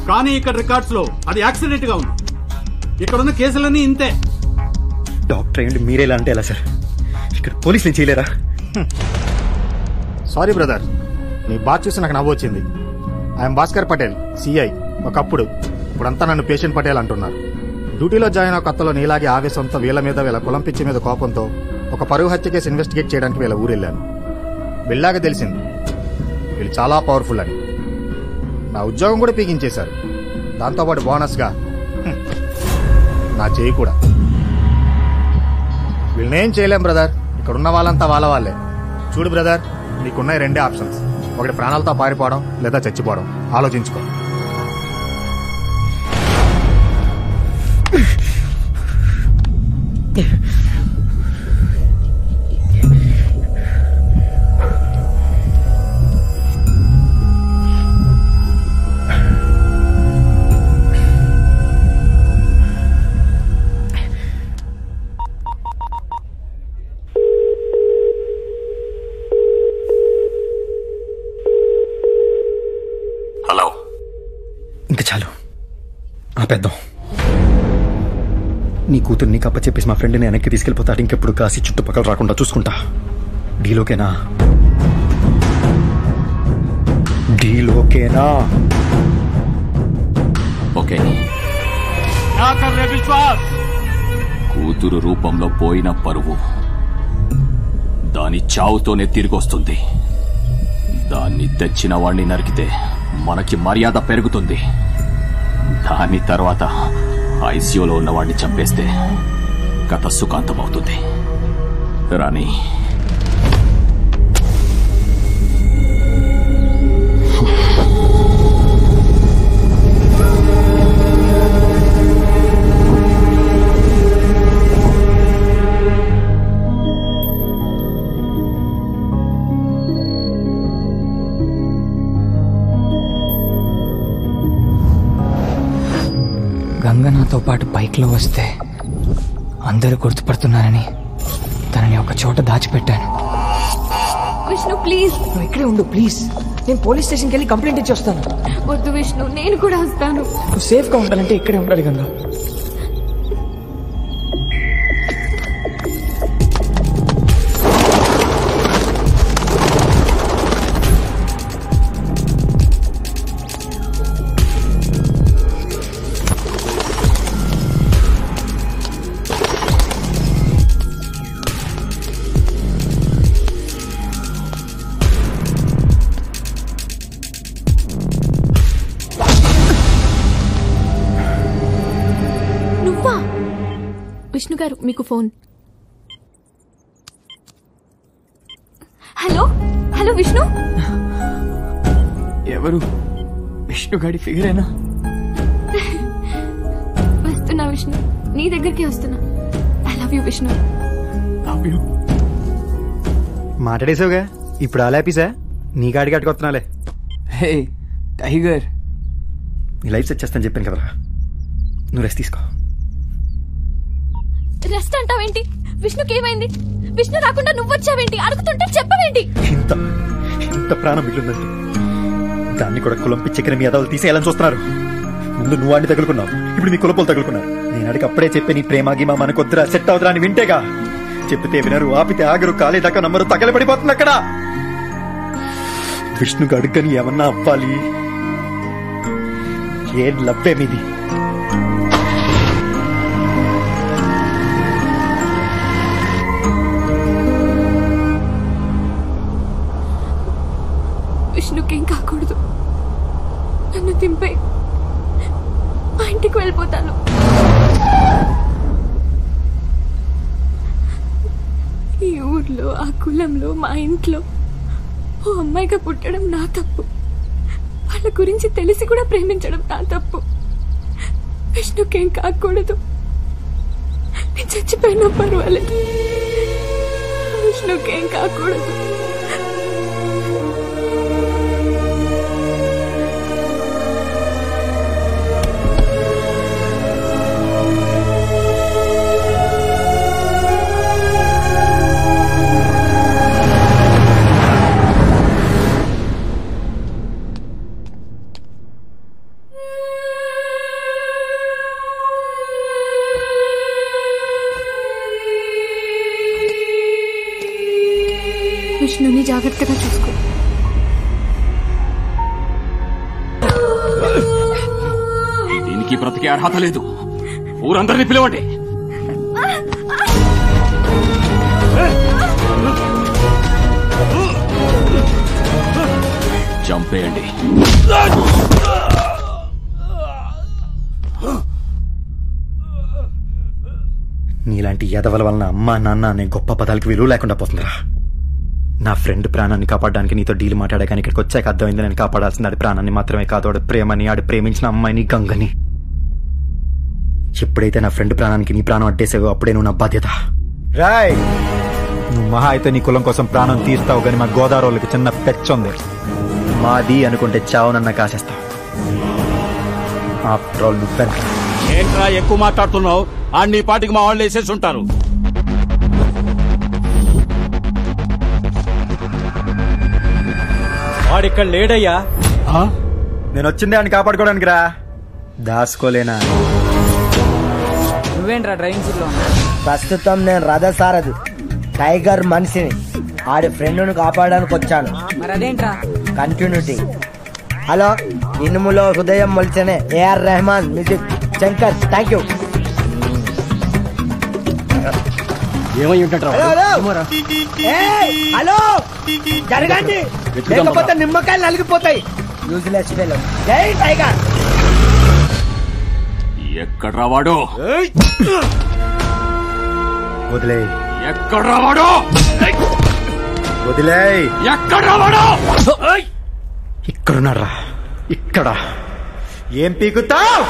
కానీ ఇక్కడ రికార్డ్స్ లో అది యాక్సిడెంట్ గా ఉంది. ఇక్కడున్న కేసులన్నీ ఇంతే. డాక్టర్ అయ్యండి మీరేలా అంటే ఎలా సార్? ఇక్కడ పోలీసులు చేయలేరా? సారీ బ్రదర్, నీ బాధ చూసి నాకు నవ్వు వచ్చింది. I'm Bhaskar Patel, CI. ఒకప్పుడు, ఇప్పుడంతా నన్ను పేషెంట్ పటేల్ అంటున్నారు. డ్యూటీలో జాయిన్ అయ్యే కొత్తలో నీలాగే ఆవేశంతో వీళ్ళ మీద వీళ్ళ కులం పిచ్చి మీద కోపంతో ఒక పరువు హత్య కేసు ఇన్వెస్టిగేట్ చేయడానికి వీళ్ళ ఊరెళ్ళాను. వెళ్ళాక తెలిసింది వీళ్ళు చాలా పవర్ఫుల్ అని. నా ఉద్యోగం కూడా పీకించేశారు. దాంతోపాటు బోనస్గా నా చేయి కూడా. వీళ్ళనేం చేయలేం బ్రదర్. ఇక్కడ ఉన్న వాళ్ళంతా వాళ్ళే. చూడు బ్రదర్, నీకున్నాయి రెండే ఆప్షన్స్. ఒకటి ప్రాణాలతో పారిపోవడం, లేదా చచ్చిపోవడం. ఆలోచించుకో. హలో. ఇంకా చాలు ఆపేద్దాం. నీ కూతురు నీకు అప్పచెప్పేసి మా ఫ్రెండ్ని వెనక్కి తీసుకెళ్ళిపోతాడు. ఇంకెప్పుడు కాసి చుట్టుపక్కల రాకుండా చూసుకుంటా. డీలోకేనా? డీలోకేనా? ఓకే. విశ్వాస్, కూతురు రూపంలో పోయిన పరువు దాని చావుతోనే తిరిగొస్తుంది. దాన్ని తెచ్చిన వాణ్ణి నరికితే మనకి మర్యాద పెరుగుతుంది. దాని తర్వాత ఐసీయూలో ఉన్నవాడిని చంపేస్తే కథ సుఖాంతమవుతుంది. రాణి, గంగ నాతో పాటు బైక్లో వస్తే అందరూ గుర్తుపడుతున్నానని తనని ఒక చోట దాచిపెట్టాను. విష్ణు ప్లీజ్. నువ్వు ఇక్కడే ఉండు ప్లీజ్. నేను పోలీస్ స్టేషన్కి వెళ్ళి కంప్లైంట్ ఇచ్చి వస్తాను. వద్దు విష్ణు, నేను కూడా వస్తాను. నువ్వు సేఫ్గా ఉండాలంటే ఇక్కడే ఉండాలి గంగ. విష్ణు గారు మీకు ఫోన్. Hello hello Vishnu. ఎవరు? విష్ణు గాడి ఫిగరేనా? వస్తున్నా విష్ణు, నీ దగ్గరికి వస్తున్నా. I love you Vishnu. Love you. మాట్లాడేసావుగా, ఇప్పుడు ఆలాపీసా? నీ గాడికి అట్టుకొస్తున్నాలే. హే టైగర్, నీ లైఫ్ సెట్ చేస్తాను చెప్పాను కదరా. నువ్వు రెస్ట్ తీసుకో. రెస్ట్ అంటావేంటి? విష్ణుకి ఏమైంది? విష్ణు రాకుండా నువ్వు వచ్చావేంటి? అడుగుతుంటే చెప్పవేంటి? ఇంత ప్రాణం మిగిలిందంటే దాన్ని కూడా కులం పిచ్చెక్కిన మీ అదవులు తీసేయాలని చూస్తున్నారు. ముందు నువ్వు వాడిని తగులుకున్నావు, ఇప్పుడు నీ కులపోలు తగులుకున్నారు. నేను అడిగి అప్పుడే చెప్పి నీ ప్రేమ గిమ మనకొద్దురా, సెట్ అవుతురా అని వింటేగా. చెప్తే వినరు, ఆపితే ఆగరు, కాలేదాకా నమ్మరు, తగలబడిపోతుంది అక్కడ. విష్ణుకు అడుగని ఏమన్నా అవ్వాలి. ఏం లవ్వే మీది? విష్ణుకేం కాకూడదు. నన్ను దింపే, మా ఇంటికి వెళ్ళిపోతాను. ఈ ఊర్లో, ఆ కులంలో, మా ఇంట్లో ఓ అమ్మాయిగా పుట్టడం నా తప్పు. వాళ్ళ గురించి తెలిసి కూడా ప్రేమించడం నా తప్పు. విష్ణుకేం కాకూడదు. నేను చచ్చిపోయినా పర్వాలేదు, విష్ణుకేం కాకూడదు. విష్ణుని జాగ్రత్తగా చూసుకో. దీనికి బ్రతికే అర్హత లేదు. ఊరందరినీ పిలవండి. చంపేయండి. నీలాంటి ఎదవల వలన అమ్మా నాన్న అనే గొప్ప పదాలకి విలువ లేకుండా పోతుందిరా. నా ఫ్రెండ్ ప్రాణాన్ని కాపాడడానికి నీతో డీల్ మాట్లాడే కానీ ఇక్కడికి వచ్చాక అర్థమైంది, నేను కాపాడాల్సింది ఆడి ప్రాణాన్ని మాత్రమే కాదు, ఆడు ప్రేమని, ఆడు ప్రేమించిన అమ్మాయిని, గంగని. ఎప్పుడైతే నా ఫ్రెండ్ ప్రాణానికి నీ ప్రాణం అడ్డేసావో అప్పుడే నువ్వు నా బాధ్యత. రాయ్, నువ్వు మహా అయితే నీ కులం కోసం ప్రాణం తీస్తావు, కానీ మా గోదావరి వాళ్ళకి చిన్న పెచ్చుంది. మాది అనుకుంటే చావునన్నా కాసేస్తావు. ఆఫ్టర్ ఆల్ నువ్వెంత ఏంట్రా ఎక్కువ మాట్లాడుతున్నావు? నీ పాటికి మా వాళ్ళు వేసేసి ఉంటారు. వాడిక్కడ లేడయ్యా. నేను వచ్చిందే అని కాపాడుకోవడానికి రా, దాసుకోలేనా? నువ్వేంట్రా డ్రైవింగ్ సీట్ లో? ప్రస్తుతం నేను రథసారథి, టైగర్ మనిషిని. ఆడి ఫ్రెండ్ను కాపాడడానికి వచ్చాను. మరి అదేంట్రా? కంటిన్యూటీ. హలో, ఇనుములో హృదయం మొలిచనే AR Rahman music. Shankar, thank you. ఏమై ఉంటాడు? హలో, జరగండి, లేకపోతే నిమ్మకాయలు నలిగిపోతాయి. Useless fellow. జై టైగర్. ఎక్కడ రావాడు? వదిలే. ఎక్కడ రావాడు? వదిలే. ఎక్కడ రావాడు? ఇక్కడున్నారా? ఇక్కడ ఏం పీకుతావ్?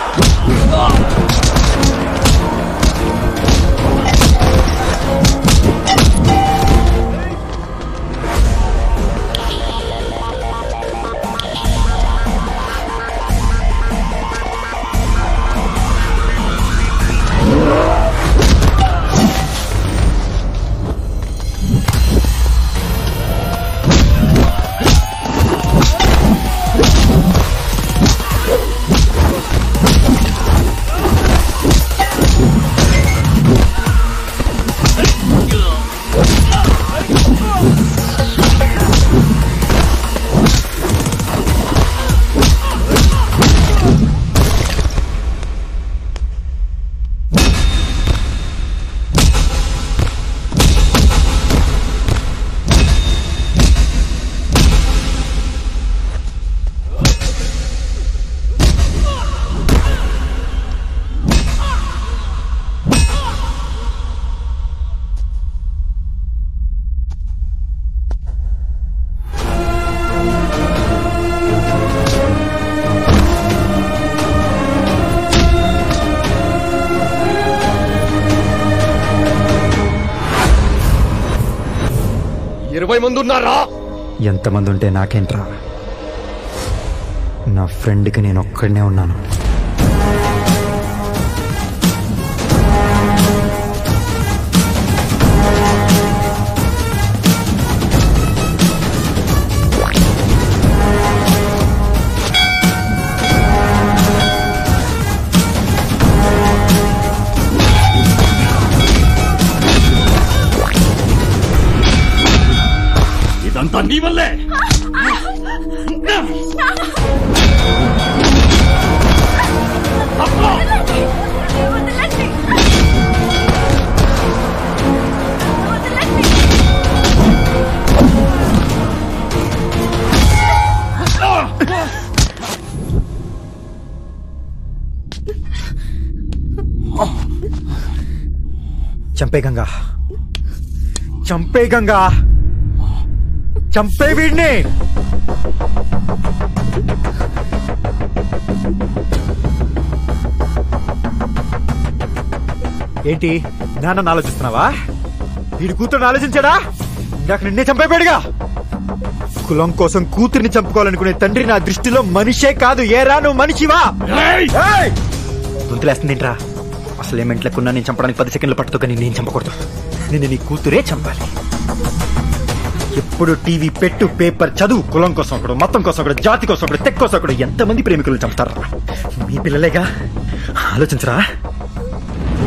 ఎంతమంది ఉంటే నాకేంట్రా? నా ఫ్రెండ్కి నేను ఒక్కడనే ఉన్నాను. నీ వల్లే. చంపే గంగా, చంపే గంగా, చంపే వీడిని. ఏంటి నాన్న ఆలోచిస్తున్నావా? వీడి కూతురుని ఆలోచించాడా? నాకు నిన్నే చంపేపాడుగా. కులం కోసం కూతురిని చంపుకోవాలనుకునే తండ్రి నా దృష్టిలో మనిషే కాదు. ఏరా నువ్వు మనిషివా? గొంతులేస్తుందేంట్రా? అసలు ఏమెంట్లకున్నా నేను చంపడానికి 10 సెకండ్లు పట్టుతో కానీ నేను చంపకూడదు. నిన్ను నీ కూతురే చంపాలి. ఎప్పుడు టీవీ పెట్టు, పేపర్ చదువు, కులం కోసం ఒకడు, మతం కోసం ఒకడు, జాతి కోసం ఒకడు, తెక్ కోసం ఒకడు. ఎంతమంది ప్రేమికులను చంపుతారా? మీ పిల్లలేగా, ఆలోచించరా?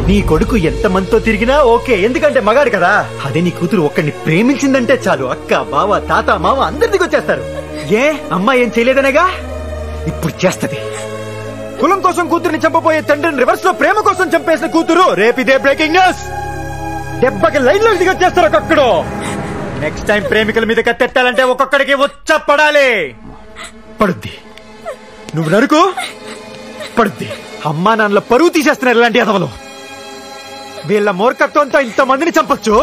నీ కొడుకు ఎంతమందితో తిరిగినా ఓకే, ఎందుకంటే మగాడు కదా. అదే నీ కూతురు ఒక్కడిని ప్రేమించిందంటే చాలు, అక్క, బావ, తాత, మామ అందరి దిగొచ్చేస్తారు. ఏ అమ్మాయి ఏం చేయలేదనేగా, ఇప్పుడు చేస్తది. కులం కోసం కూతురిని చంపబోయే తండ్రిని రివర్స్ లో ప్రేమ కోసం చంపేసిన కూతురు. రేపిదే బ్రేకింగ్ న్యూస్. 70 లైన్లో దిగొచ్చేస్తారు ఒక్కొక్కడు. నెక్స్ట్ టైం ప్రేమికుల మీద కత్తెత్తాలంటే ఒక్కొక్కడికి వచ్చ పడాలి. పడుద్ది. నువ్వు నరుకు, పడుద్ది. అమ్మా నాన్నల పరువు తీసేస్తున్నారు ఇలాంటి అదవలు. వీళ్ళ మూర్ఖత్వంతో ఇంతమందిని చంపొచ్చు,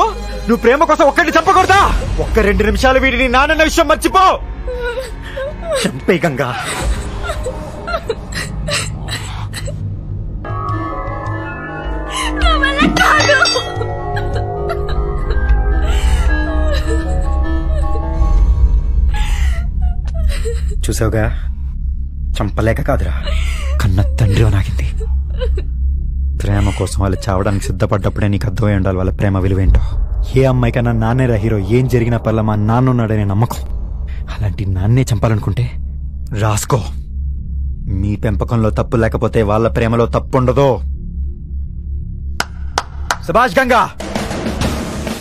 నువ్వు ప్రేమ కోసం ఒక్కడిని చంపకూడదా? 1-2 నిమిషాలు వీడిని నాన్న విషయం మర్చిపో. చంపే గంగా. చూసావుగా, చంపలేక కాదురా, కన్న తండ్రి నాగింది. ప్రేమ కోసం వాళ్ళు చావడానికి సిద్ధపడ్డప్పుడే నీకు అర్థమై ఉండాలి వాళ్ళ ప్రేమ విలువేంటో. ఏ అమ్మాయికన్నా నాన్నేరా హీరో, ఏం జరిగినా పర్లా మా నాన్న ఉన్నాడనే నమ్మకం. అలాంటి నాన్నే చంపాలనుకుంటే రాసుకో. మీ పెంపకంలో తప్పు లేకపోతే వాళ్ళ ప్రేమలో తప్పు ఉండదు. సుభాష్ గంగా,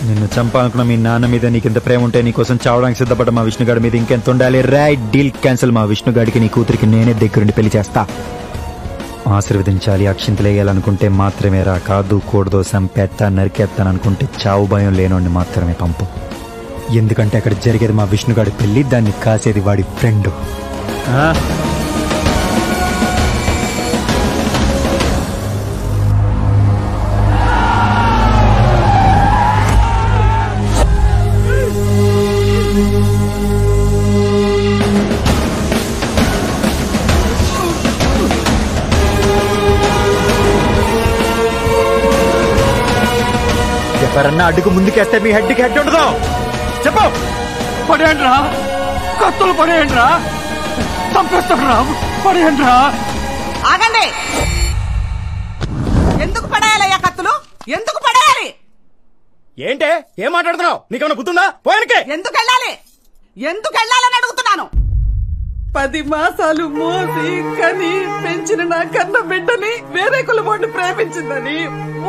నిన్ను చంపాలనుకున్న మీ నాన్న మీద నీకింత ప్రేమ ఉంటే నీకోసం చావడానికి సిద్ధపడ్డ మా విష్ణుగాడి మీద ఇంకెంత ఉండాలి? Right, deal cancel. మా విష్ణుగాడికి నీ కూతురికి నేనే దగ్గరుండి పెళ్లి చేస్తా. ఆశీర్వదించాలి, అక్షింతలేయాలనుకుంటే మాత్రమే రా. కాదు కూడదో, సంపేత్తా, నరికేస్తాననుకుంటే చావు భయం లేనోడిని మాత్రమే పంపు. ఎందుకంటే అక్కడ జరిగేది మా విష్ణుగాడి పెళ్లి, దాన్ని కాసేది వాడి ఫ్రెండ్. ఎవరన్నా అడ్డుకు ముందుకేస్తే మీ హెడ్కి హెడ్ ఉండదు. చెప్పు. పడేయండిరా, కత్తులు పడేయండిరా, చంపేస్తాడురా, పడేయండిరా. ఆగండి. ఎందుకు పడేయాలయ్యా కత్తులు? ఎందుకు పడేయాలి? ఏంటే ఏం మాట్లాడుతున్నావు? నీకేమైనా గుర్తుందా? పోయానికే ఎందుకు వెళ్ళాలి? ఎందుకు వెళ్ళాలని అడుగుతున్నాను. 10 మాసాలు మోసి కని పెంచిన నా కన్న బిడ్డని వేరే కులమోడిని ప్రేమించిందని,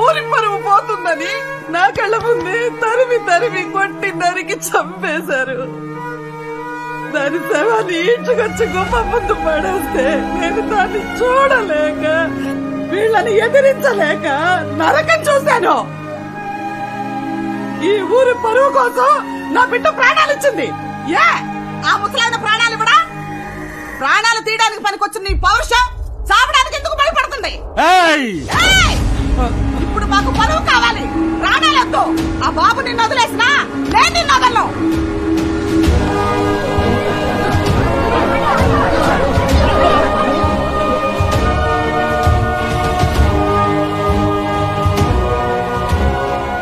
ఊరి పరువు పోతుందని నా కళ్ళ ముందే తరిమి తరిమి కొట్టి నరికి చంపేశారు. దాని శవాన్ని ఇంటికొచ్చి గొప్ప ముందు పడేస్తే నేను దాన్ని చూడలేక, వీళ్ళని ఎదిరించలేక నరకం చూశాను. ఈ ఊరి పరువు కోసం నా బిడ్డ ప్రాణాలు ఇచ్చింది. ఏ ఆ ముసలైన ప్రాణాలు ఇవ్వడా? ప్రాణాలు తీయడానికి పనికొచ్చిన నీ పౌరుషం చావడానికి ఎందుకు భయపడుతుంది? ఇప్పుడు మాకు పరువు కావాలి, ప్రాణాలొద్దు. ఆ బాబు నిన్ను వదిలేసినా నేను నిన్ను వదలను.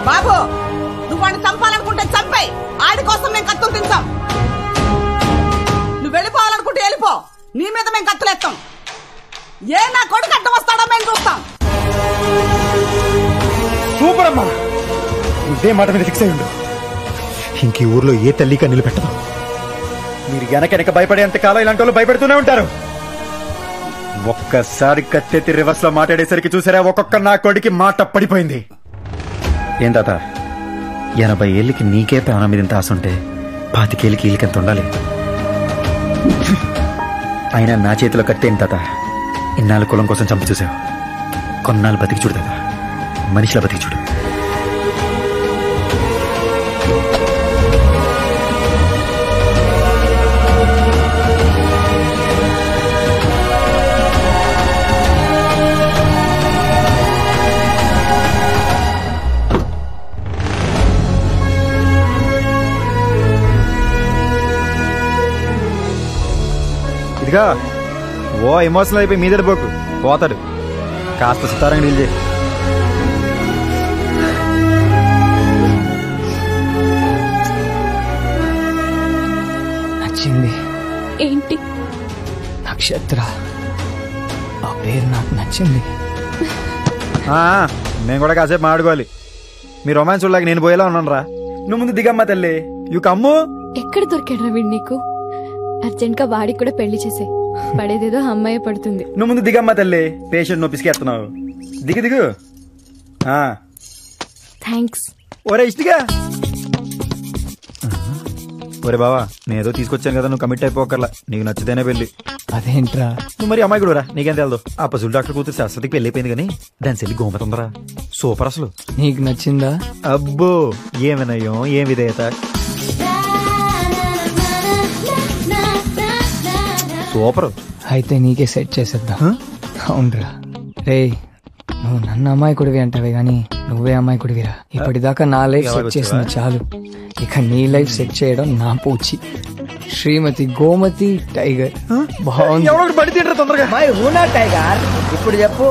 బాబు, నువ్వు వాడిని చంపాలనుకుంటే చంపేయి. ఆడి కోసం మేము కత్తులు తింటాం. నువ్వు వెళ్ళిపోవాలనుకుంటే వెళ్ళిపో. నీ మీద మేము కత్తులేస్తాం. ఏ నా కొడుకు అడ్డం వస్తాడో మేము చూస్తాం. సూపర్ అమ్మా, ఇదే మాట మీద ఫిక్స్ అయ్యి ఉండు. ఇంక ఈ ఊర్లో ఏ తల్లిగా నిలబెట్టదు. మీరు వెనక భయపడేంత కాలం ఇలాంటి వాళ్ళు భయపెడుతూనే ఉంటారు. ఒక్కసారి కత్తెత్తి రివర్స్ లో మాట్లాడేసరికి చూసారా, ఒక్కొక్క నా కొడుకి మాట పడిపోయింది. ఏం తాత, 80 ఏళ్ళకి నీకే ప్రాణం మీద ఇంత ఆశ ఉంటే పాతికేళ్ళకి వీళ్ళకి ఉండాలి. అయినా నా చేతిలో కట్టేం తాత. ఇన్నాళ్ళు కులం కోసం చంపి చూసావు, కొన్నాళ్ళు బతికి చూడు తాత, మనిషిలా బతికి చూడు. ఇదిగా ఓ ఎమోషనల్ అయిపోయి మీదడి పోకు, పోతాడు. కాస్త సుతారంగా డీల్ చేయి. నచ్చింది. ఏంటి? నక్షత్ర. ఆ పేరు నాకు నచ్చింది. నేను కూడా కాసేపు మాడుకోవాలి. మీ రొమాన్స్ చూడలేక నేను పోయేలా ఉన్నాను రా. నువ్వు ముందు దిగమ్మా తల్లి. యు కమ్ము. ఎక్కడ దొరికాడు వీడు నీకు? అర్జెంట్ గా వాడికి కూడా పెళ్లి చేసే, పడేదేదో అమ్మాయి పడుతుంది. నువ్వు ముందు దిగమ్మా తల్లి. పేషెంట్ నువ్వు పిసికేస్తున్నావు. దిగు దిగు. థ్యాంక్స్. ఒరే ఇష్టిగా. ఒరే బావా, నేనేదో తీసుకొచ్చాను కదా, నువ్వు కమిట్ అయిపోకర్లా. నీకు నచ్చితేనే పెళ్లి. అదేంట్రా? నువ్వు మరి అమ్మాయి కూడా రా, నీకేం తెలదు. ఆ పసులు డాక్టర్ కూతురు శాశ్వతికి పెళ్లి అయిపోయింది కానీ దాని చెల్లి గోమతుందరా. సూపర్ అసలు. నీకు నచ్చిందా? అబ్బో ఏం వినయం, ఏం విధేయత. సూపర్. అయితే నీకే సెట్ చేసేద్దాం. అవునరా. రే, నువ్వు నన్ను అమ్మాయికుడివి అంటావే గాని నువ్వే అమ్మాయికుడివిరా. ఇప్పటిదాకా నా లైఫ్ సెట్ చేసిన చాలు, ఇక నీ లైఫ్ సెట్ చేయడం నా పూచి. శ్రీమతి గోమతి టైగర్. బాగుంది. మై హూనా టైగర్. ఇప్పుడు చెప్పు,